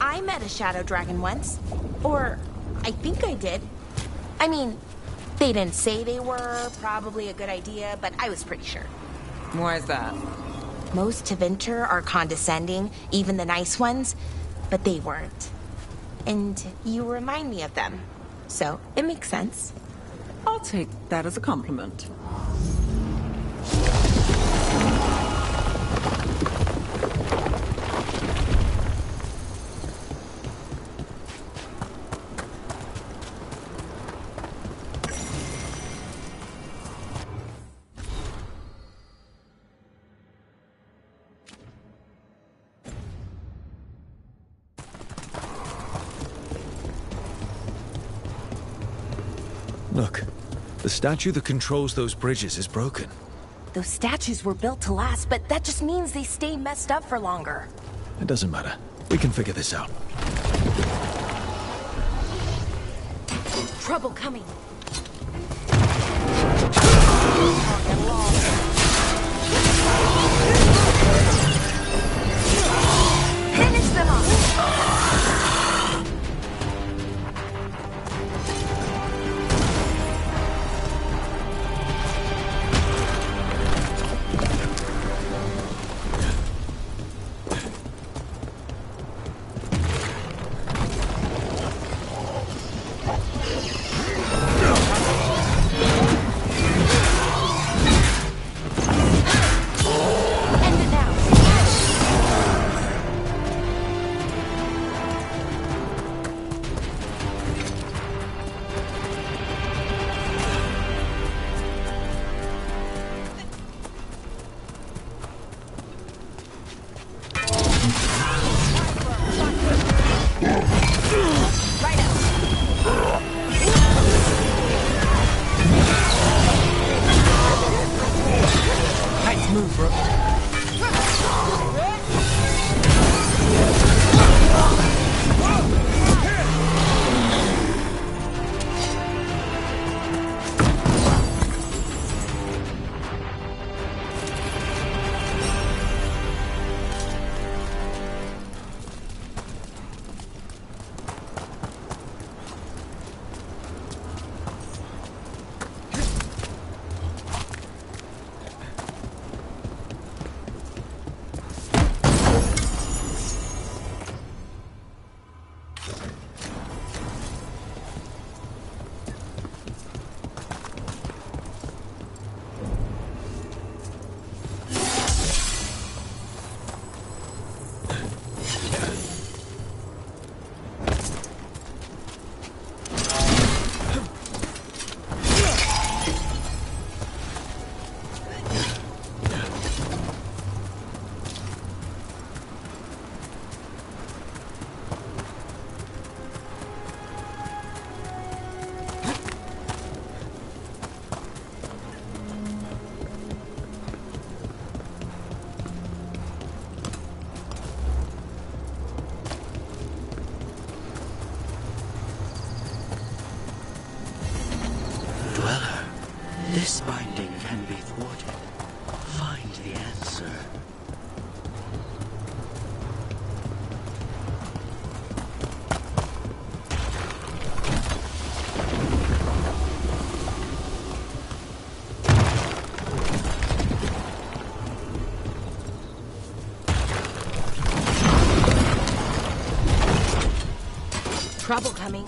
I met a shadow dragon once. Or, I think I did. I mean, they didn't say they were probably a good idea, but I was pretty sure. Why is that? Most Tevinter are condescending, even the nice ones, but they weren't. And you remind me of them. So, it makes sense. I'll take that as a compliment. Look, the statue that controls those bridges is broken. Those statues were built to last, but that just means they stay messed up for longer. It doesn't matter. We can figure this out. Trouble coming. Finish them off! This binding can be thwarted. Find the answer. Trouble coming.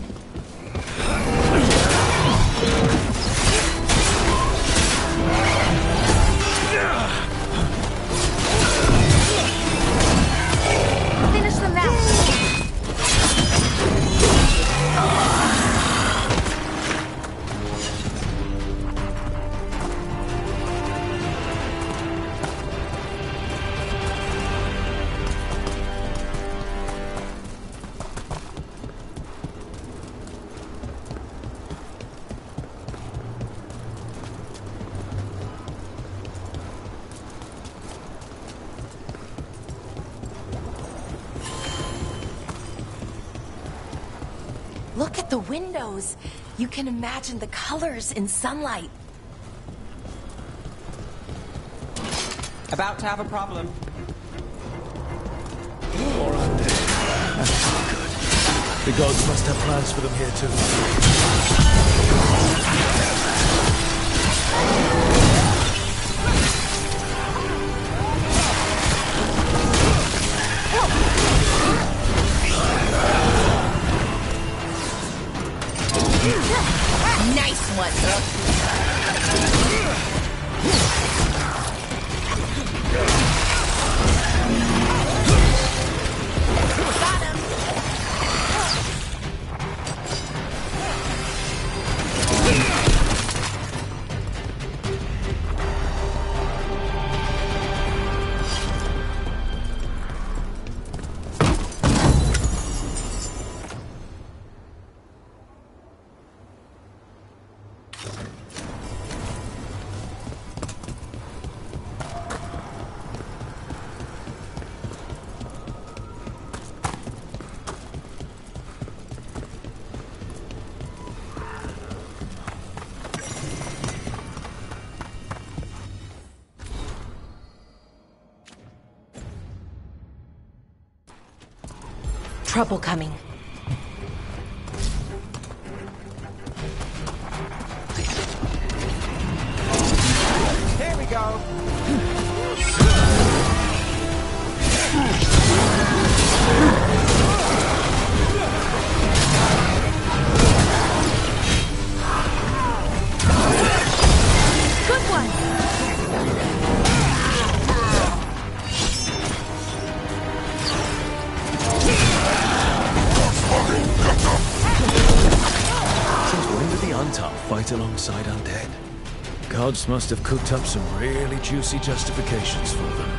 Look at the windows. You can imagine the colors in sunlight. About to have a problem. More undead. That's not good. The gods must have plans for them here too. Nice one. Got him. Trouble coming. Here we go. Good one. Since when did the Untom fight alongside undead? Gods must have cooked up some really juicy justifications for them.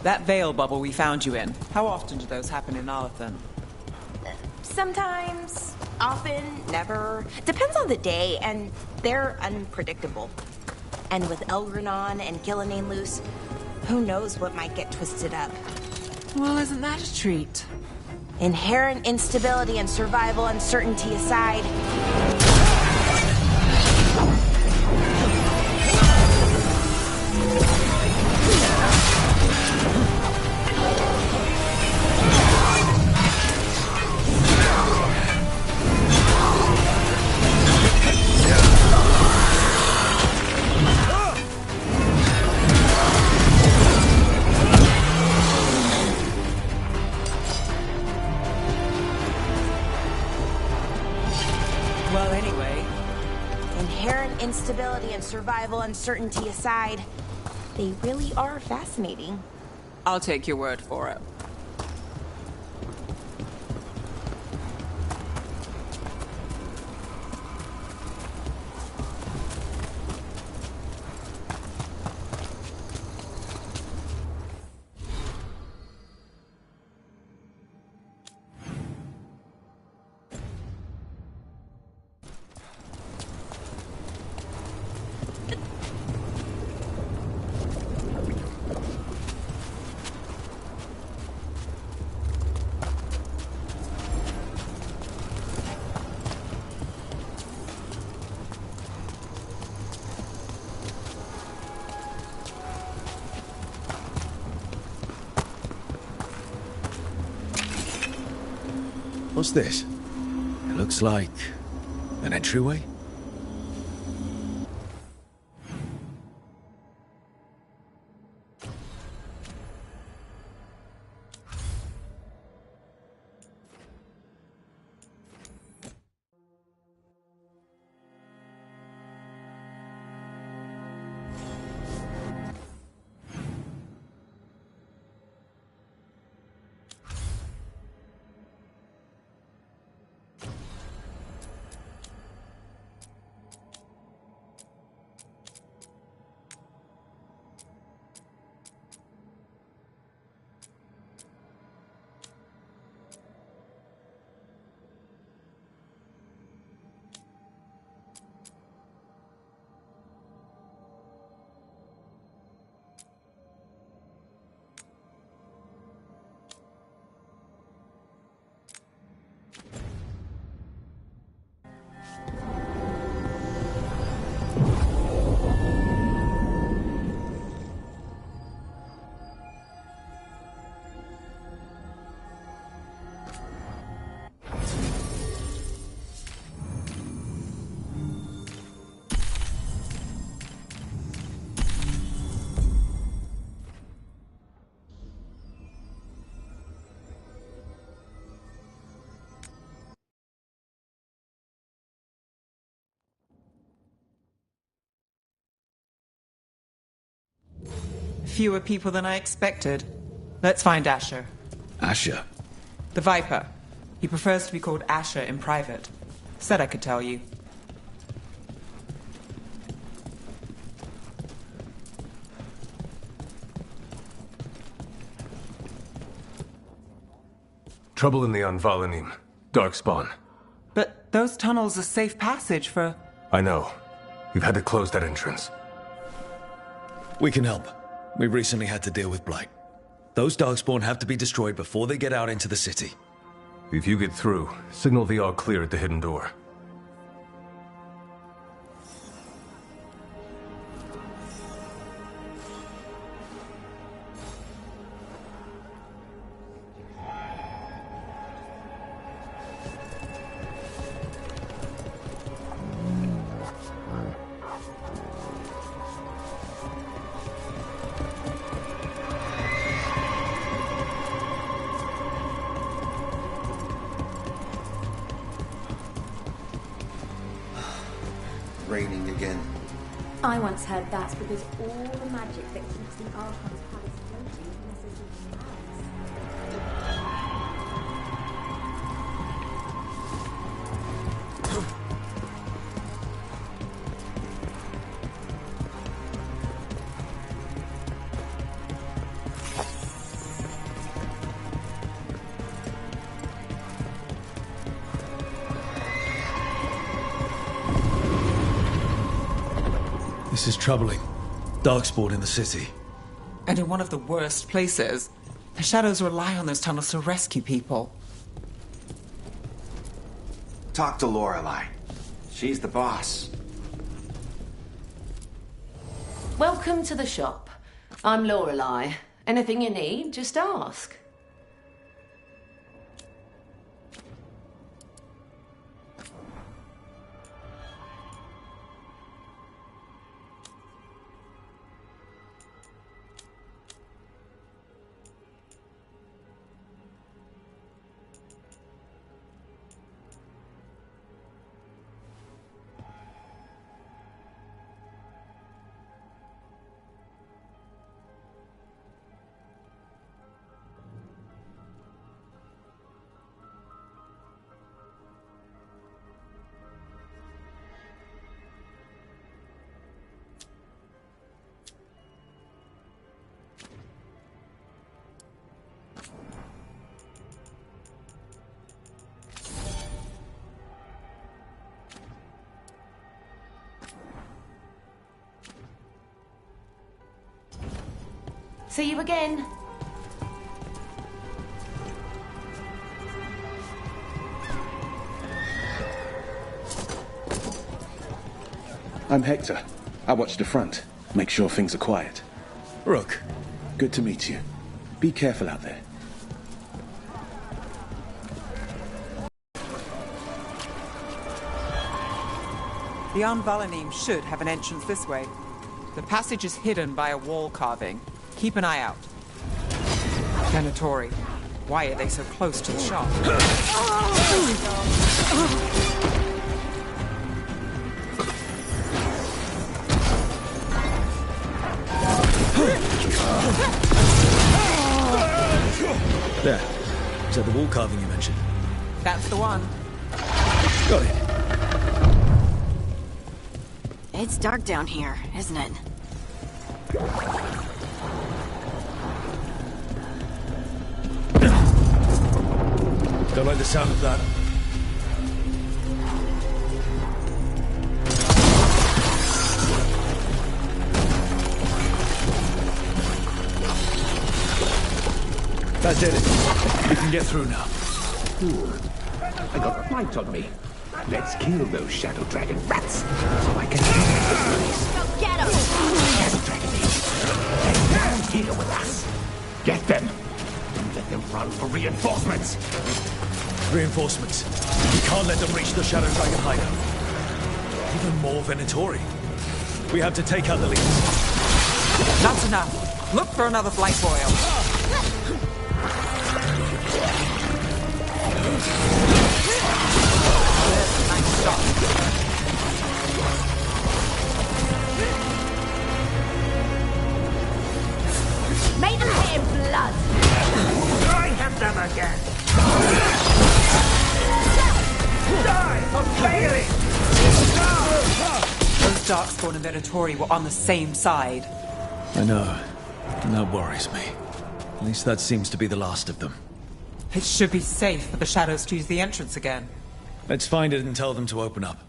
That veil bubble we found you in, how often do those happen in Arlathan? Sometimes, often, never. Depends on the day, and they're unpredictable. And with Elgranon and Gillenane loose, who knows what might get twisted up. Well, isn't that a treat? Inherent instability and survival uncertainty aside, Instability and survival uncertainty aside, they really are fascinating. I'll take your word for it. What's this? It looks like an entryway? Fewer people than I expected. Let's find Asher. Asher? The Viper. He prefers to be called Asher in private. Said I could tell you. Trouble in the Anvalanim. Darkspawn. But those tunnels are safe passage for... I know. We've had to close that entrance. We can help. We've recently had to deal with Blight. Those Darkspawn have to be destroyed before they get out into the city. If you get through, signal the all clear at the hidden door. Raining again. I once heard that's because all the magic that keeps the Archon's palace floating messes with the clouds. This is troubling. Darkspawn in the city. And in one of the worst places. The Shadows rely on those tunnels to rescue people. Talk to Lorelei. She's the boss. Welcome to the shop. I'm Lorelei. Anything you need, just ask. See you again. I'm Hector. I watch the front. Make sure things are quiet. Rook. Good to meet you. Be careful out there. The Anvalanim should have an entrance this way. The passage is hidden by a wall carving. Keep an eye out. Venatori. Why are they so close to the shop? There. Is that the wall carving you mentioned? That's the one. Got it. It's dark down here, isn't it? Don't like the sound of that. That did it. We can get through now. Good. I got light on me. Let's kill those Shadow Dragon rats, so I can handle this place. Go get them! Shadow Dragon they're down here with us. Get them. Don't let them run for reinforcements. Reinforcements. We can't let them reach the Shadow Dragon hideout. Even more Venatori. We have to take out the leaders. Not enough. Look for another flight foil. Nice shot. May them pay in blood. I have them again. Die for failing! Those Darkspawn and Venatori were on the same side. I know. And that worries me. At least that seems to be the last of them. It should be safe for the Shadows to use the entrance again. Let's find it and tell them to open up.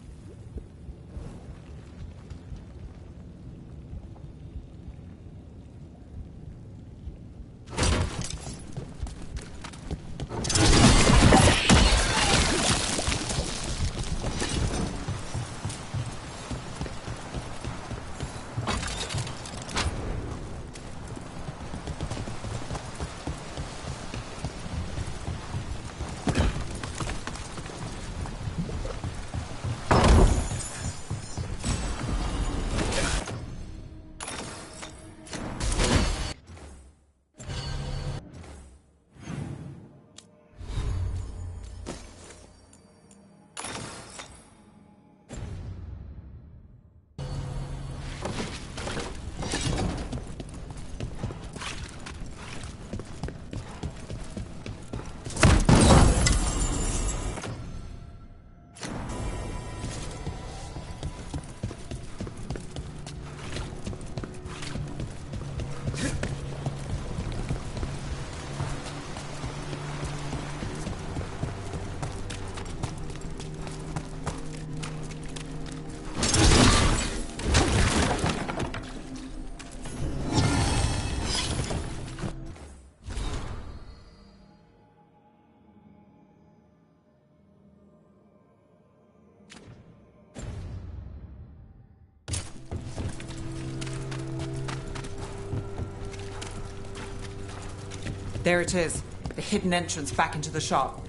There it is. The hidden entrance back into the shop.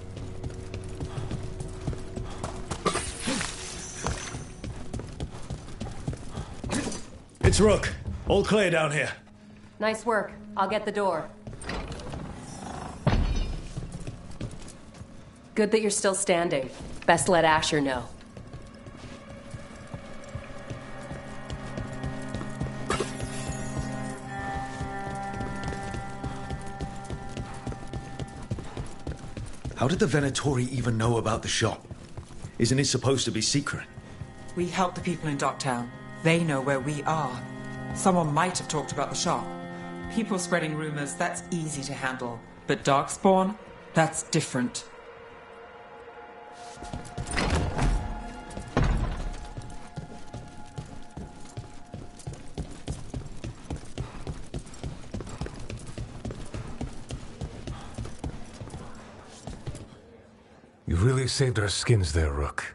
It's Rook. All clear down here. Nice work. I'll get the door. Good that you're still standing. Best let Asher know. How did the Venatori even know about the shop? Isn't it supposed to be secret? We help the people in Docktown. They know where we are. Someone might have talked about the shop. People spreading rumors, that's easy to handle. But Darkspawn, that's different. You really saved our skins there, Rook.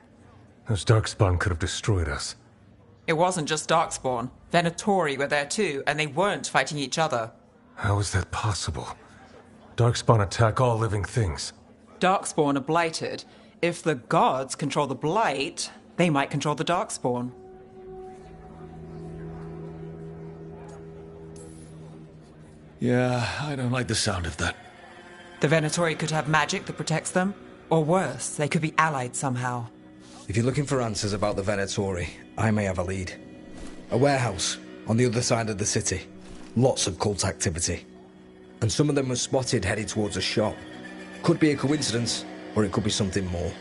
Those Darkspawn could have destroyed us. It wasn't just Darkspawn. Venatori were there too, and they weren't fighting each other. How is that possible? Darkspawn attack all living things. Darkspawn are blighted. If the gods control the blight, they might control the Darkspawn. Yeah, I don't like the sound of that. The Venatori could have magic that protects them. Or worse, they could be allied somehow. If you're looking for answers about the Venatori, I may have a lead. A warehouse on the other side of the city. Lots of cult activity. And some of them were spotted headed towards a shop. Could be a coincidence, or it could be something more.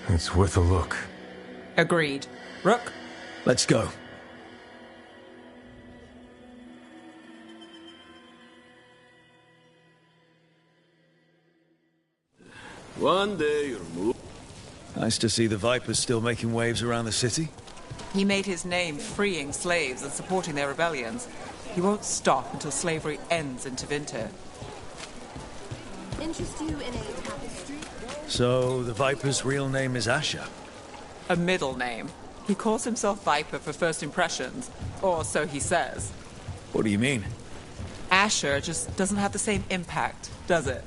It's worth a look. Agreed. Rook? Let's go. One day you'll move. Nice to see the Vipers still making waves around the city. He made his name freeing slaves and supporting their rebellions. He won't stop until slavery ends in Tevinter. Interest you in a tapestry? So, the Viper's real name is Asher? A middle name. He calls himself Viper for first impressions, or so he says. What do you mean? Asher just doesn't have the same impact, does it?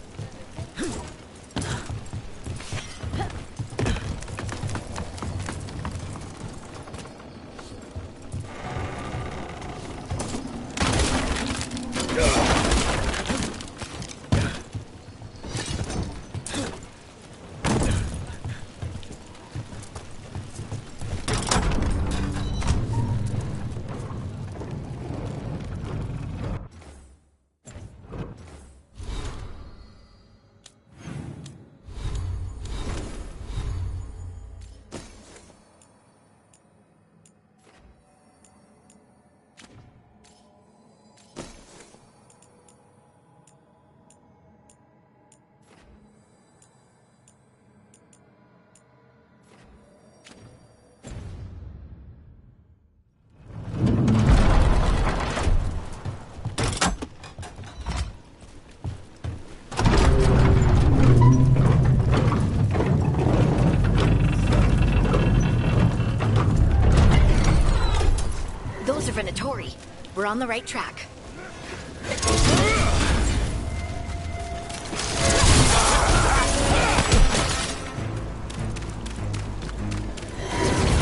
Venatori. We're on the right track.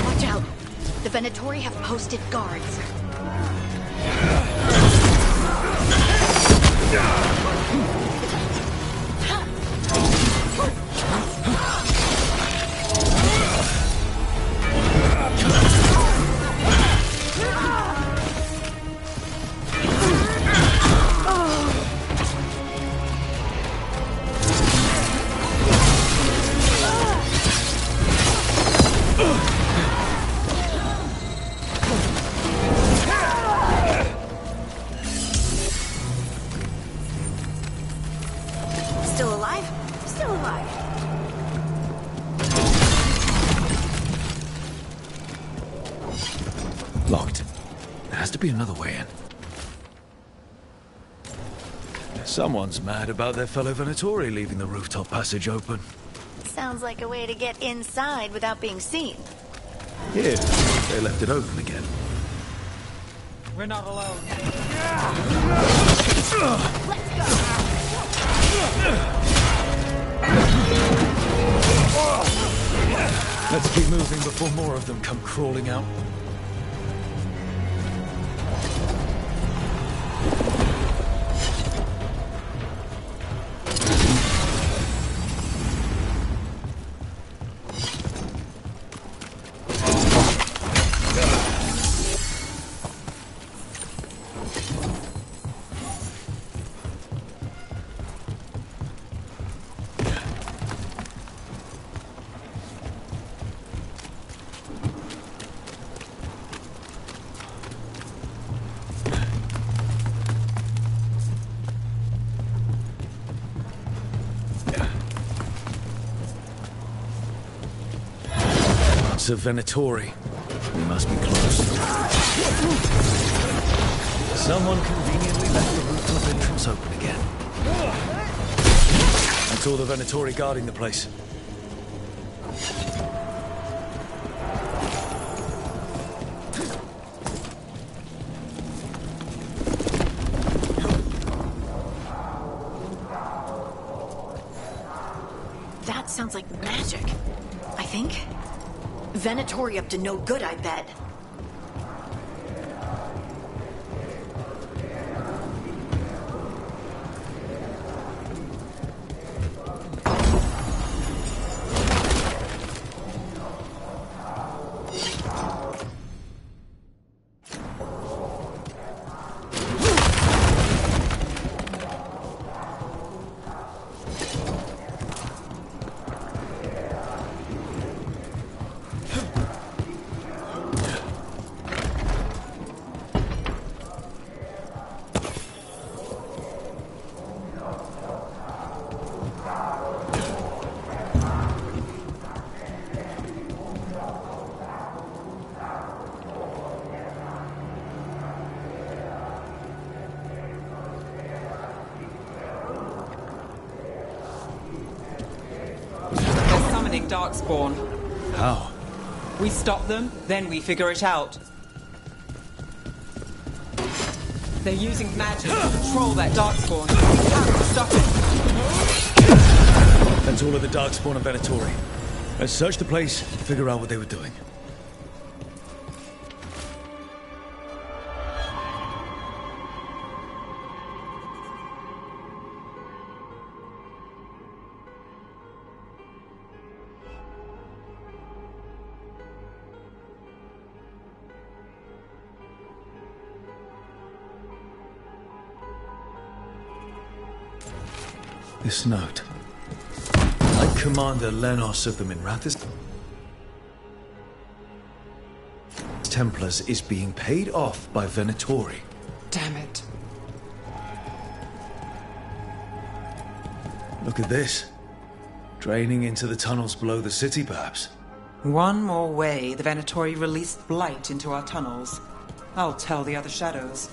Watch out. The Venatori have posted guards. Still alive? Still alive. Locked. There has to be another way in. Someone's mad about their fellow Venatori leaving the rooftop passage open. Sounds like a way to get inside without being seen. Here, they left it open again. We're not alone. Let's keep moving before more of them come crawling out. It's a Venatori. We must be close. Someone conveniently left the rooftop entrance open again. That's all the Venatori guarding the place. That sounds like magic, I think. Venatori up to no good, I bet. Darkspawn. How? We stop them, then we figure it out. They're using magic to control that Darkspawn. We have to stop it. That's all of the Darkspawn and Venatori. Let's search the place, figure out what they were doing. This note. Knight Commander Lenos of the Minrathous Templars is being paid off by Venatori. Damn it. Look at this. Draining into the tunnels below the city, perhaps. One more way the Venatori released blight into our tunnels. I'll tell the other shadows.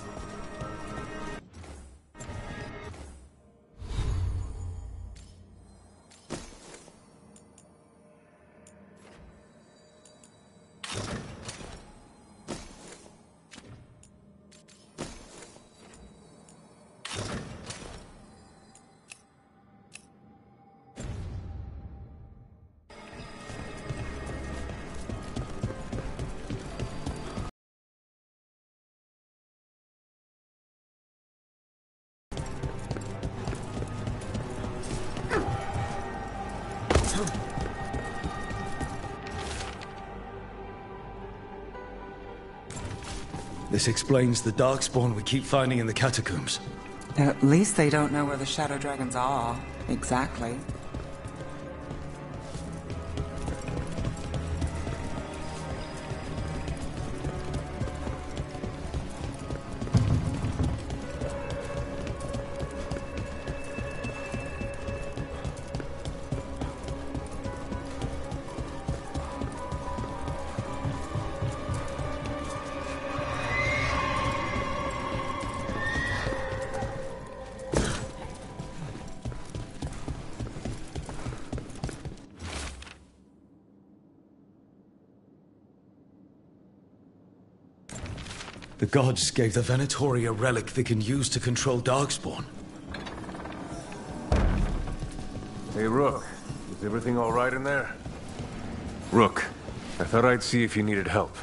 This explains the Darkspawn we keep finding in the catacombs. At least they don't know where the Shadow Dragons are, exactly. The gods gave the Venatori a relic they can use to control Darkspawn. Hey, Rook. Is everything all right in there? Rook, I thought I'd see if you needed help.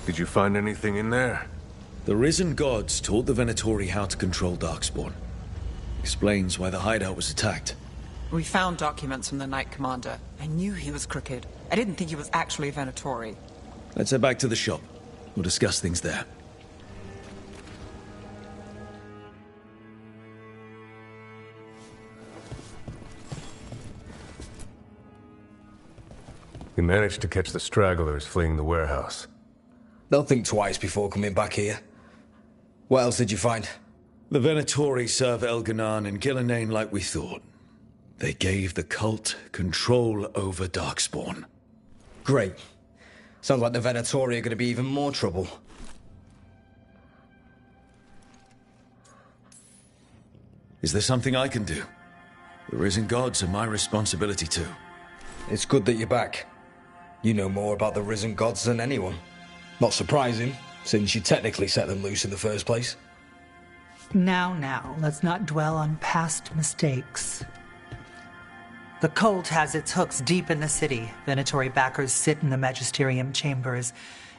Did you find anything in there? The risen gods taught the Venatori how to control Darkspawn. Explains why the hideout was attacked. We found documents from the Knight Commander. I knew he was crooked. I didn't think he was actually a Venatori. Let's head back to the shop. We'll discuss things there. We managed to catch the stragglers fleeing the warehouse. They'll think twice before coming back here. What else did you find? The Venatori serve Elganon and Gillenane like we thought. They gave the cult control over Darkspawn. Great. Sounds like the Venatori are going to be even more trouble. Is there something I can do? The risen gods are my responsibility too. It's good that you're back. You know more about the risen gods than anyone. Not surprising, since you technically set them loose in the first place. Now, let's not dwell on past mistakes. The cult has its hooks deep in the city. Venatori backers sit in the Magisterium chambers,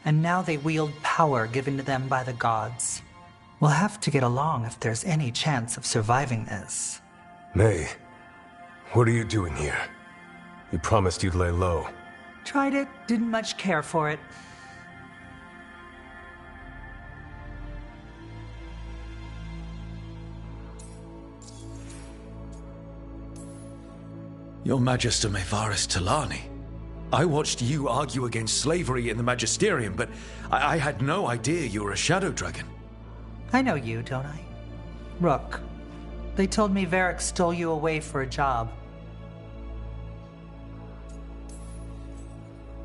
and now they wield power given to them by the gods. We'll have to get along if there's any chance of surviving this. May, what are you doing here? You promised you'd lay low. Tried it, didn't much care for it. Your Magister Mevaris Talani. I watched you argue against slavery in the Magisterium, but I had no idea you were a Shadow Dragon. I know you, don't I? Rook. They told me Varric stole you away for a job.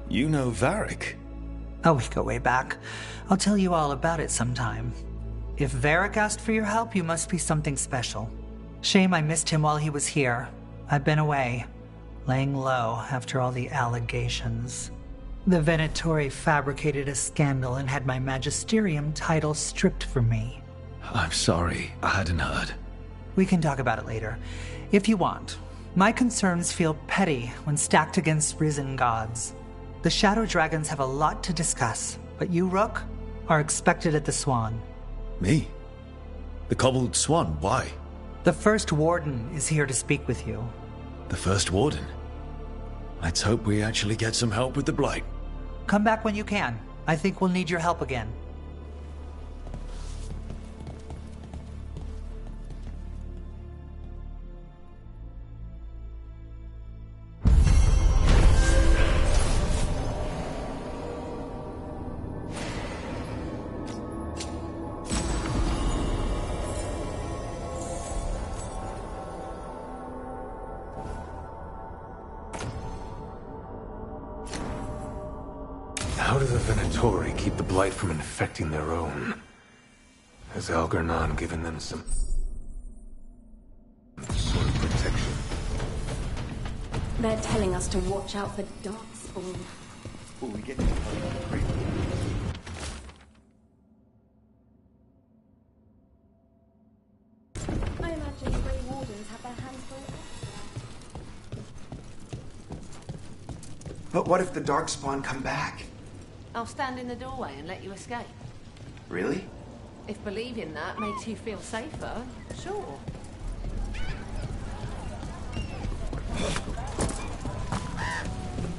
You know Varric? Oh, we go way back. I'll tell you all about it sometime. If Varric asked for your help, you must be something special. Shame I missed him while he was here. I've been away, laying low after all the allegations. The Venatori fabricated a scandal and had my Magisterium title stripped from me. I'm sorry, I hadn't heard. We can talk about it later, if you want. My concerns feel petty when stacked against risen gods. The Shadow Dragons have a lot to discuss, but you, Rook, are expected at the Swan. Me? The Cobbled Swan, why? The First Warden is here to speak with you. The First Warden? Let's hope we actually get some help with the Blight. Come back when you can. I think we'll need your help again. How do the Venatori keep the Blight from infecting their own? Has Algernon given them some sort of protection? They're telling us to watch out for Darkspawn. Will we get I imagine the Grey Wardens have their hands full. But what if the Darkspawn come back? I'll stand in the doorway and let you escape. Really? If believing that makes you feel safer, sure.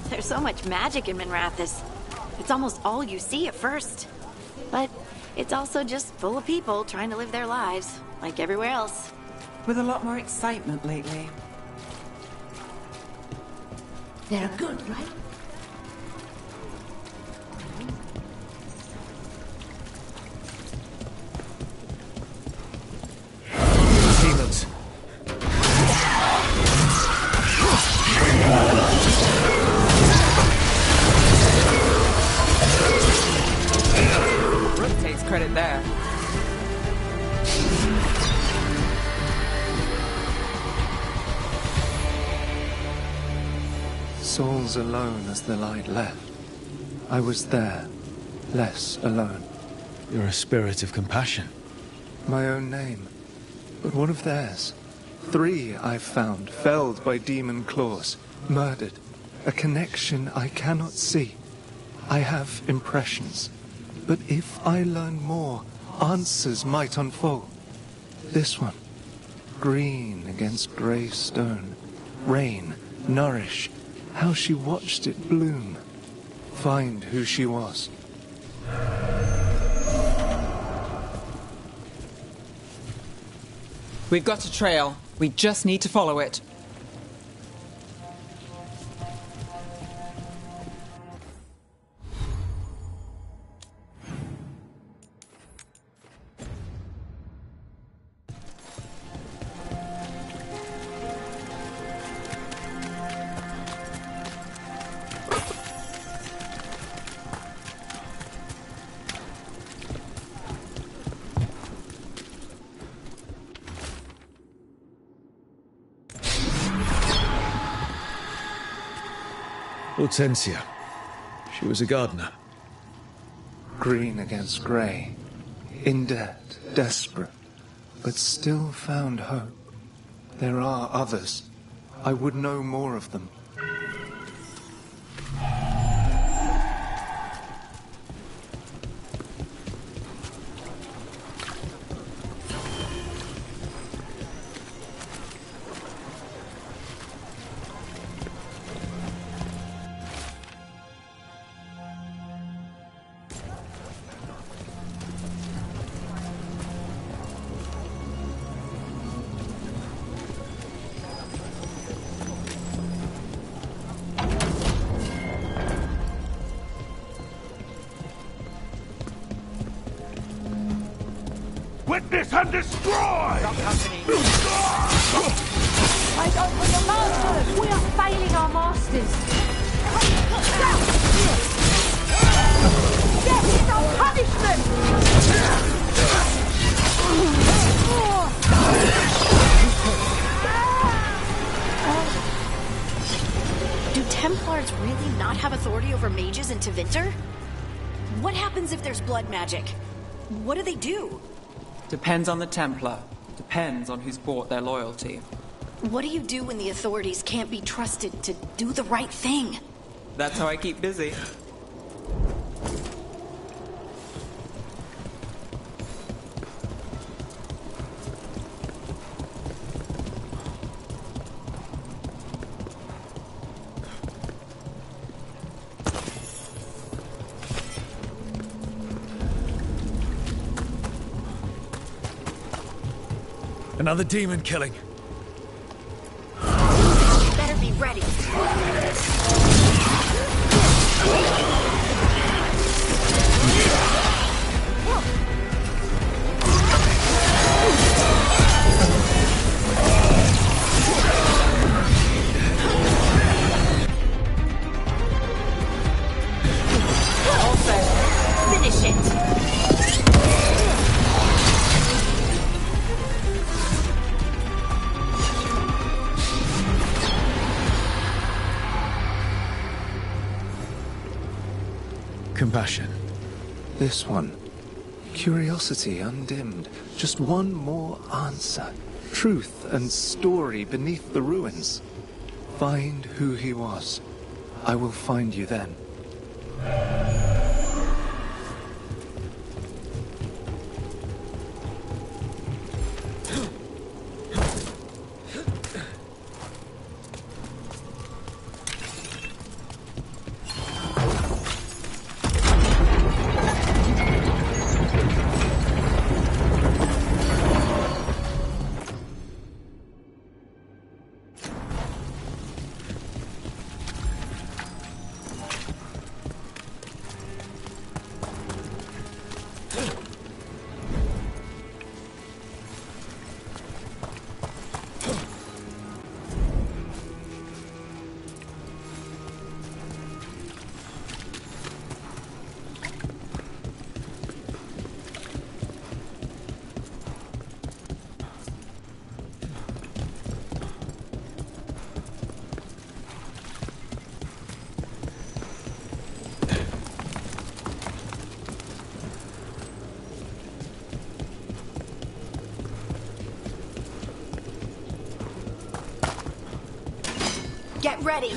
There's so much magic in Minrathous. It's almost all you see at first. But it's also just full of people trying to live their lives, like everywhere else. With a lot more excitement lately. They're good, right? Demons. Rook takes credit there. Souls alone as the light left. I was there, less alone. You're a spirit of compassion. My own name, but one of theirs. 3 I've found, felled by demon claws, murdered. A connection I cannot see. I have impressions, but if I learn more, answers might unfold. This one, green against grey stone. Rain, nourish, how she watched it bloom. Find who she was. We've got a trail. We just need to follow it. Hortensia. She was a gardener. Green against grey. In debt, desperate. but still found hope. There are others. I would know more of them. Witness and destroy! Wait up for your masters! We are failing our masters! Death is our punishment! Do Templars really not have authority over mages in Tevinter? What happens if there's blood magic? What do they do? Depends on the Templar. Depends on who's bought their loyalty. What do you do when the authorities can't be trusted to do the right thing? That's how I keep busy. Another demon killing. Better be ready. All set. Finish it. Compassion. This one. Curiosity undimmed. Just one more answer. Truth and story beneath the ruins. Find who he was. I will find you then. Get ready.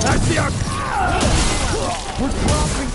That's the We're dropping.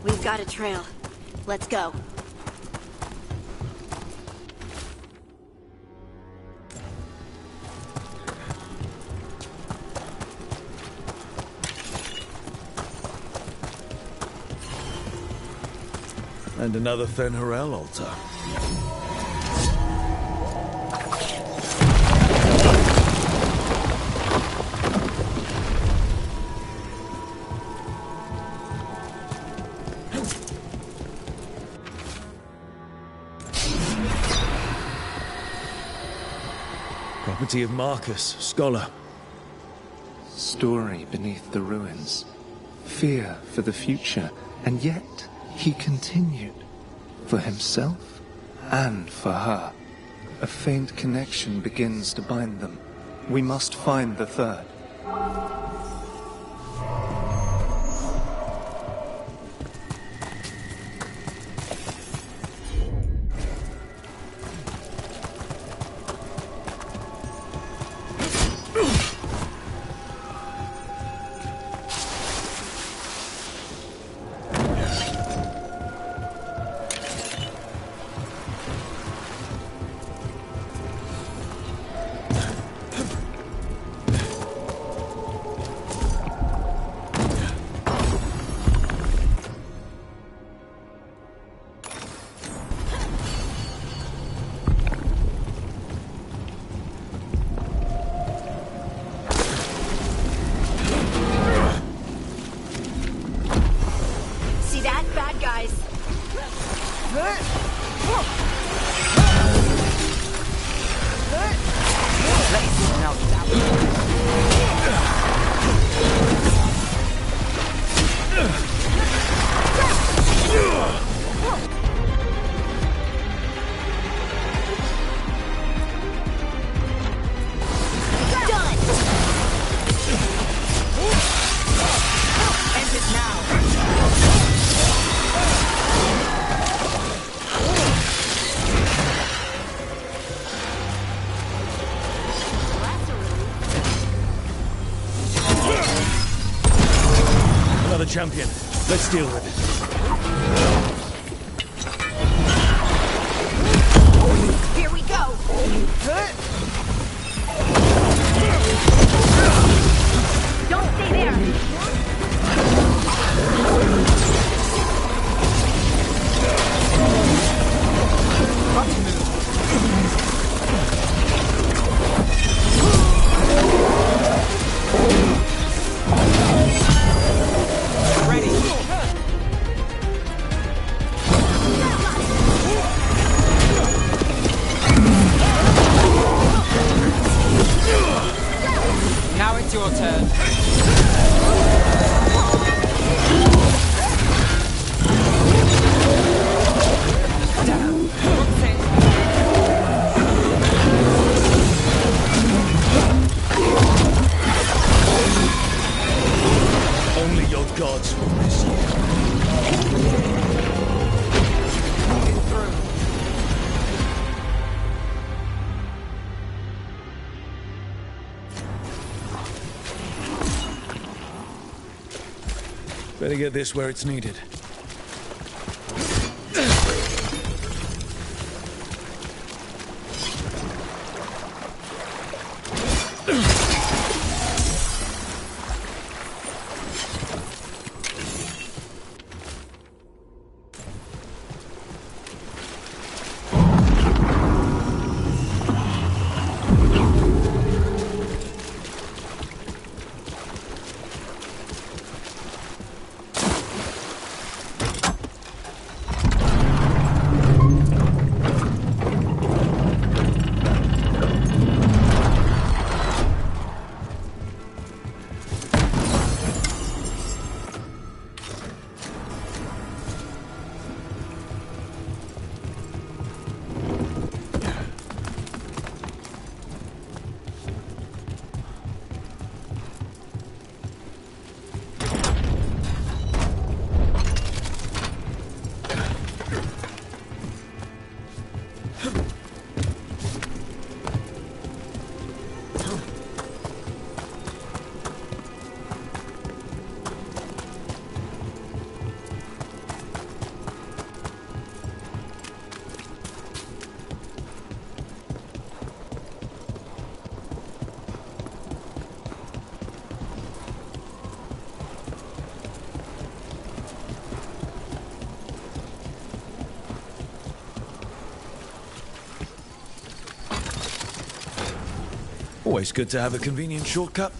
We've got a trail. Let's go. And another Fen'Harel altar. Property of Marcus, scholar. Story beneath the ruins. Fear for the future, and yet he continued. For himself and for her. A faint connection begins to bind them. We must find the third. Champion. Let's deal with it. Here we go! Don't stay there! Now it's your turn. Only your gods will miss you. Better get this where it's needed. Always good to have a convenient shortcut.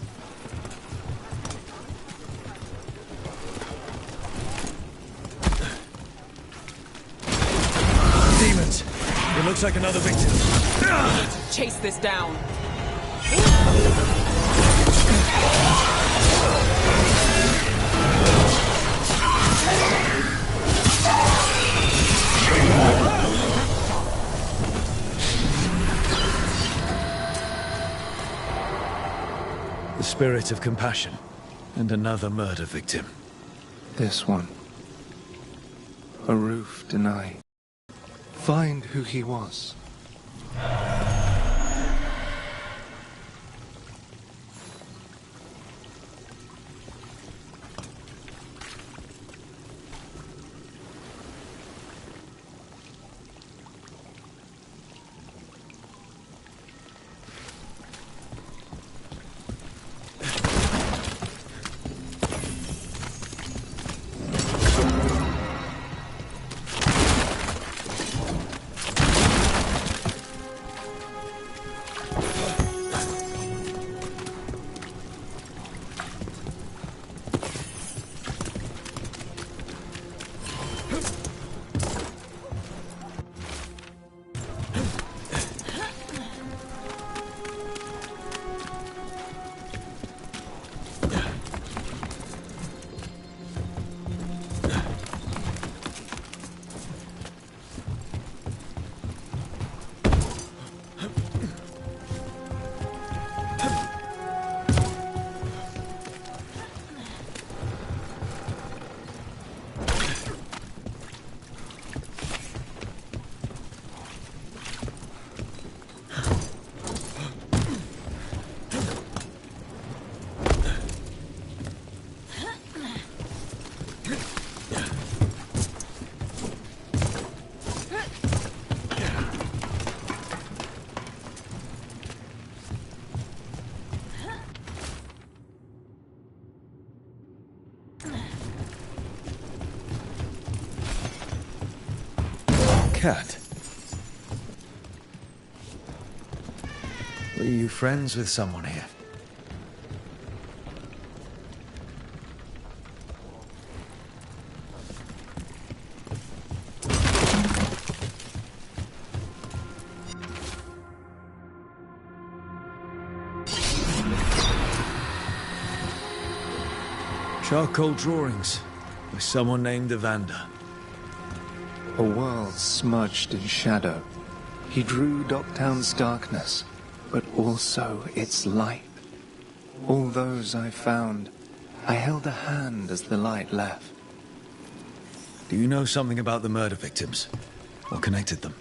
Demons! It looks like another victim. Chase this down. The spirit of compassion. And another murder victim. This one. Aruf Denai. Find who he was. Cat. Were you friends with someone here? Charcoal drawings by someone named Evander. A world smudged in shadow. He drew Docktown's darkness, but also its light. All those I found, I held a hand as the light left. Do you know something about the murder victims? What connected them?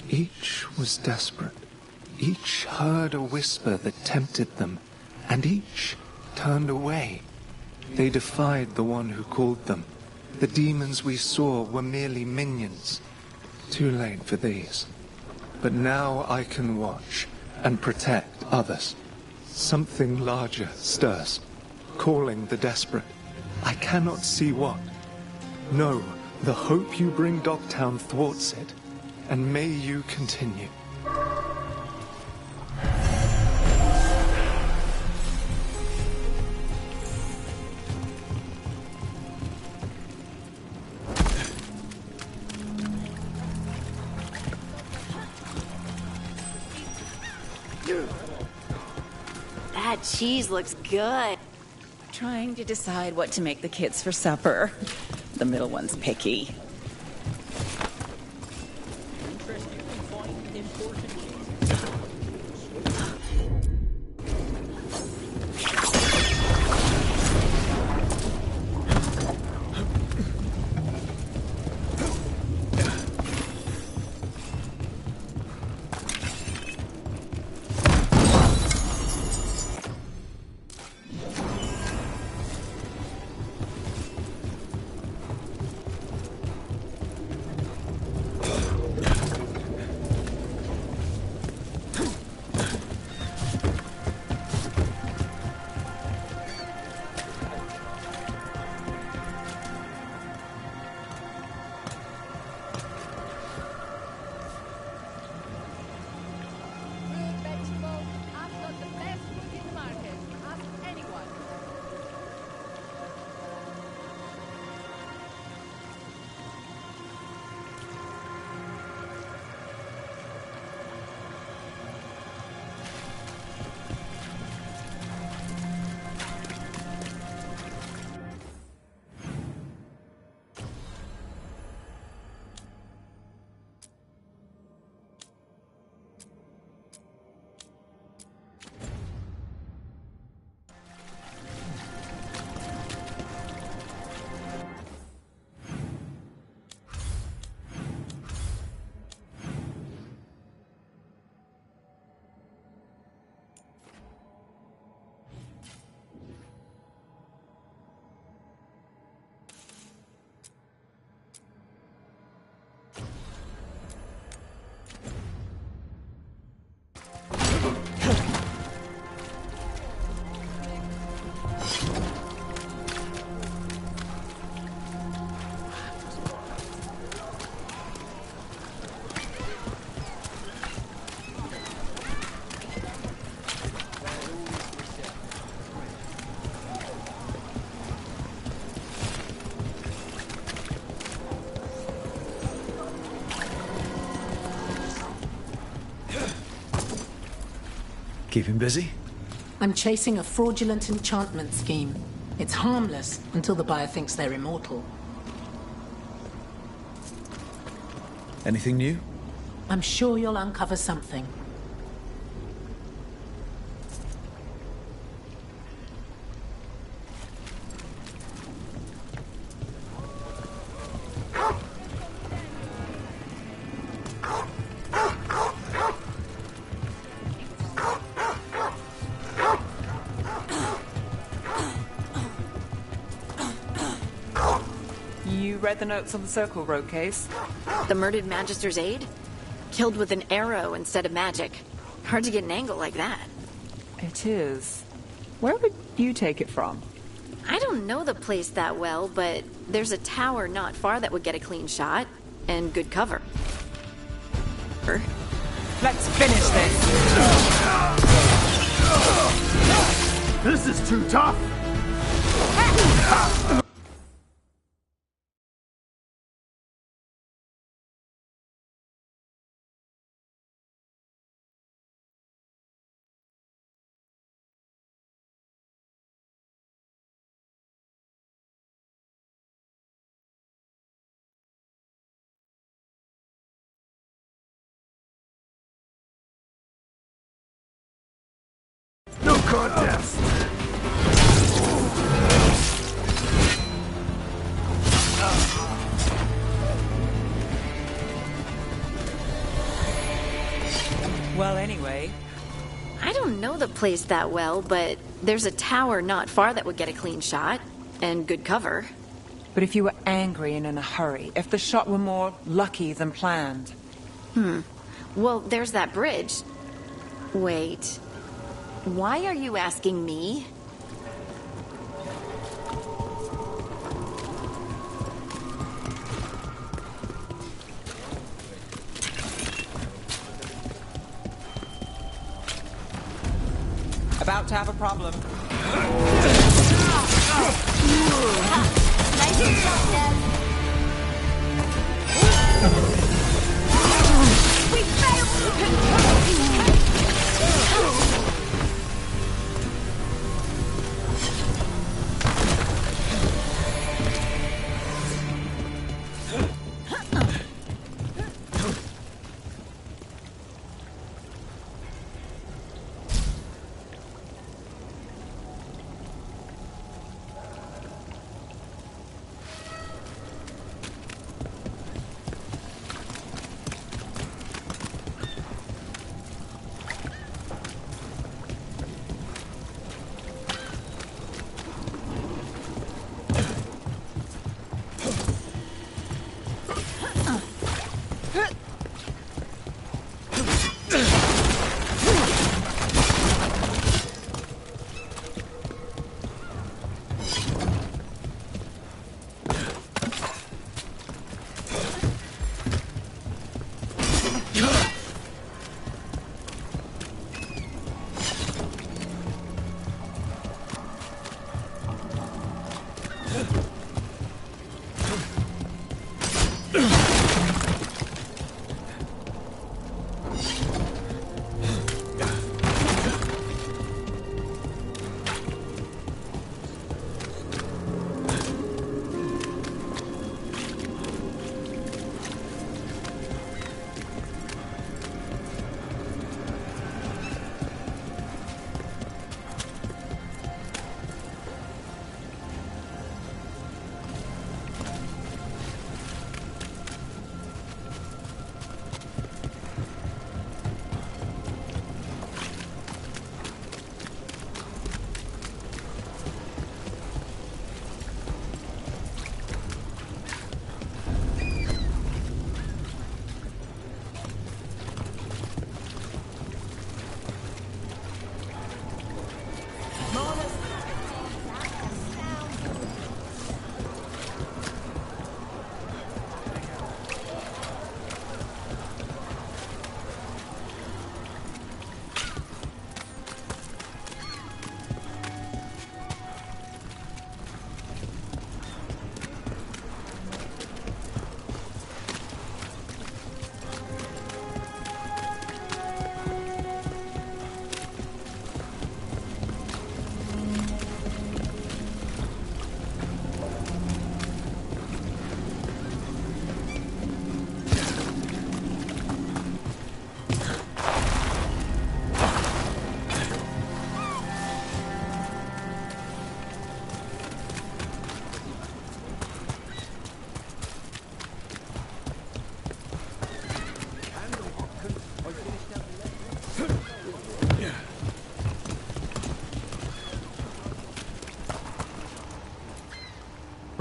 Each was desperate. Each heard a whisper that tempted them, and each turned away. They defied the one who called them. The demons we saw were merely minions. Too late for these. But now I can watch and protect others. Something larger stirs, calling the desperate. I cannot see what. No, the hope you bring Docktown thwarts it, and may you continue. That cheese looks good. Trying to decide what to make the kids for supper. The middle one's picky. Keeping busy? I'm chasing a fraudulent enchantment scheme. It's harmless until the buyer thinks they're immortal. Anything new? I'm sure you'll uncover something. You read the notes on the Circle Road case? The murdered Magister's aide? Killed with an arrow instead of magic. Hard to get an angle like that. It is. Where would you take it from? I don't know the place that well, but there's a tower not far that would get a clean shot. And good cover. Let's finish this! This is too tough! No contest! Well, anyway. I don't know the place that well, but there's a tower not far that would get a clean shot. And good cover. But if you were angry and in a hurry, if the shot were more lucky than planned. Well, there's that bridge. Wait. Why are you asking me? About to have a problem. Nice shot, Dad. We failed!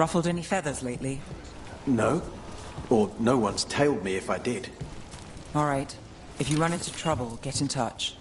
Ruffled any feathers lately? No. Or no one's tailed me if I did. All right. If you run into trouble, get in touch.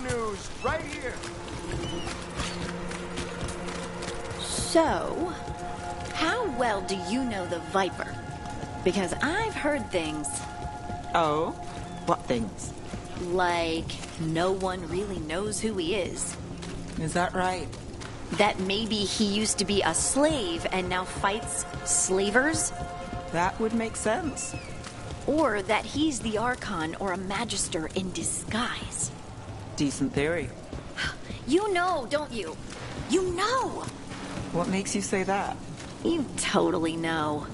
News right here. So, how well do you know the Viper? Because I've heard things. Oh? What things? Like, no one really knows who he is. Is that right? That maybe he used to be a slave and now fights slavers? That would make sense. Or that he's the Archon or a Magister in disguise. Decent theory. You know, don't you? You know! What makes you say that? You totally know.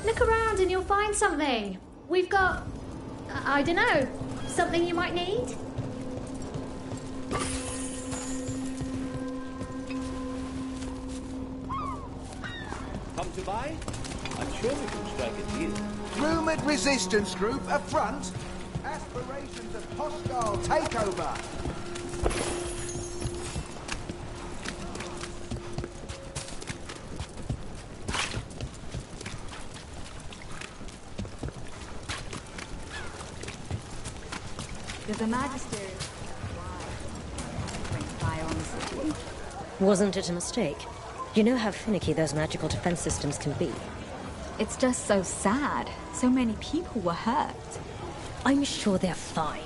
Look around and you'll find something. We've got... I don't know. Something you might need? Come to buy? I'm sure we can strike a deal. Rumored resistance group up front. Aspirations of hostile takeover. There's a Magister. Fire on the city. Wasn't it a mistake? You know how finicky those magical defense systems can be. It's just so sad. So many people were hurt. I'm sure they're fine.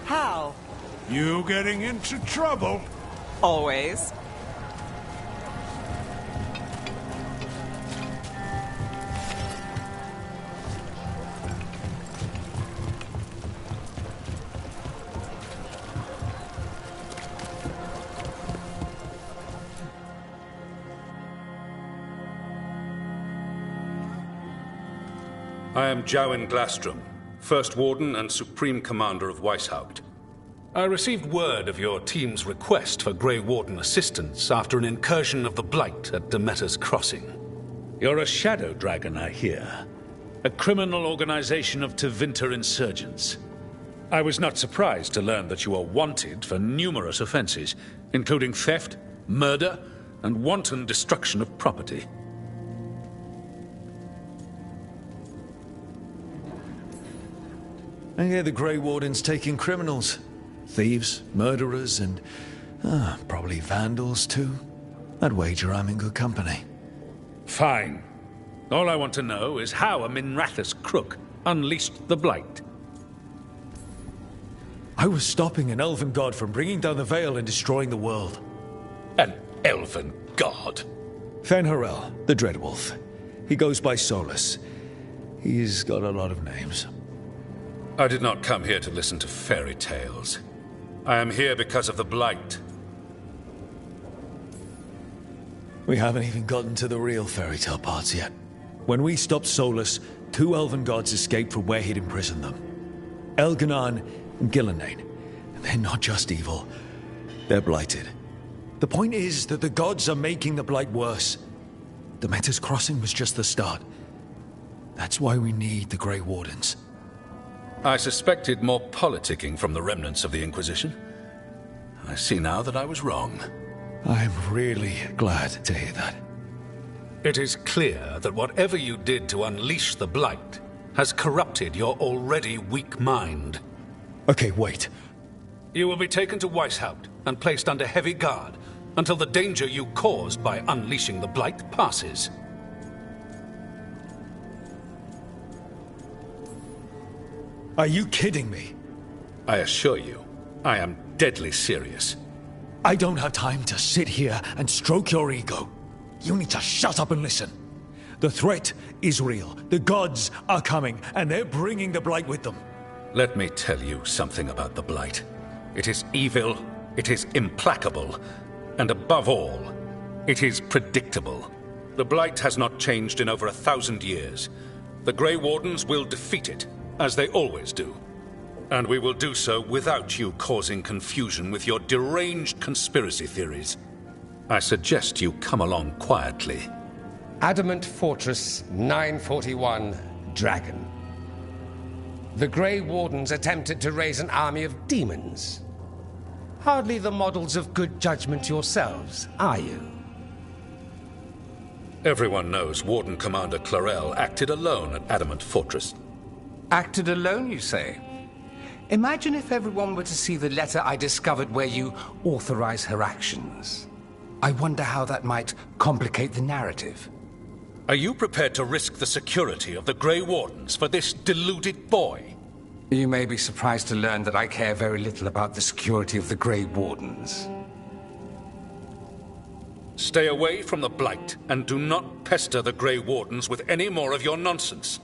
How? You getting into trouble? Always. I am Jowin Glastrom, First Warden and Supreme Commander of Weishaupt. I received word of your team's request for Grey Warden assistance after an incursion of the Blight at Demeter's Crossing. You're a Shadow Dragon, I hear. A criminal organization of Tevinter insurgents. I was not surprised to learn that you are wanted for numerous offenses, including theft, murder, and wanton destruction of property. I hear the Grey Warden's taking criminals. Thieves, murderers, and probably vandals too. I'd wager I'm in good company. Fine. All I want to know is how a Minrathous crook unleashed the Blight. I was stopping an elven god from bringing down the Veil and destroying the world. An elven god? Fen'Harel, the Dreadwolf. He goes by Solus. He's got a lot of names. I did not come here to listen to fairy tales. I am here because of the Blight. We haven't even gotten to the real fairy tale parts yet. When we stopped Solus, 2 elven gods escaped from where he'd imprisoned them. Elganon and Gillenane. They're not just evil. They're blighted. The point is that the gods are making the Blight worse. Demeter's Crossing was just the start. That's why we need the Grey Wardens. I suspected more politicking from the remnants of the Inquisition. I see now that I was wrong. I'm really glad to hear that. It is clear that whatever you did to unleash the Blight has corrupted your already weak mind. Okay, wait. You will be taken to Weishaupt and placed under heavy guard until the danger you caused by unleashing the Blight passes. Are you kidding me? I assure you, I am deadly serious. I don't have time to sit here and stroke your ego. You need to shut up and listen. The threat is real. The gods are coming, and they're bringing the Blight with them. Let me tell you something about the Blight. It is evil, it is implacable, and above all, it is predictable. The Blight has not changed in over 1,000 years. The Grey Wardens will defeat it, as they always do. And we will do so without you causing confusion with your deranged conspiracy theories. I suggest you come along quietly. Adamant Fortress 941, Dragon. The Grey Wardens attempted to raise an army of demons. Hardly the models of good judgment yourselves, are you? Everyone knows Warden Commander Clarel acted alone at Adamant Fortress. Acted alone, you say? Imagine if everyone were to see the letter I discovered where you authorize her actions. I wonder how that might complicate the narrative. Are you prepared to risk the security of the Grey Wardens for this deluded boy? You may be surprised to learn that I care very little about the security of the Grey Wardens. Stay away from the Blight, and do not pester the Grey Wardens with any more of your nonsense.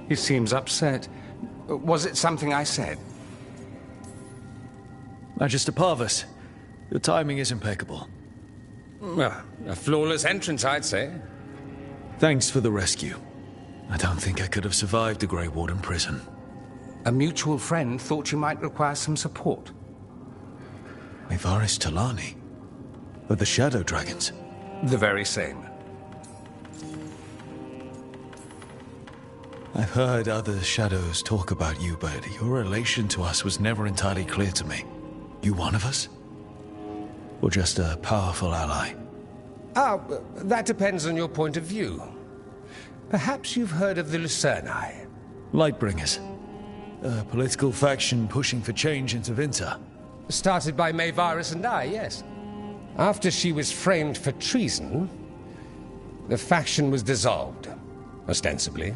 He seems upset. Was it something I said? Magister Parvus, your timing is impeccable. Well, a flawless entrance, I'd say. Thanks for the rescue. I don't think I could have survived the Grey Warden prison. A mutual friend thought you might require some support. Maevaris Talani? Of the Shadow Dragons? The very same. I've heard other Shadows talk about you, but your relation to us was never entirely clear to me. You one of us? Or just a powerful ally? That depends on your point of view. Perhaps you've heard of the Lucerni. Lightbringers. A political faction pushing for change in Tevinter. Started by Maevaris and I, yes. After she was framed for treason, the faction was dissolved, ostensibly.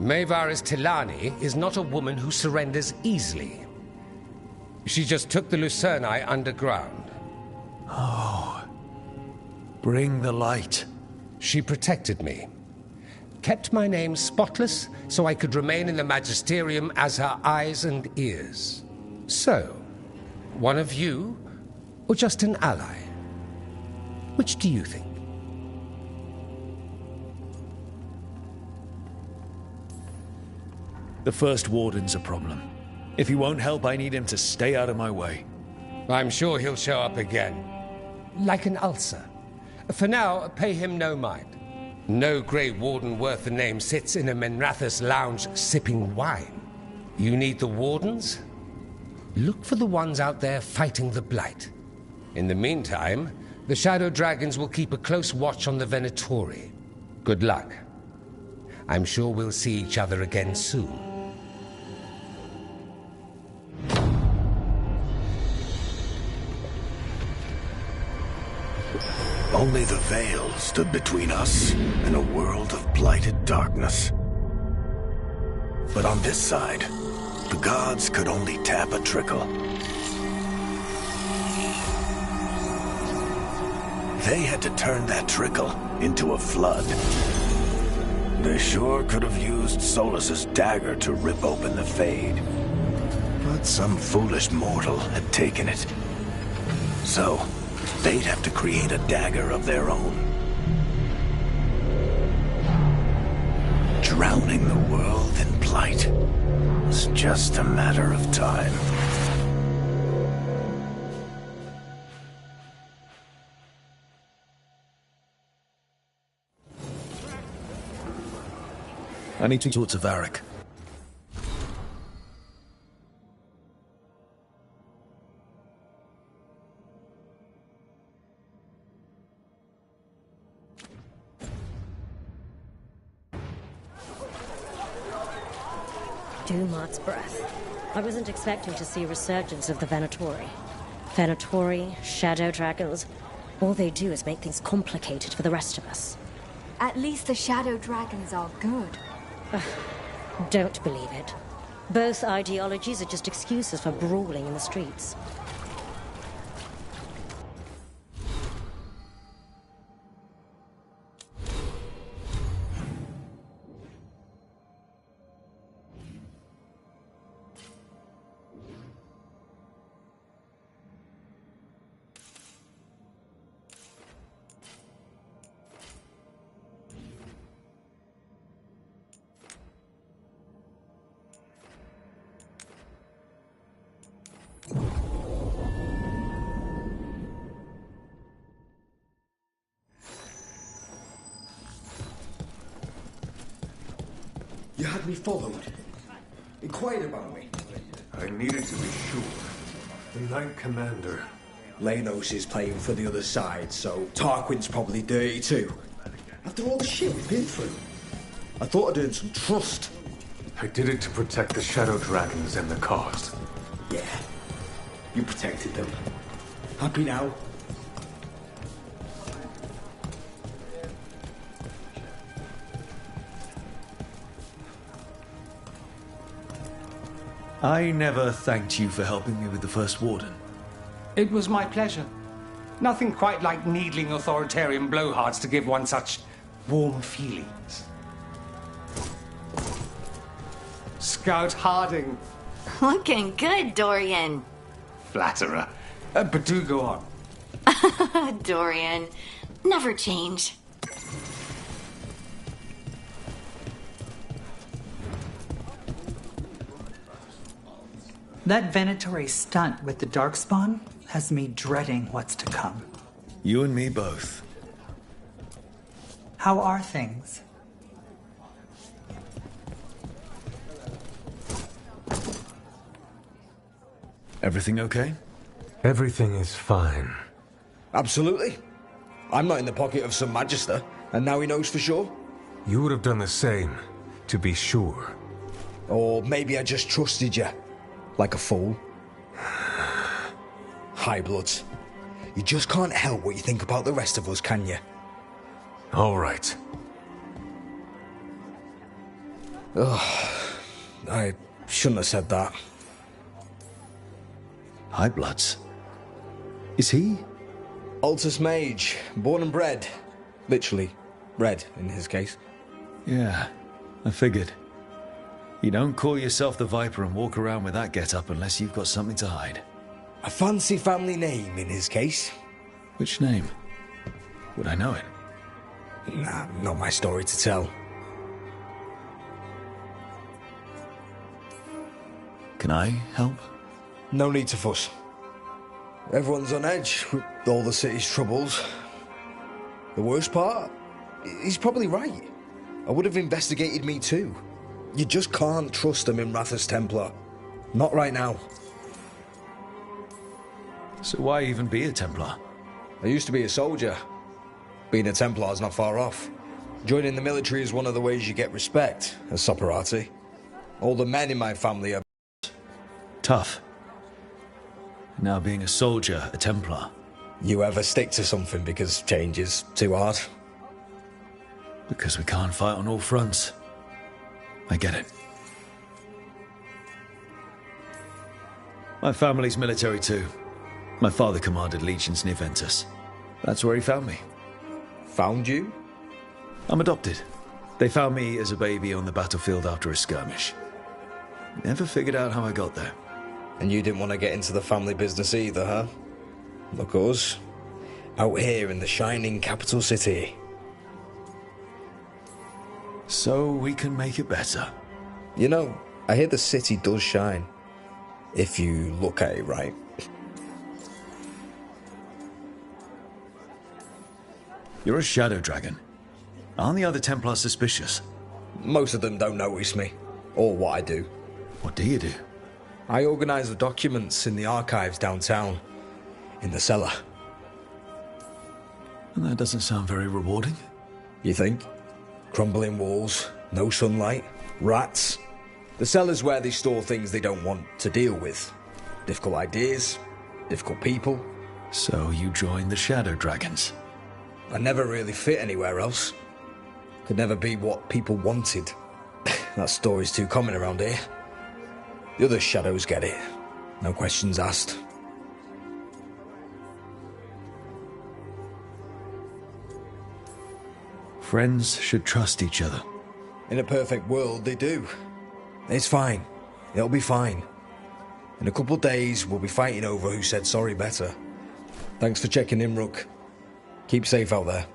Maevaris Talani is not a woman who surrenders easily. She just took the Lucerni underground. Oh. Bring the light. She protected me. Kept my name spotless so I could remain in the Magisterium as her eyes and ears. So, one of you, or just an ally? Which do you think? The First Warden's a problem. If he won't help, I need him to stay out of my way. I'm sure he'll show up again. Like an ulcer. For now, pay him no mind. No Grey Warden worth the name sits in a Menrathus lounge sipping wine. You need the Wardens? Look for the ones out there fighting the Blight. In the meantime, the Shadow Dragons will keep a close watch on the Venatori. Good luck. I'm sure we'll see each other again soon. Only the veil stood between us and a world of blighted darkness. But on this side, the gods could only tap a trickle. They had to turn that trickle into a flood. They sure could have used Solus's dagger to rip open the Fade. But some foolish mortal had taken it. So, they'd have to create a dagger of their own. Drowning the world in blight was just a matter of time. I need to talk to Varric. Dumart's breath. I wasn't expecting to see a resurgence of the Venatori. Venatori, shadow dragons, all they do is make things complicated for the rest of us. At least the shadow dragons are good. Don't believe it. Both ideologies are just excuses for brawling in the streets. You had me followed. Inquired about me. I needed to be sure. The Knight Commander. Lanos is playing for the other side, so Tarquin's probably dirty too. After all the shit we've been through. I thought I'd earned some trust. I did it to protect the Shadow Dragons and the cause. Yeah. You protected them. Happy now? I never thanked you for helping me with the First Warden. It was my pleasure. Nothing quite like needling authoritarian blowhards to give one such warm feelings. Scout Harding. Looking good, Dorian. Flatterer. But do go on. Dorian, never change. That Venatori stunt with the Darkspawn has me dreading what's to come. You and me both. How are things? Everything okay? Everything is fine. Absolutely. I'm not in the pocket of some Magister, and now he knows for sure. You would have done the same, to be sure. Or maybe I just trusted you. Like a fool. High Bloods. You just can't help what you think about the rest of us, can you? All right. Ugh. I shouldn't have said that. High Bloods? Is he? Altus Mage, born and bred. Literally, red in his case. Yeah, I figured. You don't call yourself the Viper and walk around with that get-up unless you've got something to hide. A fancy family name in his case. Which name? Would I know it? Nah, not my story to tell. Can I help? No need to fuss. Everyone's on edge with all the city's troubles. The worst part? He's probably right. I would have investigated me too. You just can't trust a Minrathous Templar. Not right now. So why even be a Templar? I used to be a soldier. Being a Templar's not far off. Joining the military is one of the ways you get respect, as Soperati. All the men in my family are tough. Now being a soldier, a Templar. You ever stick to something because change is too hard? Because we can't fight on all fronts. I get it. My family's military too. My father commanded legions near Ventus. That's where he found me. Found you? I'm adopted. They found me as a baby on the battlefield after a skirmish. Never figured out how I got there. And you didn't want to get into the family business either, huh? Look at us. Out here in the shining capital city. So we can make it better. You know, I hear the city does shine. If you look at it right. You're a shadow dragon. Aren't the other Templars suspicious? Most of them don't notice me. Or what I do. What do you do? I organise the documents in the archives downtown. In the cellar. And that doesn't sound very rewarding. You think? Crumbling walls, no sunlight, rats. The cellar's where they store things they don't want to deal with. Difficult ideas, difficult people. So you joined the Shadow Dragons? I never really fit anywhere else. Could never be what people wanted. That story's too common around here. The other shadows get it. No questions asked. Friends should trust each other. In a perfect world, they do. It's fine. It'll be fine. In a couple of days, we'll be fighting over who said sorry better. Thanks for checking in, Rook. Keep safe out there.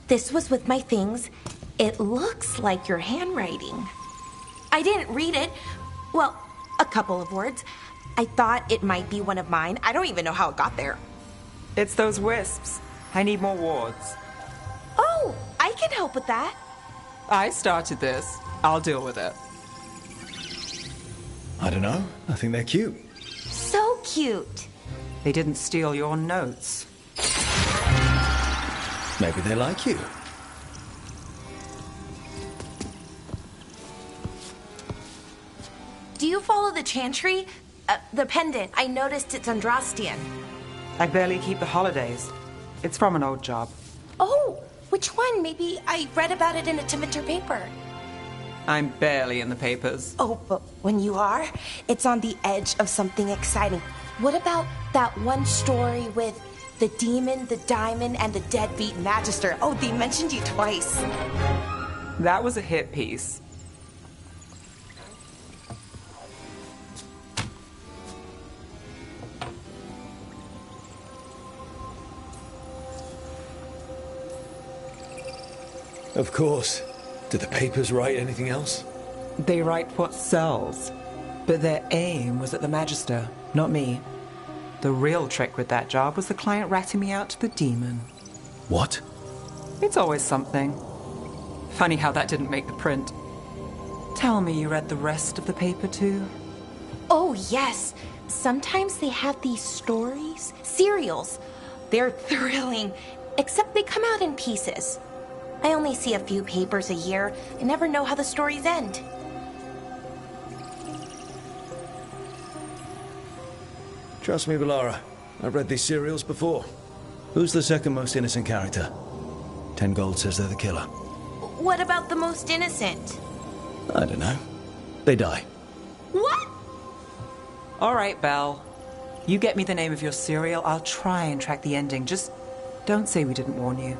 This was with my things. It looks like your handwriting. I didn't read it. Well, a couple of words. I thought it might be one of mine. I don't even know how it got there. It's those wisps. I need more wards. Oh, I can help with that. I started this. I'll deal with it. I don't know. I think they're cute. So cute. They didn't steal your notes. Maybe they like you. Do you follow the chantry? The pendant. I noticed it's Andrastian. I barely keep the holidays. It's from an old job. Oh, which one? Maybe I read about it in a Timiter paper. I'm barely in the papers. Oh, but when you are, it's on the edge of something exciting. What about that one story with the demon, the diamond, and the deadbeat magister? Oh, they mentioned you twice. That was a hit piece. Of course. Did the papers write anything else? They write what sells. But their aim was at the magister, not me. The real trick with that job was the client ratting me out to the demon. What? It's always something. Funny how that didn't make the print. Tell me you read the rest of the paper too? Oh, yes. Sometimes they have these stories, serials. They're thrilling, except they come out in pieces. I only see a few papers a year. I never know how the stories end. Trust me, Valara. I've read these serials before. Who's the second most innocent character? 10 gold says they're the killer. What about the most innocent? I don't know. They die. What? All right, Belle. You get me the name of your serial, I'll try and track the ending. Just don't say we didn't warn you.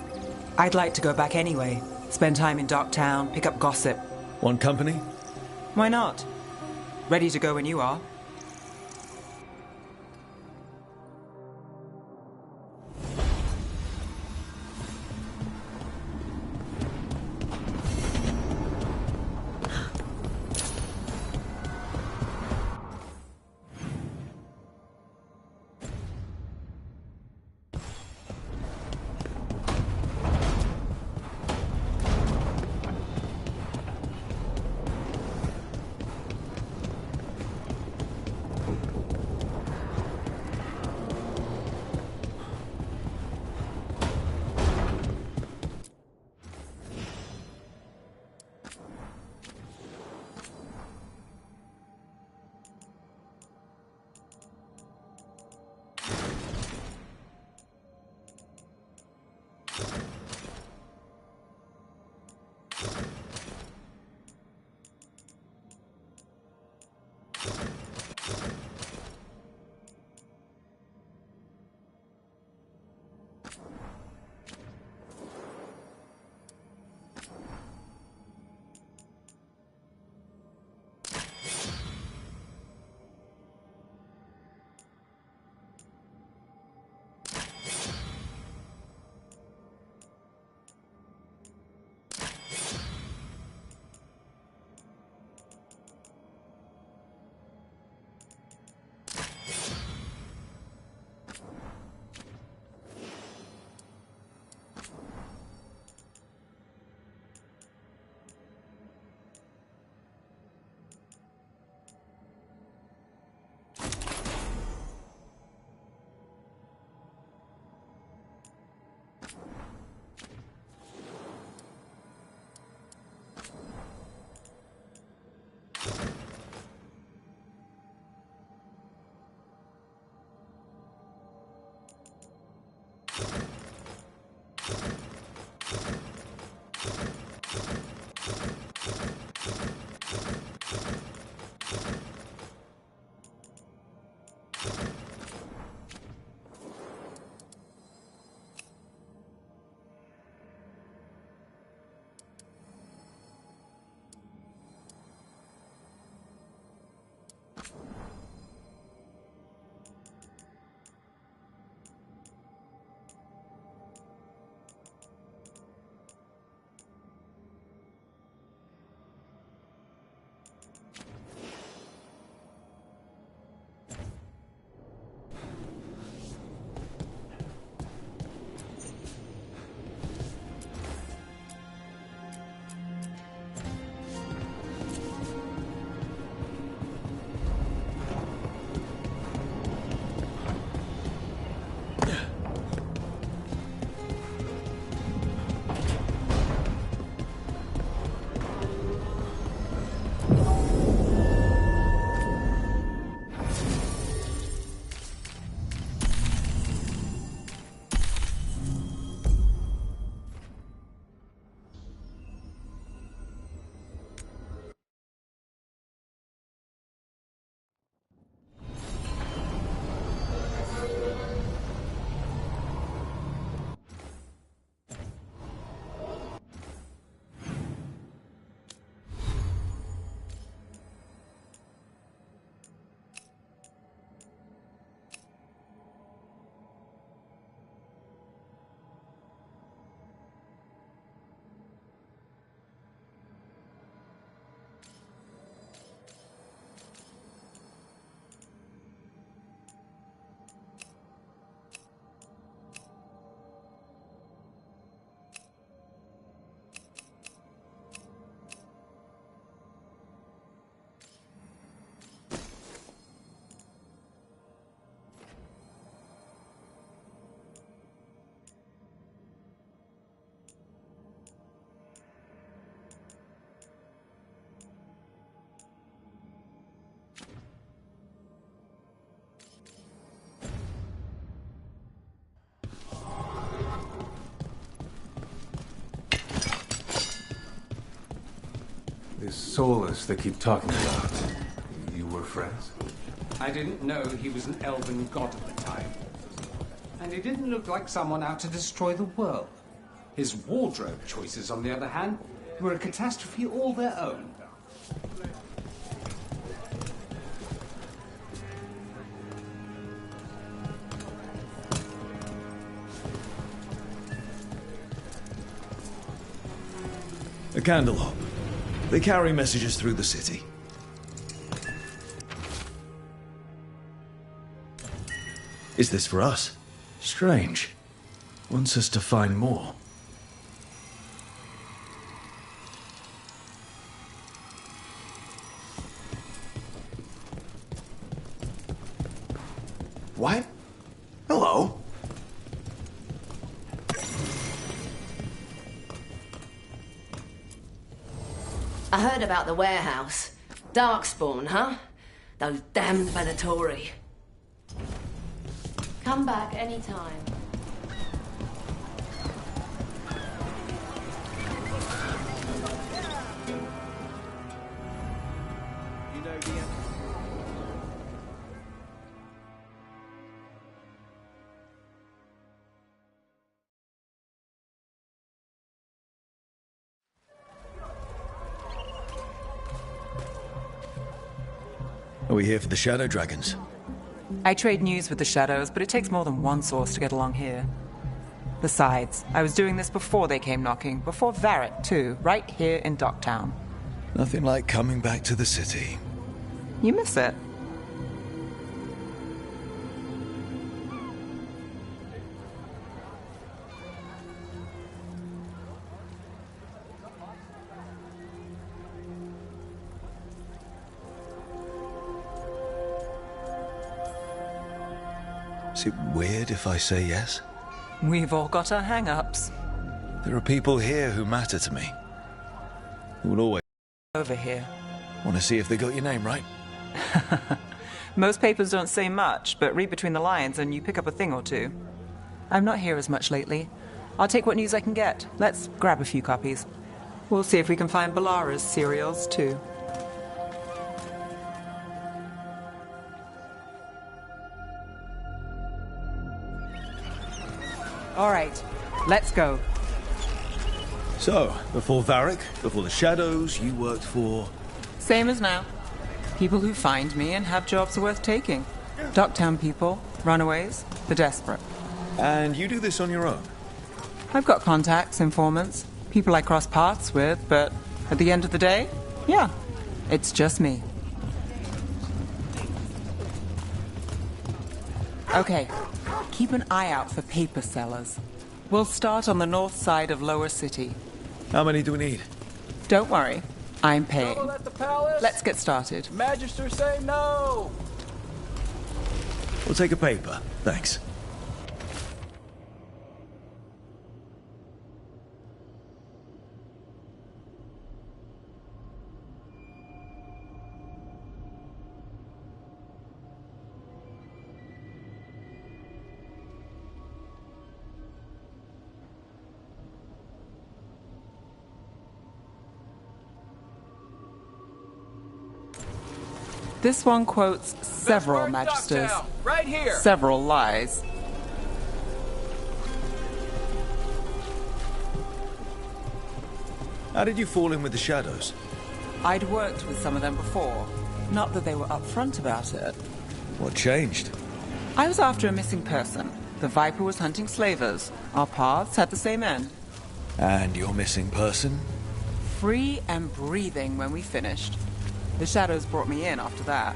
I'd like to go back anyway. Spend time in Darktown, pick up gossip. Want company? Why not? Ready to go when you are. This Solus they keep talking about. You were friends? I didn't know he was an elven god at the time. And he didn't look like someone out to destroy the world. His wardrobe choices, on the other hand, were a catastrophe all their own. A candelabra. They carry messages through the city. Is this for us? Strange. Wants us to find more. What? Hello? I heard about the warehouse. Darkspawn, huh? Those damned Venatori. Come back anytime. Are we here for the Shadow Dragons? I trade news with the Shadows, but it takes more than one source to get along here. Besides, I was doing this before they came knocking, before Varric, too, right here in Docktown. Nothing like coming back to the city. You miss it. Is it weird if I say yes? We've all got our hang-ups. There are people here who matter to me. Who will always... Over here. Want to see if they got your name right? Most papers don't say much, but read between the lines and you pick up a thing or two. I'm not here as much lately. I'll take what news I can get. Let's grab a few copies. We'll see if we can find Balara's serials, too. All right, let's go. So, before Varric, before the Shadows, you worked for... Same as now. People who find me and have jobs worth taking. Docktown people, runaways, the desperate. And you do this on your own? I've got contacts, informants, people I cross paths with, but at the end of the day, yeah, it's just me. Okay, keep an eye out for paper sellers. We'll start on the north side of Lower City. How many do we need? Don't worry, I'm paying. Trouble at the palace? Let's get started. Magister say no! We'll take a paper, thanks. This one quotes several magisters. Right here. Several lies. How did you fall in with the Shadows? I'd worked with some of them before. Not that they were upfront about it. What changed? I was after a missing person. The Viper was hunting slavers. Our paths had the same end. And your missing person? Free and breathing when we finished. The Shadows brought me in after that.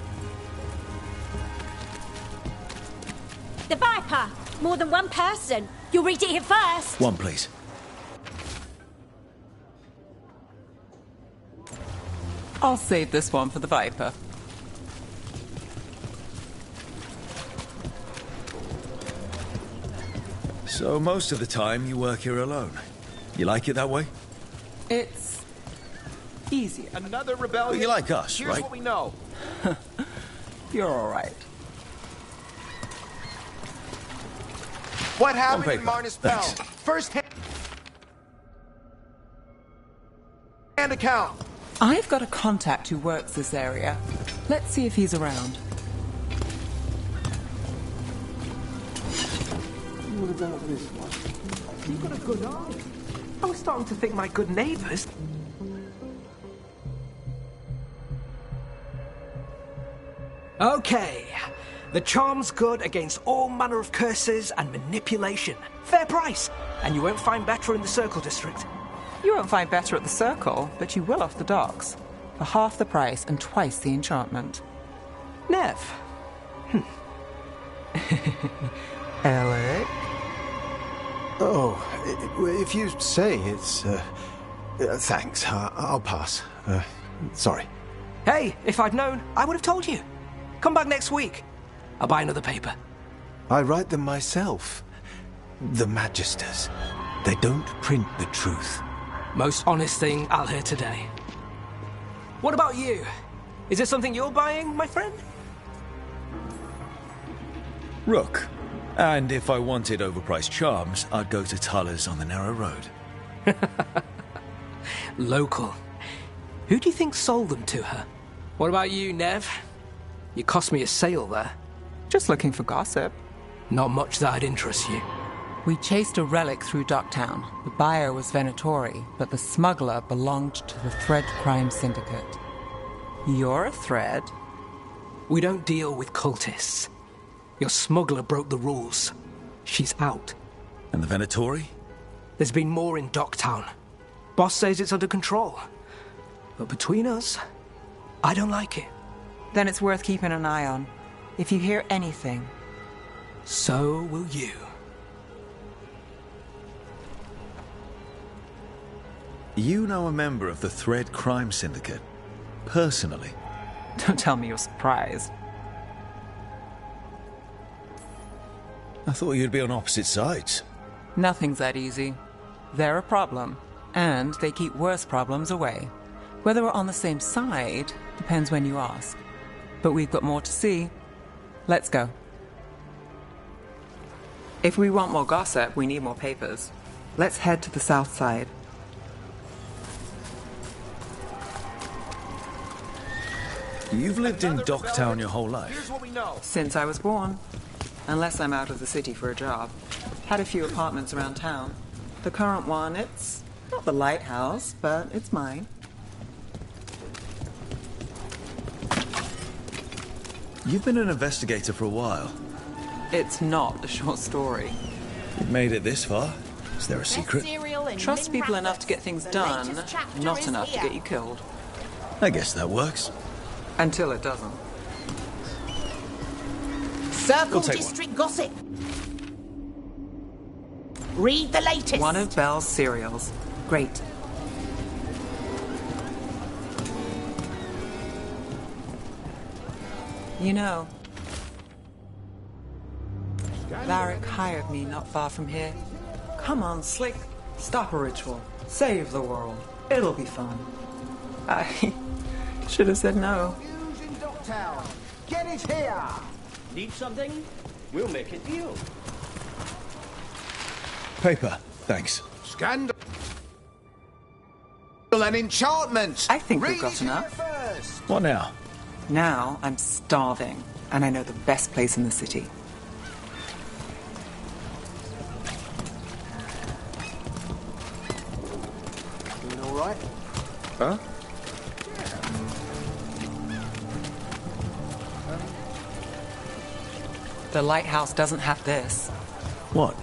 The Viper! More than one person. You'll read it here first. One, please. I'll save this one for the Viper. So most of the time you work here alone. You like it that way? It's easier. Another rebellion. Well, you like us, Here's right? what we know. You're all right. What happened in paper. Marnispel? Thanks. First hand account. I've got a contact who works this area. Let's see if he's around. What about this one? You've got a good eye. I was starting to think my good neighbours. Okay. The charm's good against all manner of curses and manipulation. Fair price. And you won't find better in the Circle District. You won't find better at the Circle, but you will off the docks. For half the price and twice the enchantment. Nev. Alec? Oh, if you say it's... thanks. I'll pass. Sorry. Hey, if I'd known, I would have told you. Come back next week. I'll buy another paper. I write them myself. The Magisters. They don't print the truth. Most honest thing I'll hear today. What about you? Is there something you're buying, my friend? Rook. And if I wanted overpriced charms, I'd go to Tuller's on the narrow road. Local. Who do you think sold them to her? What about you, Nev? You cost me a sale there. Just looking for gossip. Not much that'd interest you. We chased a relic through Docktown. The buyer was Venatori, but the smuggler belonged to the Thread Crime Syndicate. You're a Thread? We don't deal with cultists. Your smuggler broke the rules. She's out. And the Venatori? There's been more in Docktown. Boss says it's under control. But between us, I don't like it. Then it's worth keeping an eye on. If you hear anything... So will you. You know a member of the Thread Crime Syndicate? Personally? Don't tell me you're surprised. I thought you'd be on opposite sides. Nothing's that easy. They're a problem, and they keep worse problems away. Whether we're on the same side depends when you ask. But we've got more to see. Let's go. If we want more gossip, we need more papers. Let's head to the south side. You've lived in Docktown your whole life? Here's what we know. Since I was born. Unless I'm out of the city for a job. Had a few apartments around town. The current one, it's not the lighthouse, but it's mine. You've been an investigator for a while. It's not a short story. You've made it this far. Is there a secret? Trust people enough to get things done, not enough to get you killed. I guess that works. Until it doesn't. Circle District gossip. Read the latest. One of Belle's cereals. Great. You know, Varric hired me not far from here. Come on, Slick. Stop a ritual. Save the world. It'll be fun. I should have said no. In Docktown. Get it here. Need something? We'll make it deal. Paper, thanks. Scandal and enchantment. I think we've got enough. What now? Now I'm starving, and I know the best place in the city. Doing all right? Huh? The lighthouse doesn't have this. What?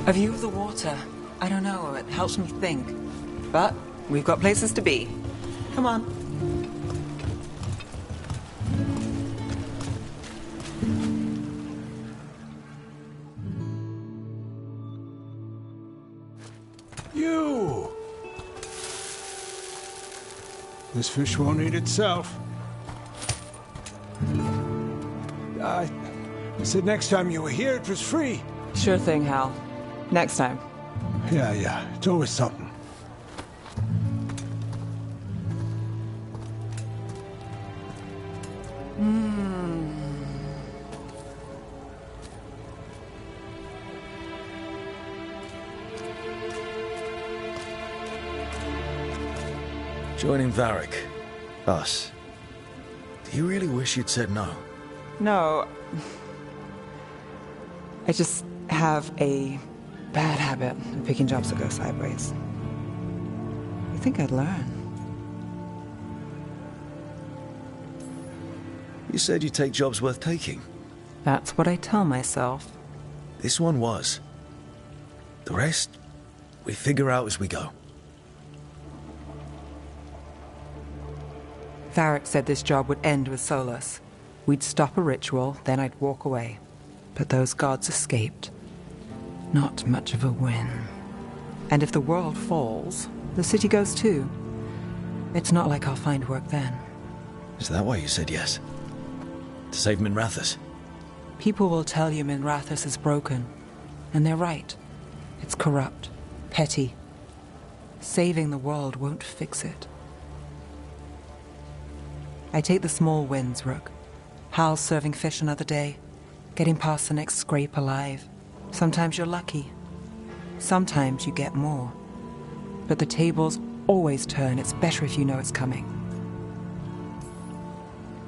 A view of the water. I don't know, it helps me think. But we've got places to be. Come on. You! This fish won't eat itself. I said next time you were here it was free. Sure thing, Hal. Next time. Yeah. It's always something. Joining Varric. Us. Do you really wish you'd said no? No. I just have a bad habit of picking jobs that go sideways. You think I'd learn? You said you'd take jobs worth taking. That's what I tell myself. This one was. The rest, we figure out as we go. Varric said this job would end with Solus. We'd stop a ritual, then I'd walk away. But those gods escaped. Not much of a win. And if the world falls, the city goes too. It's not like I'll find work then. Is that why you said yes? To save Minrathous? People will tell you Minrathous is broken. And they're right. It's corrupt. Petty. Saving the world won't fix it. I take the small wins, Rook. Hal serving fish another day. Getting past the next scrape alive. Sometimes you're lucky. Sometimes you get more. But the tables always turn. It's better if you know it's coming.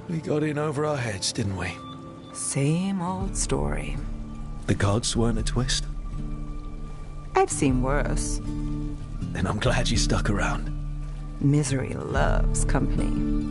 We got in over our heads, didn't we? Same old story. The gods weren't a twist? I've seen worse. Then I'm glad you stuck around. Misery loves company.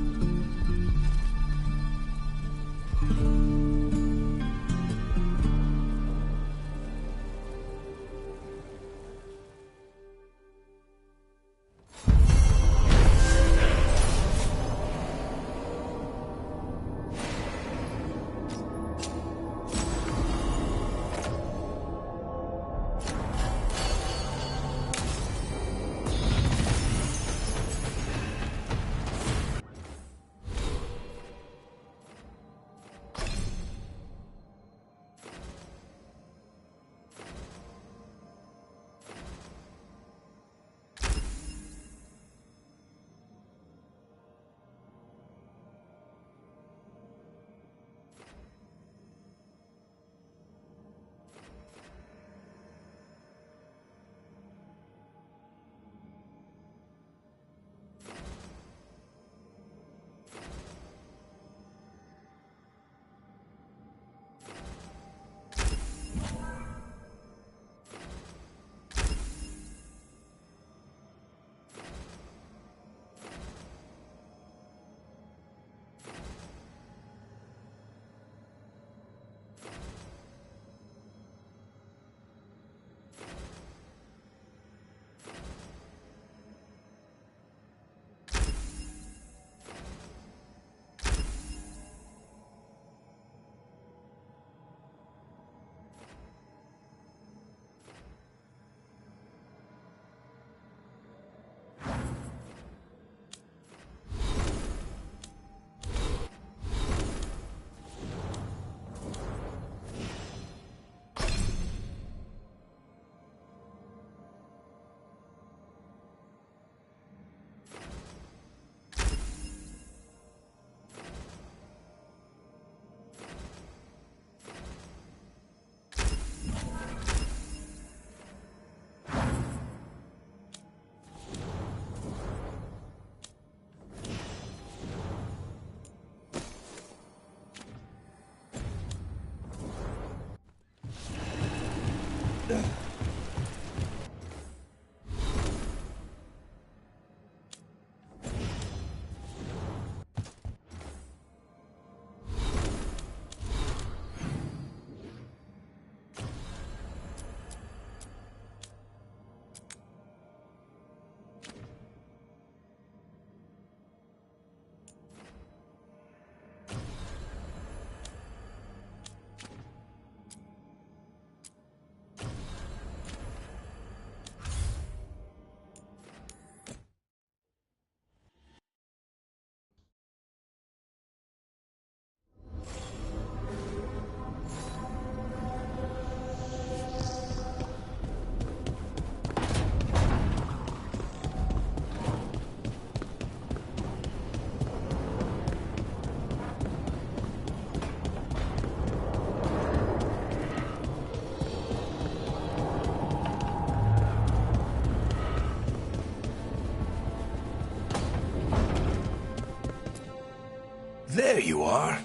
There you are.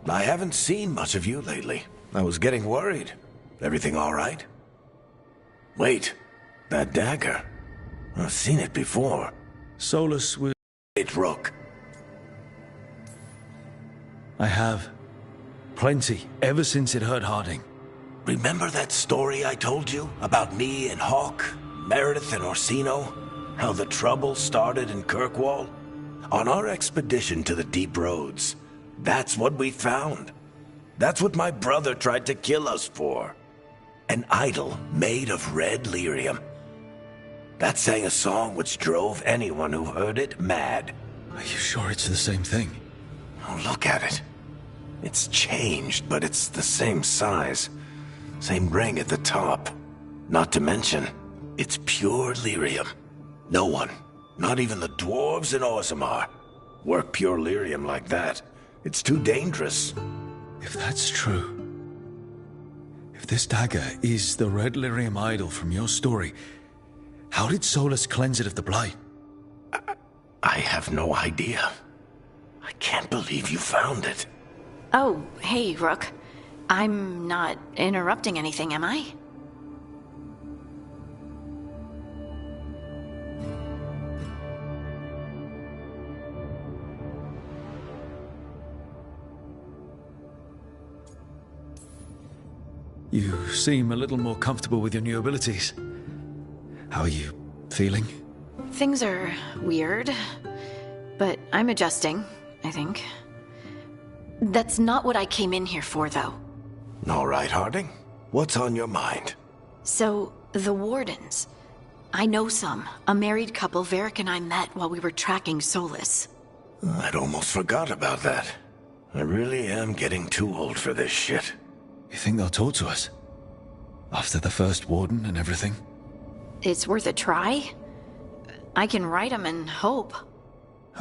I haven't seen much of you lately. I was getting worried. Everything all right? Wait, that dagger. I've seen it before. Solus was... It, Rook. I have. Plenty, ever since it hurt Harding. Remember that story I told you about me and Hawk, Meredith and Orsino? How the trouble started in Kirkwall? On our expedition to the Deep Roads, that's what we found. That's what my brother tried to kill us for. An idol made of red lyrium. That sang a song which drove anyone who heard it mad. Are you sure it's the same thing? Oh, look at it. It's changed, but it's the same size. Same ring at the top. Not to mention, it's pure lyrium. No one, not even the dwarves in Orzammar, work pure lyrium like that. It's too dangerous. If that's true... If this dagger is the red lyrium idol from your story, how did Solus cleanse it of the blight? I have no idea. I can't believe you found it. Oh, hey, Rook. I'm not interrupting anything, am I? You seem a little more comfortable with your new abilities. How are you feeling? Things are weird, but I'm adjusting, I think. That's not what I came in here for, though. All right, Harding. What's on your mind? So, the Wardens. I know some. A married couple Varric and I met while we were tracking Solus. I'd almost forgot about that. I really am getting too old for this shit. You think they'll talk to us? After the first Warden and everything? It's worth a try. I can write them and hope.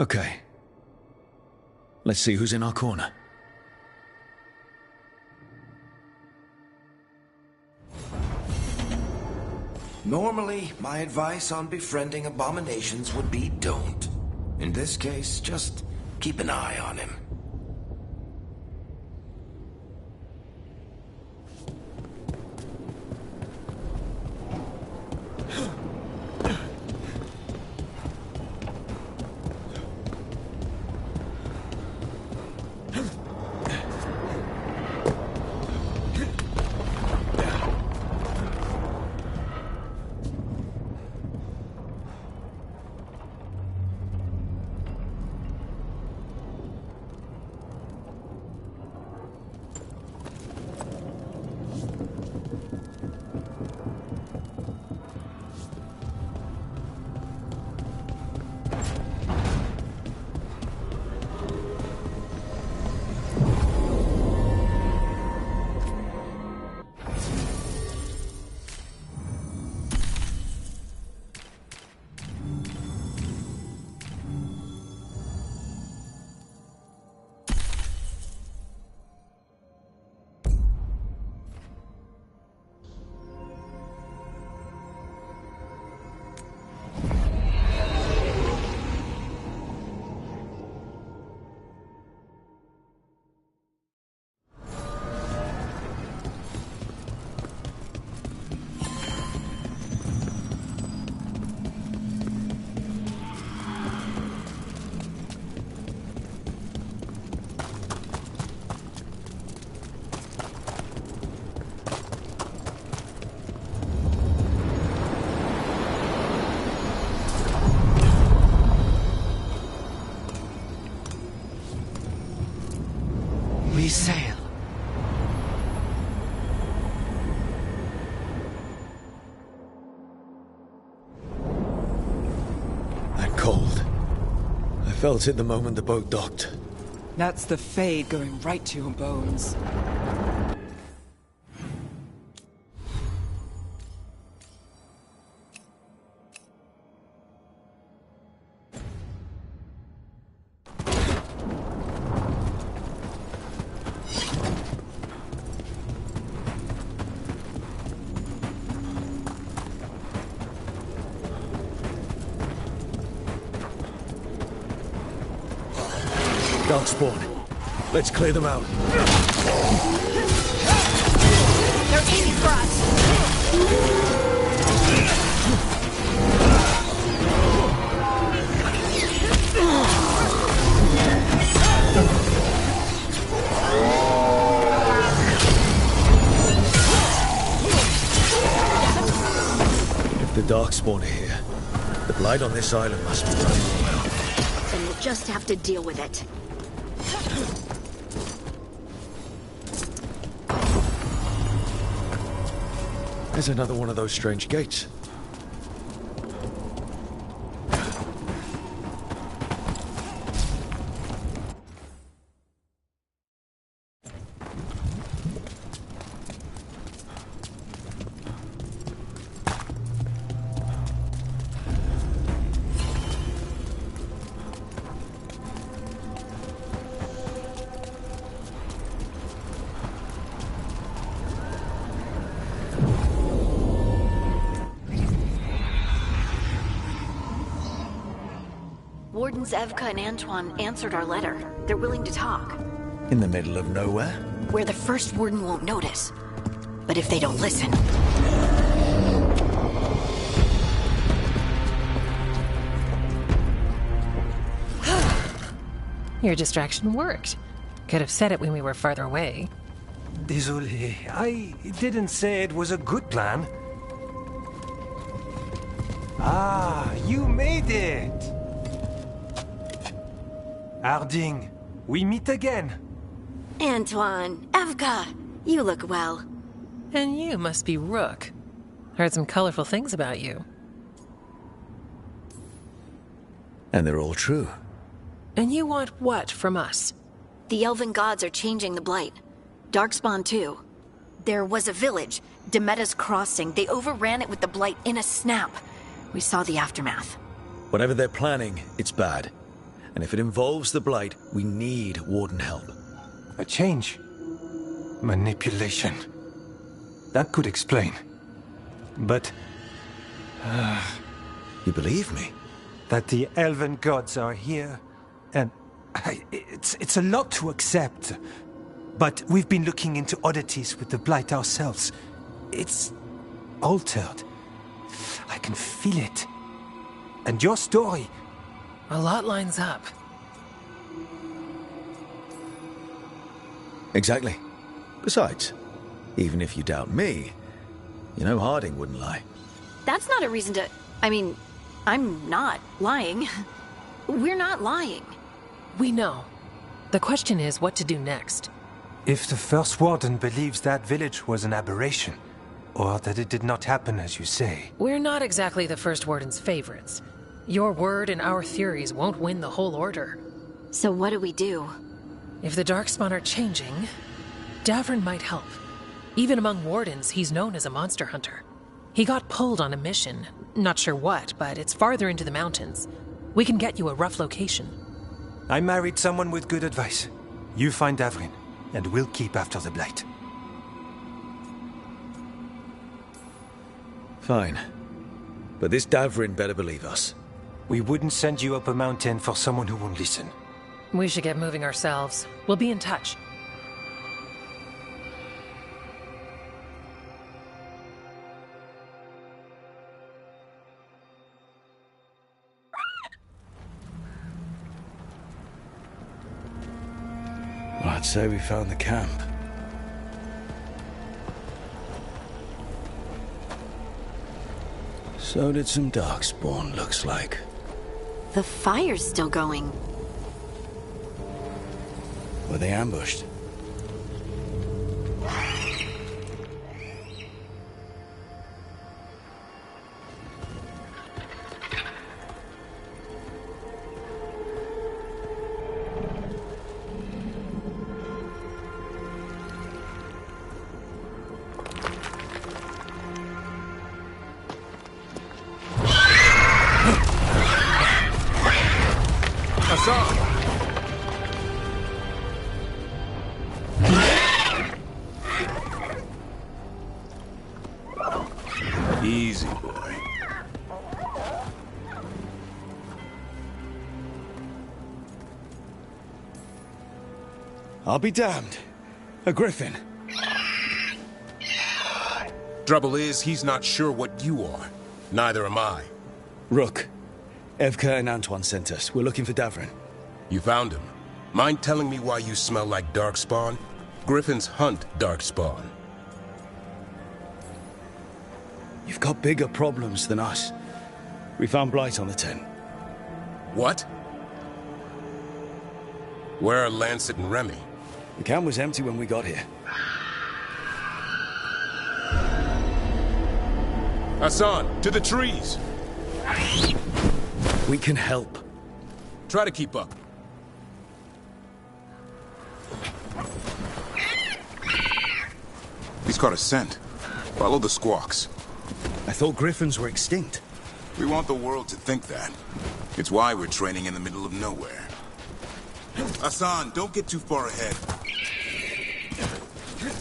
Okay. Let's see who's in our corner. Normally, my advice on befriending abominations would be don't. In this case, just keep an eye on him. We sail. That cold. I felt it the moment the boat docked. That's the Fade going right to your bones. Darkspawn. Let's clear them out. They're aiming for us. If the Darkspawn are here, the Blight on this island must be running well. Then we'll just have to deal with it. There's another one of those strange gates. Wardens Evka and Antoine answered our letter. They're willing to talk. In the middle of nowhere? Where the first warden won't notice. But if they don't listen... Your distraction worked. Could have said it when we were farther away. Désolé, I didn't say it was a good plan. Ah, you made it! Harding, we meet again. Antoine, Evka, you look well. And you must be Rook. Heard some colorful things about you. And they're all true. And you want what from us? The elven gods are changing the Blight. Darkspawn too. There was a village, Demeta's Crossing. They overran it with the Blight in a snap. We saw the aftermath. Whatever they're planning, it's bad. And if it involves the Blight, we need Warden help. A change. Manipulation. That could explain. But... You believe me? That the elven gods are here, and... It's a lot to accept. But we've been looking into oddities with the Blight ourselves. It's... altered. I can feel it. And your story... A lot lines up. Exactly. Besides, even if you doubt me, you know Harding wouldn't lie. That's not a reason to... I mean, I'm not lying. We're not lying. We know. The question is what to do next. If the First Warden believes that village was an aberration, or that it did not happen as you say... We're not exactly the First Warden's favorites. Your word and our theories won't win the whole order. So what do we do? If the Darkspawn are changing, Davrin might help. Even among Wardens, he's known as a monster hunter. He got pulled on a mission. Not sure what, but it's farther into the mountains. We can get you a rough location. I married someone with good advice. You find Davrin, and we'll keep after the Blight. Fine. But this Davrin better believe us. We wouldn't send you up a mountain for someone who won't listen. We should get moving ourselves. We'll be in touch. Well, I'd say we found the camp. So did some Darkspawn, looks like. The fire's still going. Were they ambushed? I'll be damned. A griffin. Trouble is, he's not sure what you are. Neither am I. Rook. Evka and Antoine sent us. We're looking for Davrin. You found him. Mind telling me why you smell like darkspawn? Griffins hunt darkspawn. You've got bigger problems than us. We found blight on the tent. What? Where are Lancet and Remy? The camp was empty when we got here. Hassan, to the trees! We can help. Try to keep up. He's caught a scent. Follow the squawks. I thought griffins were extinct. We want the world to think that. It's why we're training in the middle of nowhere. Hassan, don't get too far ahead.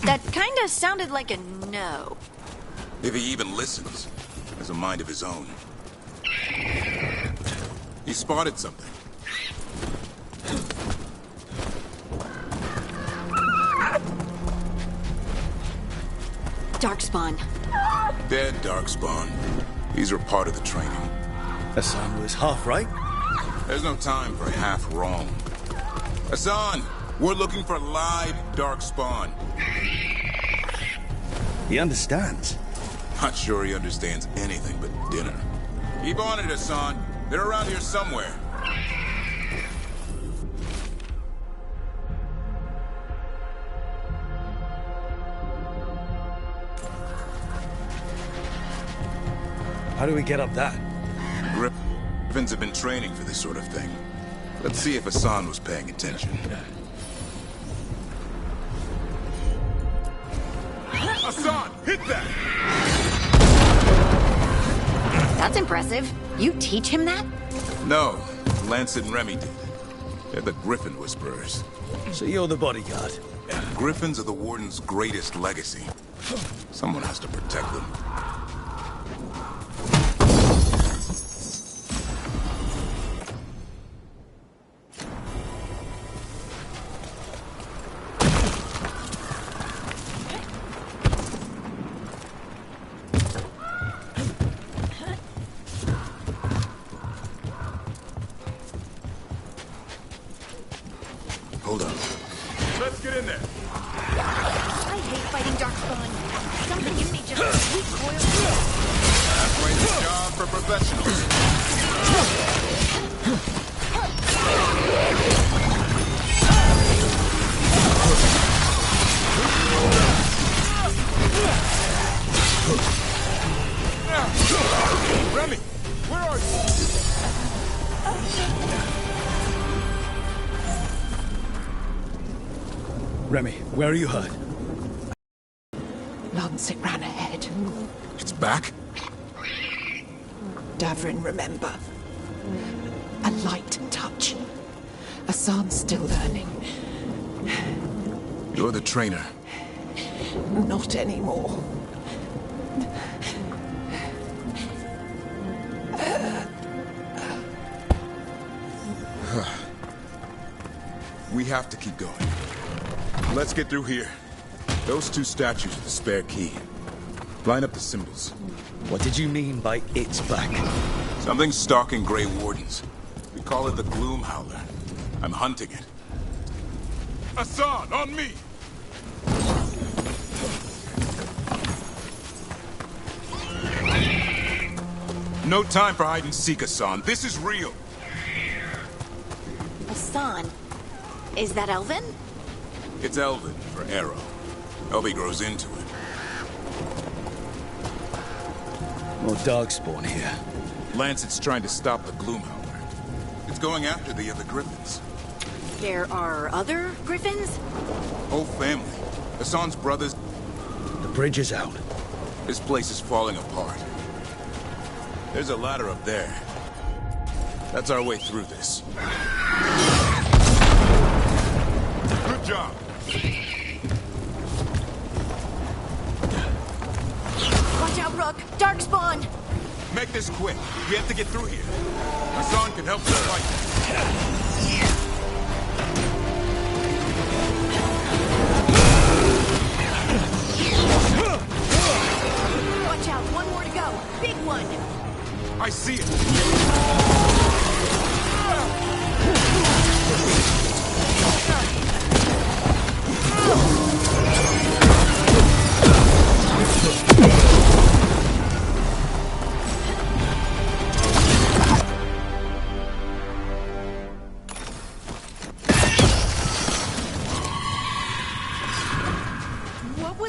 That kinda sounded like a no. If he even listens, has a mind of his own. He spotted something. Darkspawn. Dead darkspawn. These are part of the training. Hassan was half right. There's no time for half wrong. Hassan, we're looking for live darkspawn. He understands. Not sure he understands anything but dinner. Keep on it, Hassan. They're around here somewhere. How do we get up that? Griffins have been training for this sort of thing. Let's see if Hassan was paying attention. Hassan, hit that! That's impressive. You teach him that? No, Lancet and Remy did. They're the Griffin Whisperers. So you're the bodyguard? Griffins are the Warden's greatest legacy. Someone has to protect them. Hold on. Let's get in there. I hate fighting Darkspawn. Something in me just recoils. Halfway the job for professionals. Remy, where are you? Remy, where are you hurt? Lancet ran ahead. It's back? Davrin, remember. A light touch. Hassan's still learning. You're the trainer. Not anymore. We have to keep going. Let's get through here. Those two statues are the spare key. Line up the symbols. What did you mean by it's back? Something's stalking Grey Wardens. We call it the Gloom Howler. I'm hunting it. Hassan, on me! No time for hide and seek, Hassan. This is real. Hassan. Is that Elvin? It's Elvin for Arrow. Elby grows into it. More darkspawn here. Lancet's trying to stop the Gloom Howler. It's going after the other Griffins. There are other Griffins? Whole family. Hassan's brothers. The bridge is out. This place is falling apart. There's a ladder up there. That's our way through this. Good job. Watch out, Rook! Darkspawn! Make this quick. We have to get through here. Hassan can help us fight.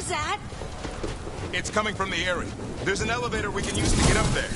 was that? It's coming from the area. There's an elevator we can use to get up there.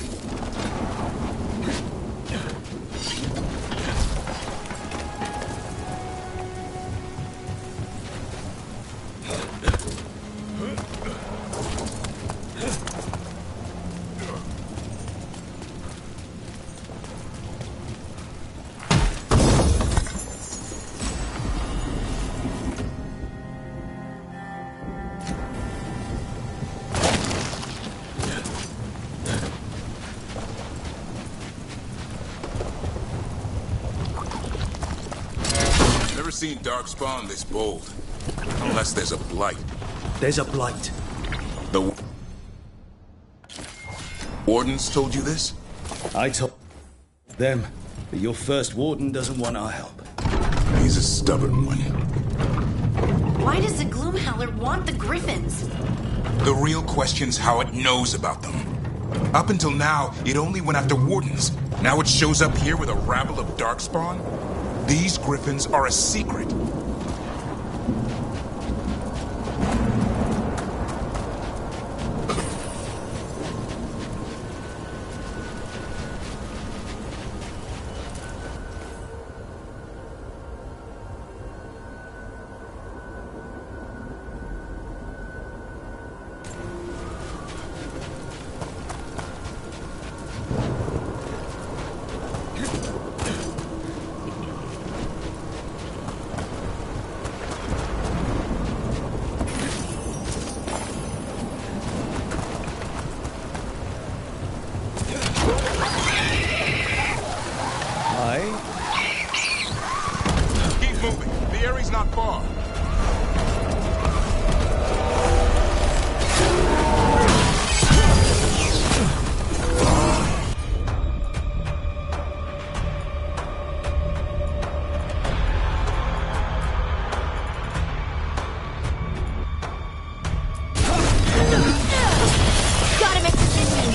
Seen Darkspawn this bold. Unless there's a blight. There's a blight. The Wardens told you this? I told them that your first Warden doesn't want our help. He's a stubborn one. Why does the Gloomhowler want the Griffins? The real question's how it knows about them. Up until now, it only went after Wardens. Now it shows up here with a rabble of Darkspawn? These Griffins are a secret. Keep moving. The area's not far. Got him in position!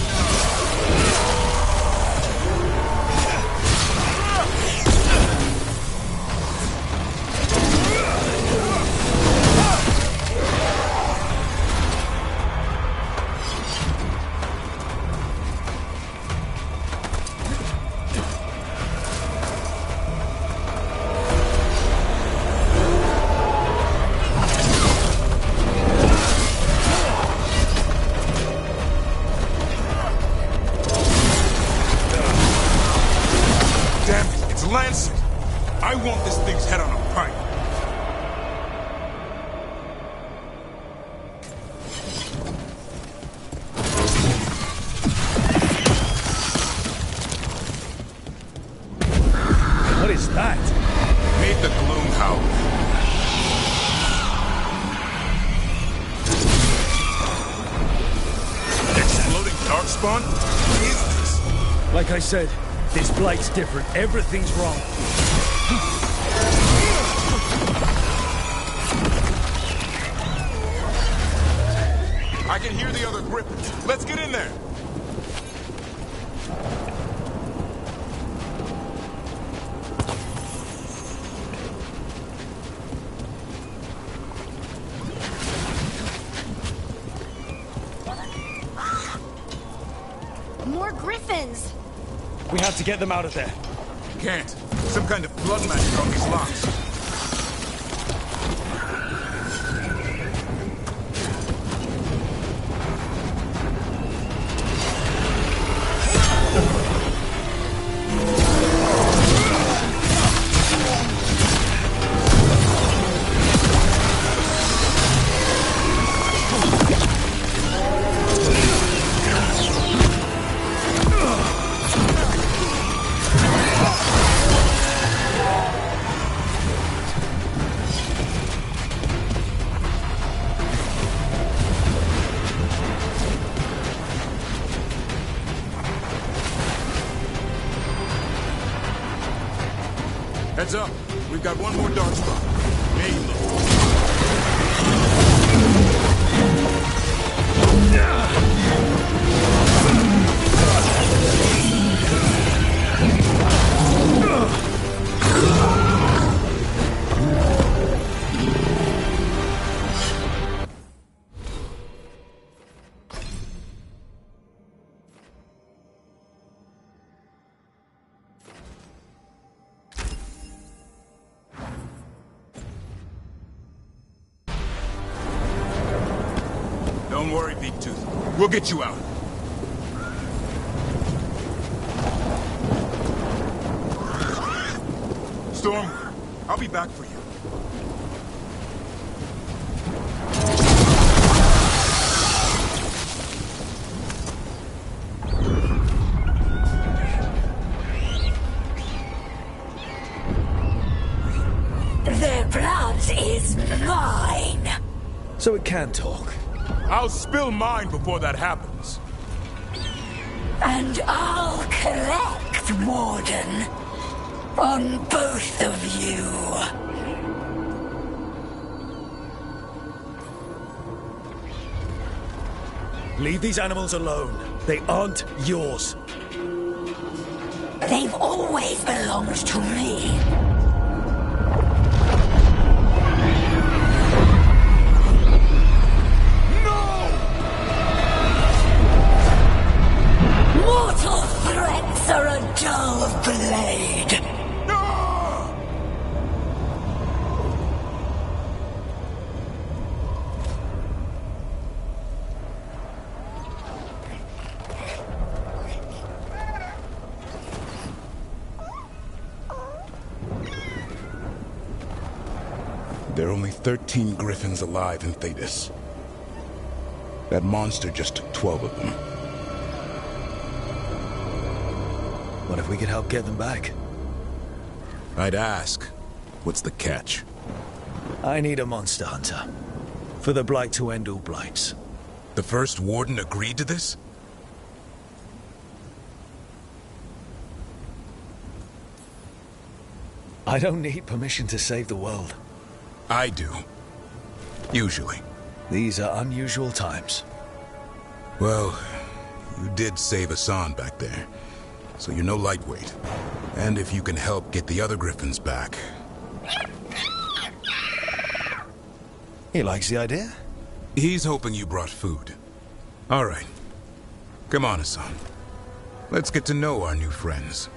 Lance, I want this thing's head on a pike. What is that? Meet the Gloomhowler. Exploding Darkspawn? What is this? Like I said, this blight's different. Everything's wrong. I can hear the other Griffins. Let's get in there. More Griffins! We have to get them out of there. Can't. Some kind of blood magic on these locks. Heads up. We've got one more dark spot. Main Don't worry, Big Tooth. We'll get you out. Storm, I'll be back for you. Their blood is mine. So it can talk. I'll spill mine before that happens. And I'll collect, Warden, on both of you. Leave these animals alone. They aren't yours. They've always belonged to me. Mortal threats are a dull blade. There are only 13 griffins alive in Thetis. That monster just took 12 of them. What if we could help get them back? I'd ask, what's the catch? I need a monster hunter. For the Blight to end all blights. The first Warden agreed to this? I don't need permission to save the world. I do. Usually. These are unusual times. Well, you did save Hassan back there, so you're no lightweight. And if you can help get the other griffins back... He likes the idea? He's hoping you brought food. All right. Come on, Hassan. Let's get to know our new friends.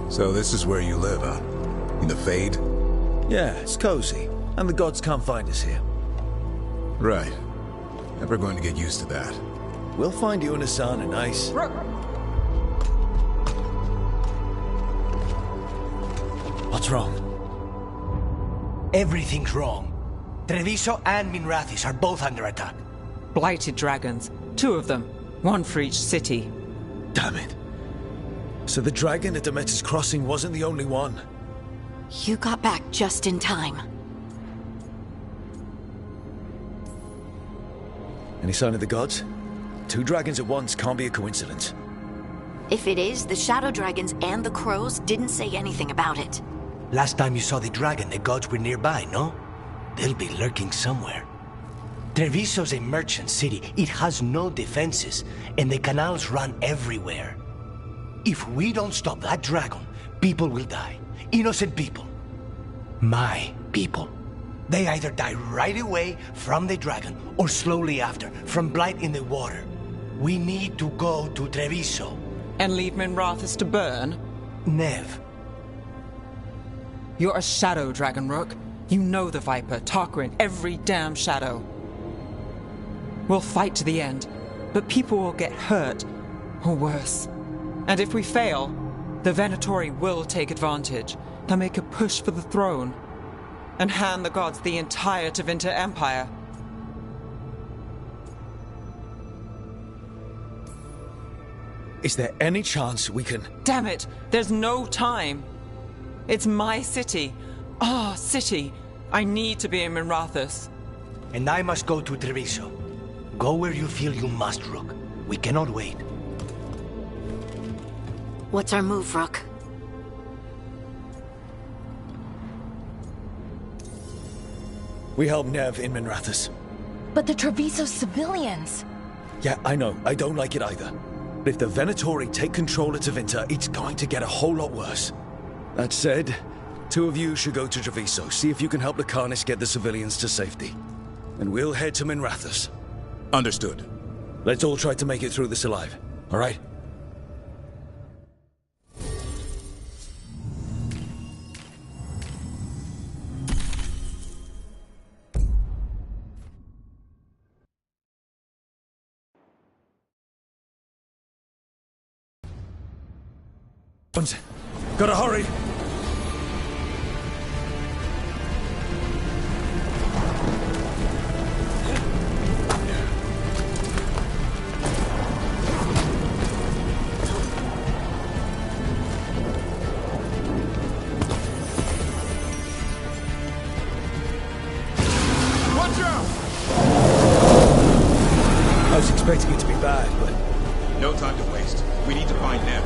So this is where you live, huh? In the Fade? Yeah, it's cozy. And the gods can't find us here. Right. Never going to get used to that. We'll find you and Hassan a nice... What's wrong? Everything's wrong. Treviso and Minrathis are both under attack. Blighted dragons. 2 of them. 1 for each city. Damn it. So the dragon at Demeter's Crossing wasn't the only one. You got back just in time. Any sign of the gods? 2 dragons at once can't be a coincidence. If it is, the Shadow Dragons and the Crows didn't say anything about it. Last time you saw the dragon, the gods were nearby, no? They'll be lurking somewhere. Treviso's a merchant city. It has no defenses, and the canals run everywhere. If we don't stop that dragon, people will die. Innocent people. My people. They either die right away from the dragon, or slowly after, from blight in the water. We need to go to Treviso. And leave Minrathis to burn? Nev. You're a shadow, Dragon Rook. You know the Viper, Tarquin, every damn shadow. We'll fight to the end, but people will get hurt, or worse. And if we fail, the Venatori will take advantage. They'll make a push for the throne, and hand the gods the entire Tevinter Empire. Is there any chance we can... Damn it! There's no time! It's my city. Our city. I need to be in Minrathis. And I must go to Treviso. Go where you feel you must, Rook. We cannot wait. What's our move, Rook? We helped Nev in Minrathous. But the Treviso civilians... Yeah, I know. I don't like it either. But if the Venatori take control of Tevinter, it's going to get a whole lot worse. That said, 2 of you should go to Treviso, see if you can help the Carnis get the civilians to safety. And we'll head to Minrathous. Understood. Let's all try to make it through this alive, all right? Gotta hurry! Watch out! I was expecting it to be bad, but... No time to waste. We need to find Nev.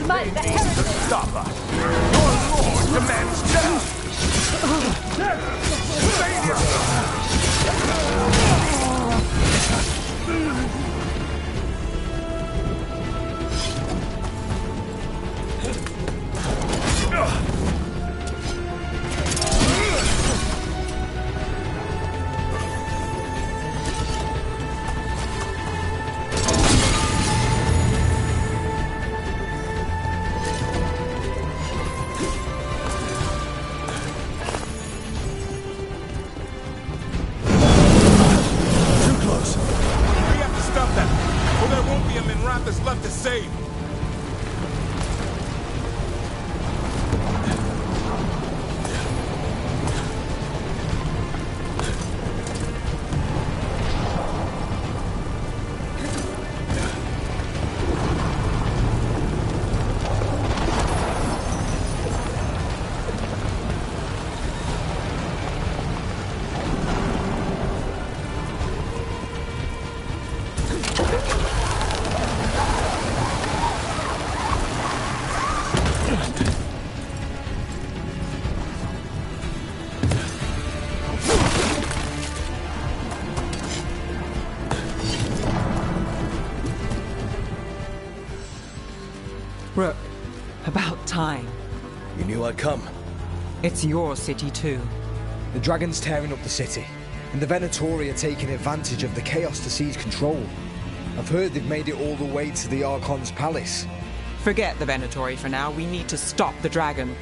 Smite the heretic! Stop us! Your lord demands death! Minrathous left to save. Rook, about time. You knew I'd come. It's your city too. The dragon's tearing up the city, and the Venatori are taking advantage of the chaos to seize control. I've heard they've made it all the way to the Archon's palace. Forget the Venatori for now. We need to stop the dragon.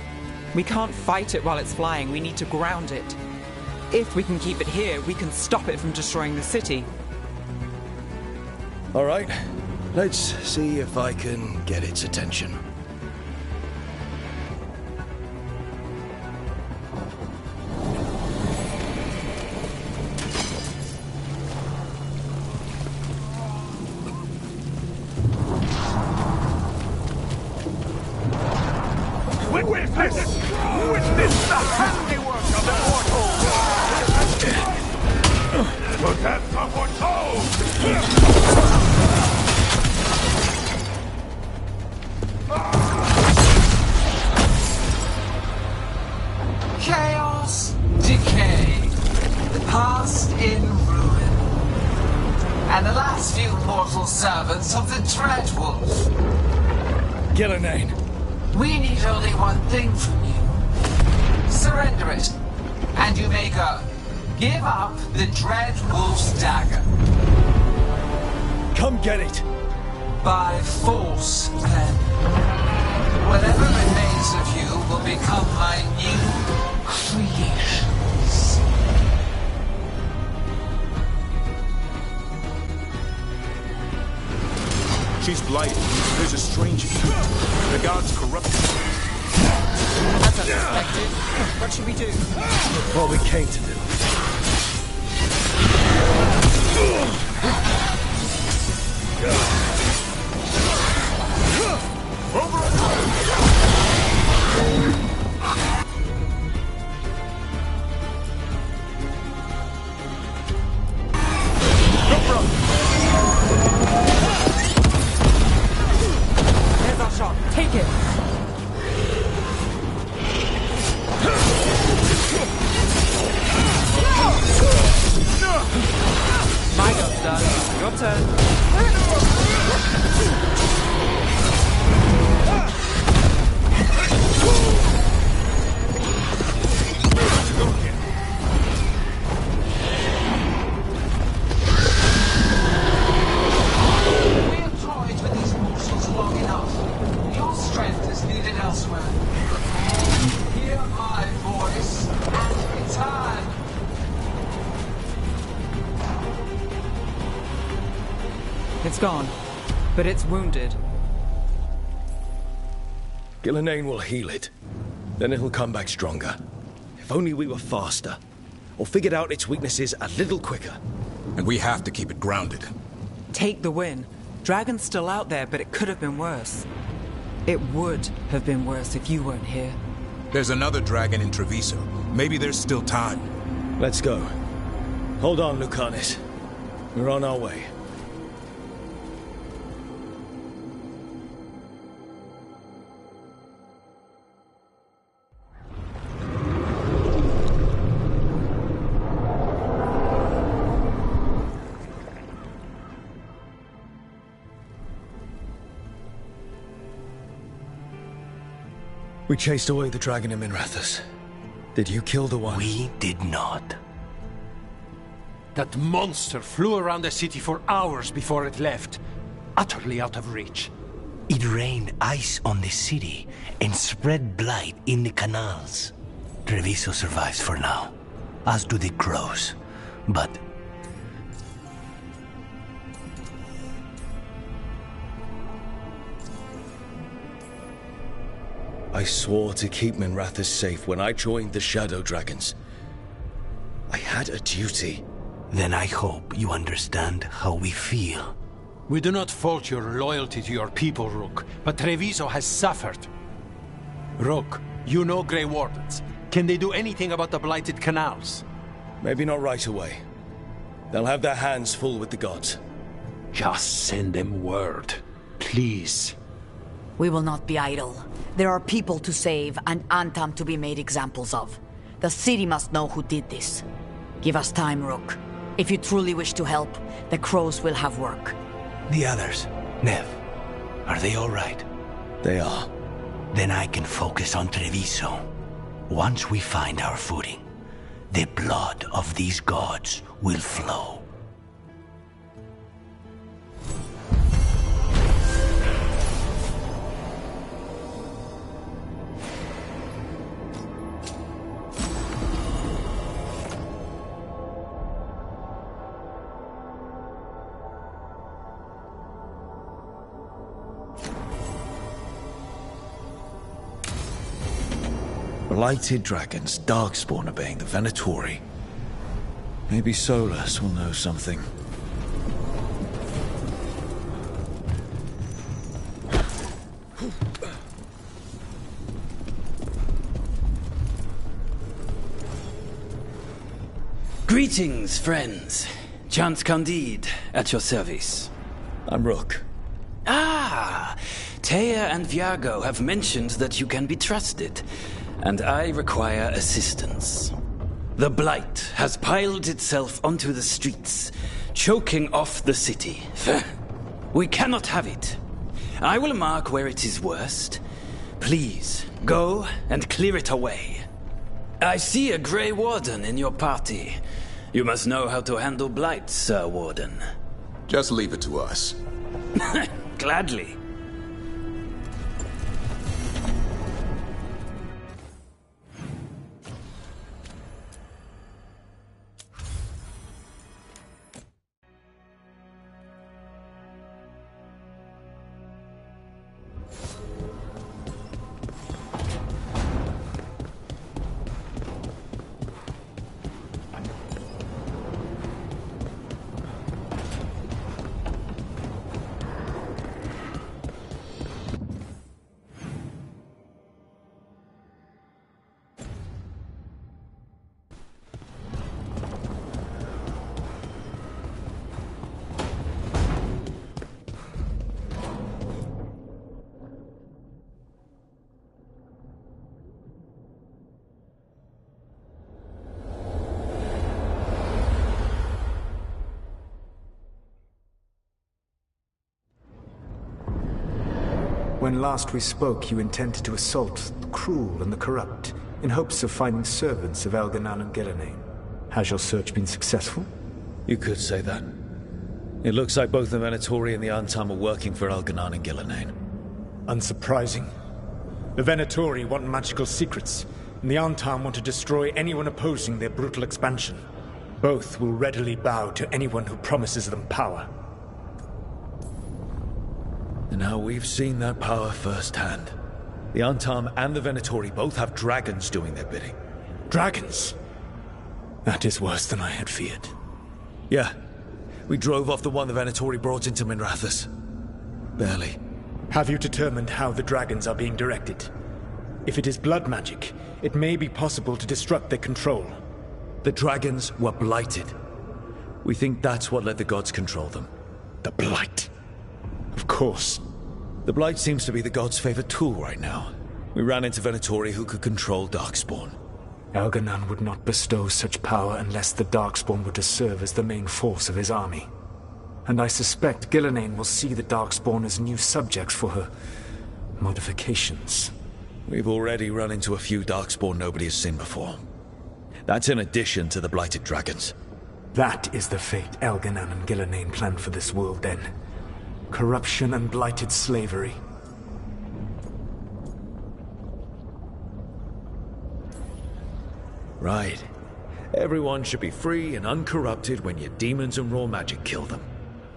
We can't fight it while it's flying. We need to ground it. If we can keep it here, we can stop it from destroying the city. All right. Let's see if I can get its attention. Witness the handiwork of the mortals! Protect the mortals! Chaos, decay, the past in ruin, and the last few mortal servants of the Dreadwolf. Gillenane. We need only one thing from you. Surrender it, and you may go. Give up the Dreadwolf's dagger. Come get it! By force, then. Whatever remains of you will become my new creations. She's blighted. There's a strange heat. The gods corrupted her. That's unexpected. What should we do? What we came to do. Go, bro! turn. We have toyed with these mortals long enough. Your strength is needed elsewhere. Hear my voice and return. It's gone, but it's wounded. Gillenane will heal it. Then it'll come back stronger. If only we were faster. Or figured out its weaknesses a little quicker. And we have to keep it grounded. Take the win. Dragon's still out there, but it could have been worse. It would have been worse if you weren't here. There's another dragon in Treviso. Maybe there's still time. Let's go. Hold on, Lucanus. We're on our way. We chased away the dragon in Minrathous. Did you kill the one? We did not. That monster flew around the city for hours before it left, utterly out of reach. It rained ice on the city and spread blight in the canals. Treviso survives for now, as do the crows. But I swore to keep Minrathous safe when I joined the Shadow Dragons. I had a duty. Then I hope you understand how we feel. We do not fault your loyalty to your people, Rook, but Treviso has suffered. Rook, you know Grey Wardens. Can they do anything about the blighted canals? Maybe not right away. They'll have their hands full with the gods. Just send them word, please. We will not be idle. There are people to save and Antam to be made examples of. The city must know who did this. Give us time, Rook. If you truly wish to help, the crows will have work. The others, Nev, are they all right? They are. Then I can focus on Treviso. Once we find our footing, the blood of these gods will flow. Blighted dragons, Darkspawn obeying the Venatori. Maybe Solus will know something. Greetings, friends. Chance Candide, at your service. I'm Rook. Ah! Taya and Viago have mentioned that you can be trusted, and I require assistance. The Blight has piled itself onto the streets, choking off the city. We cannot have it. I will mark where it is worst. Please, go and clear it away. I see a Grey Warden in your party. You must know how to handle Blight, Sir Warden. Just leave it to us. Gladly. When last we spoke, you intended to assault the cruel and the corrupt, in hopes of finding servants of Elganan and Gillenane. Has your search been successful? You could say that. It looks like both the Venatori and the Antam are working for Elganan and Gillenane. Unsurprising. The Venatori want magical secrets, and the Antam want to destroy anyone opposing their brutal expansion. Both will readily bow to anyone who promises them power. And now we've seen that power firsthand. The Antam and the Venatori both have dragons doing their bidding. Dragons? That is worse than I had feared. Yeah. We drove off the one the Venatori brought into Minrathous. Barely. Have you determined how the dragons are being directed? If it is blood magic, it may be possible to disrupt their control. The dragons were blighted. We think that's what let the gods control them. The blight? Of course. The blight seems to be the gods' favorite tool right now. We ran into Venatori who could control Darkspawn. Elganan would not bestow such power unless the Darkspawn were to serve as the main force of his army. And I suspect Gillenane will see the Darkspawn as new subjects for her modifications. We've already run into a few Darkspawn nobody has seen before. That's in addition to the blighted dragons. That is the fate Elganan and Gillenane planned for this world then. Corruption and blighted slavery. Right. Everyone should be free and uncorrupted when your demons and raw magic kill them.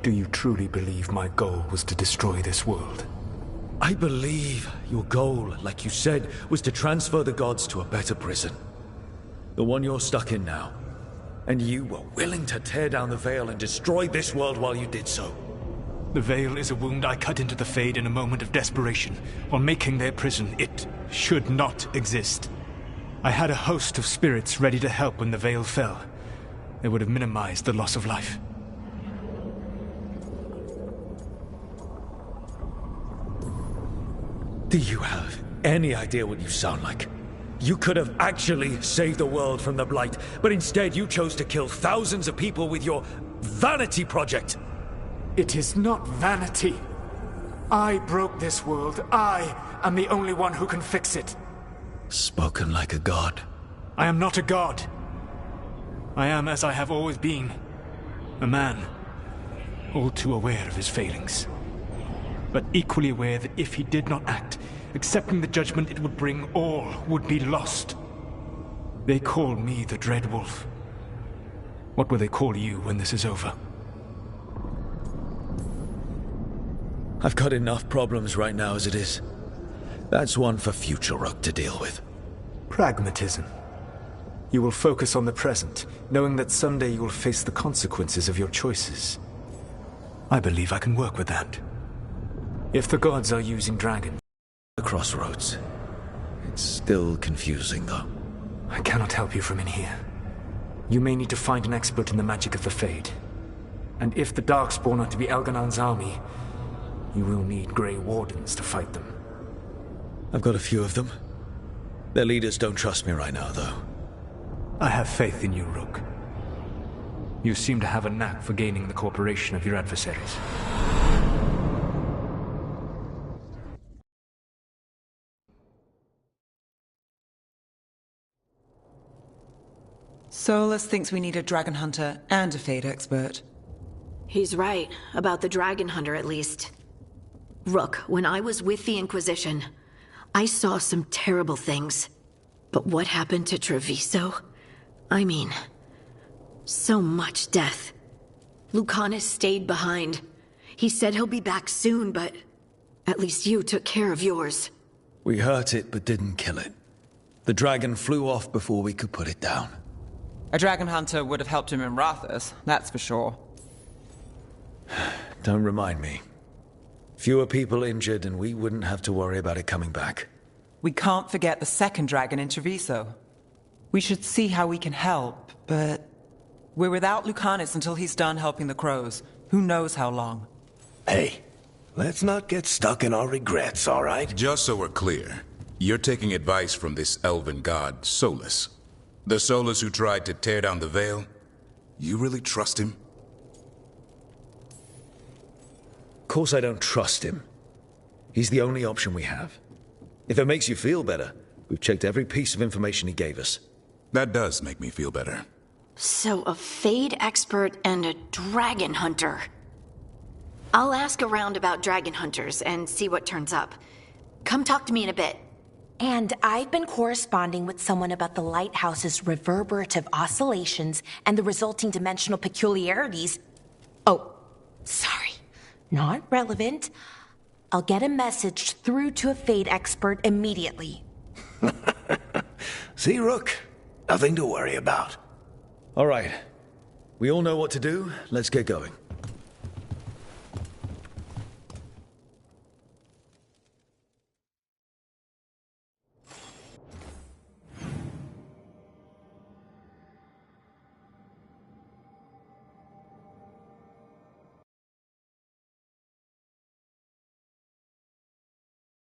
Do you truly believe my goal was to destroy this world? I believe your goal, like you said, was to transfer the gods to a better prison. The one you're stuck in now. And you were willing to tear down the veil and destroy this world while you did so. The veil is a wound I cut into the Fade in a moment of desperation, while making their prison. It should not exist. I had a host of spirits ready to help when the veil fell. They would have minimized the loss of life. Do you have any idea what you sound like? You could have actually saved the world from the Blight, but instead you chose to kill thousands of people with your vanity project. It is not vanity. I broke this world. I am the only one who can fix it. Spoken like a god. I am not a god. I am as I have always been. A man. All too aware of his failings. But equally aware that if he did not act, accepting the judgment it would bring, all would be lost. They call me the Dread Wolf. What will they call you when this is over? I've got enough problems right now as it is. That's one for future Rook to deal with. Pragmatism. You will focus on the present, knowing that someday you will face the consequences of your choices. I believe I can work with that. If the gods are using dragons... The crossroads. It's still confusing, though. I cannot help you from in here. You may need to find an expert in the magic of the Fade. And if the Darkspawn are to be Elganan's army, you will need Grey Wardens to fight them. I've got a few of them. Their leaders don't trust me right now, though. I have faith in you, Rook. You seem to have a knack for gaining the cooperation of your adversaries. Solus thinks we need a dragon hunter and a Fade expert. He's right, about the dragon hunter at least. Rook, when I was with the Inquisition, I saw some terrible things. But what happened to Treviso? I mean, so much death. Lucanus stayed behind. He said he'll be back soon, but at least you took care of yours. We hurt it, but didn't kill it. The dragon flew off before we could put it down. A dragon hunter would have helped him in Rathus, that's for sure. Don't remind me. Fewer people injured, and we wouldn't have to worry about it coming back. We can't forget the second dragon in Treviso. We should see how we can help, but we're without Lucanus until he's done helping the crows. Who knows how long? Hey, let's not get stuck in our regrets, all right? Just so we're clear, you're taking advice from this elven god, Solus. The Solus who tried to tear down the veil? You really trust him? Of course I don't trust him. He's the only option we have. If it makes you feel better, we've checked every piece of information he gave us. That does make me feel better. So a Fade expert and a dragon hunter. I'll ask around about dragon hunters and see what turns up. Come talk to me in a bit. And I've been corresponding with someone about the lighthouse's reverberative oscillations and the resulting dimensional peculiarities. Oh, sorry. Not relevant. I'll get a message through to a Fade expert immediately. See, Rook? Nothing to worry about. All right. We all know what to do. Let's get going.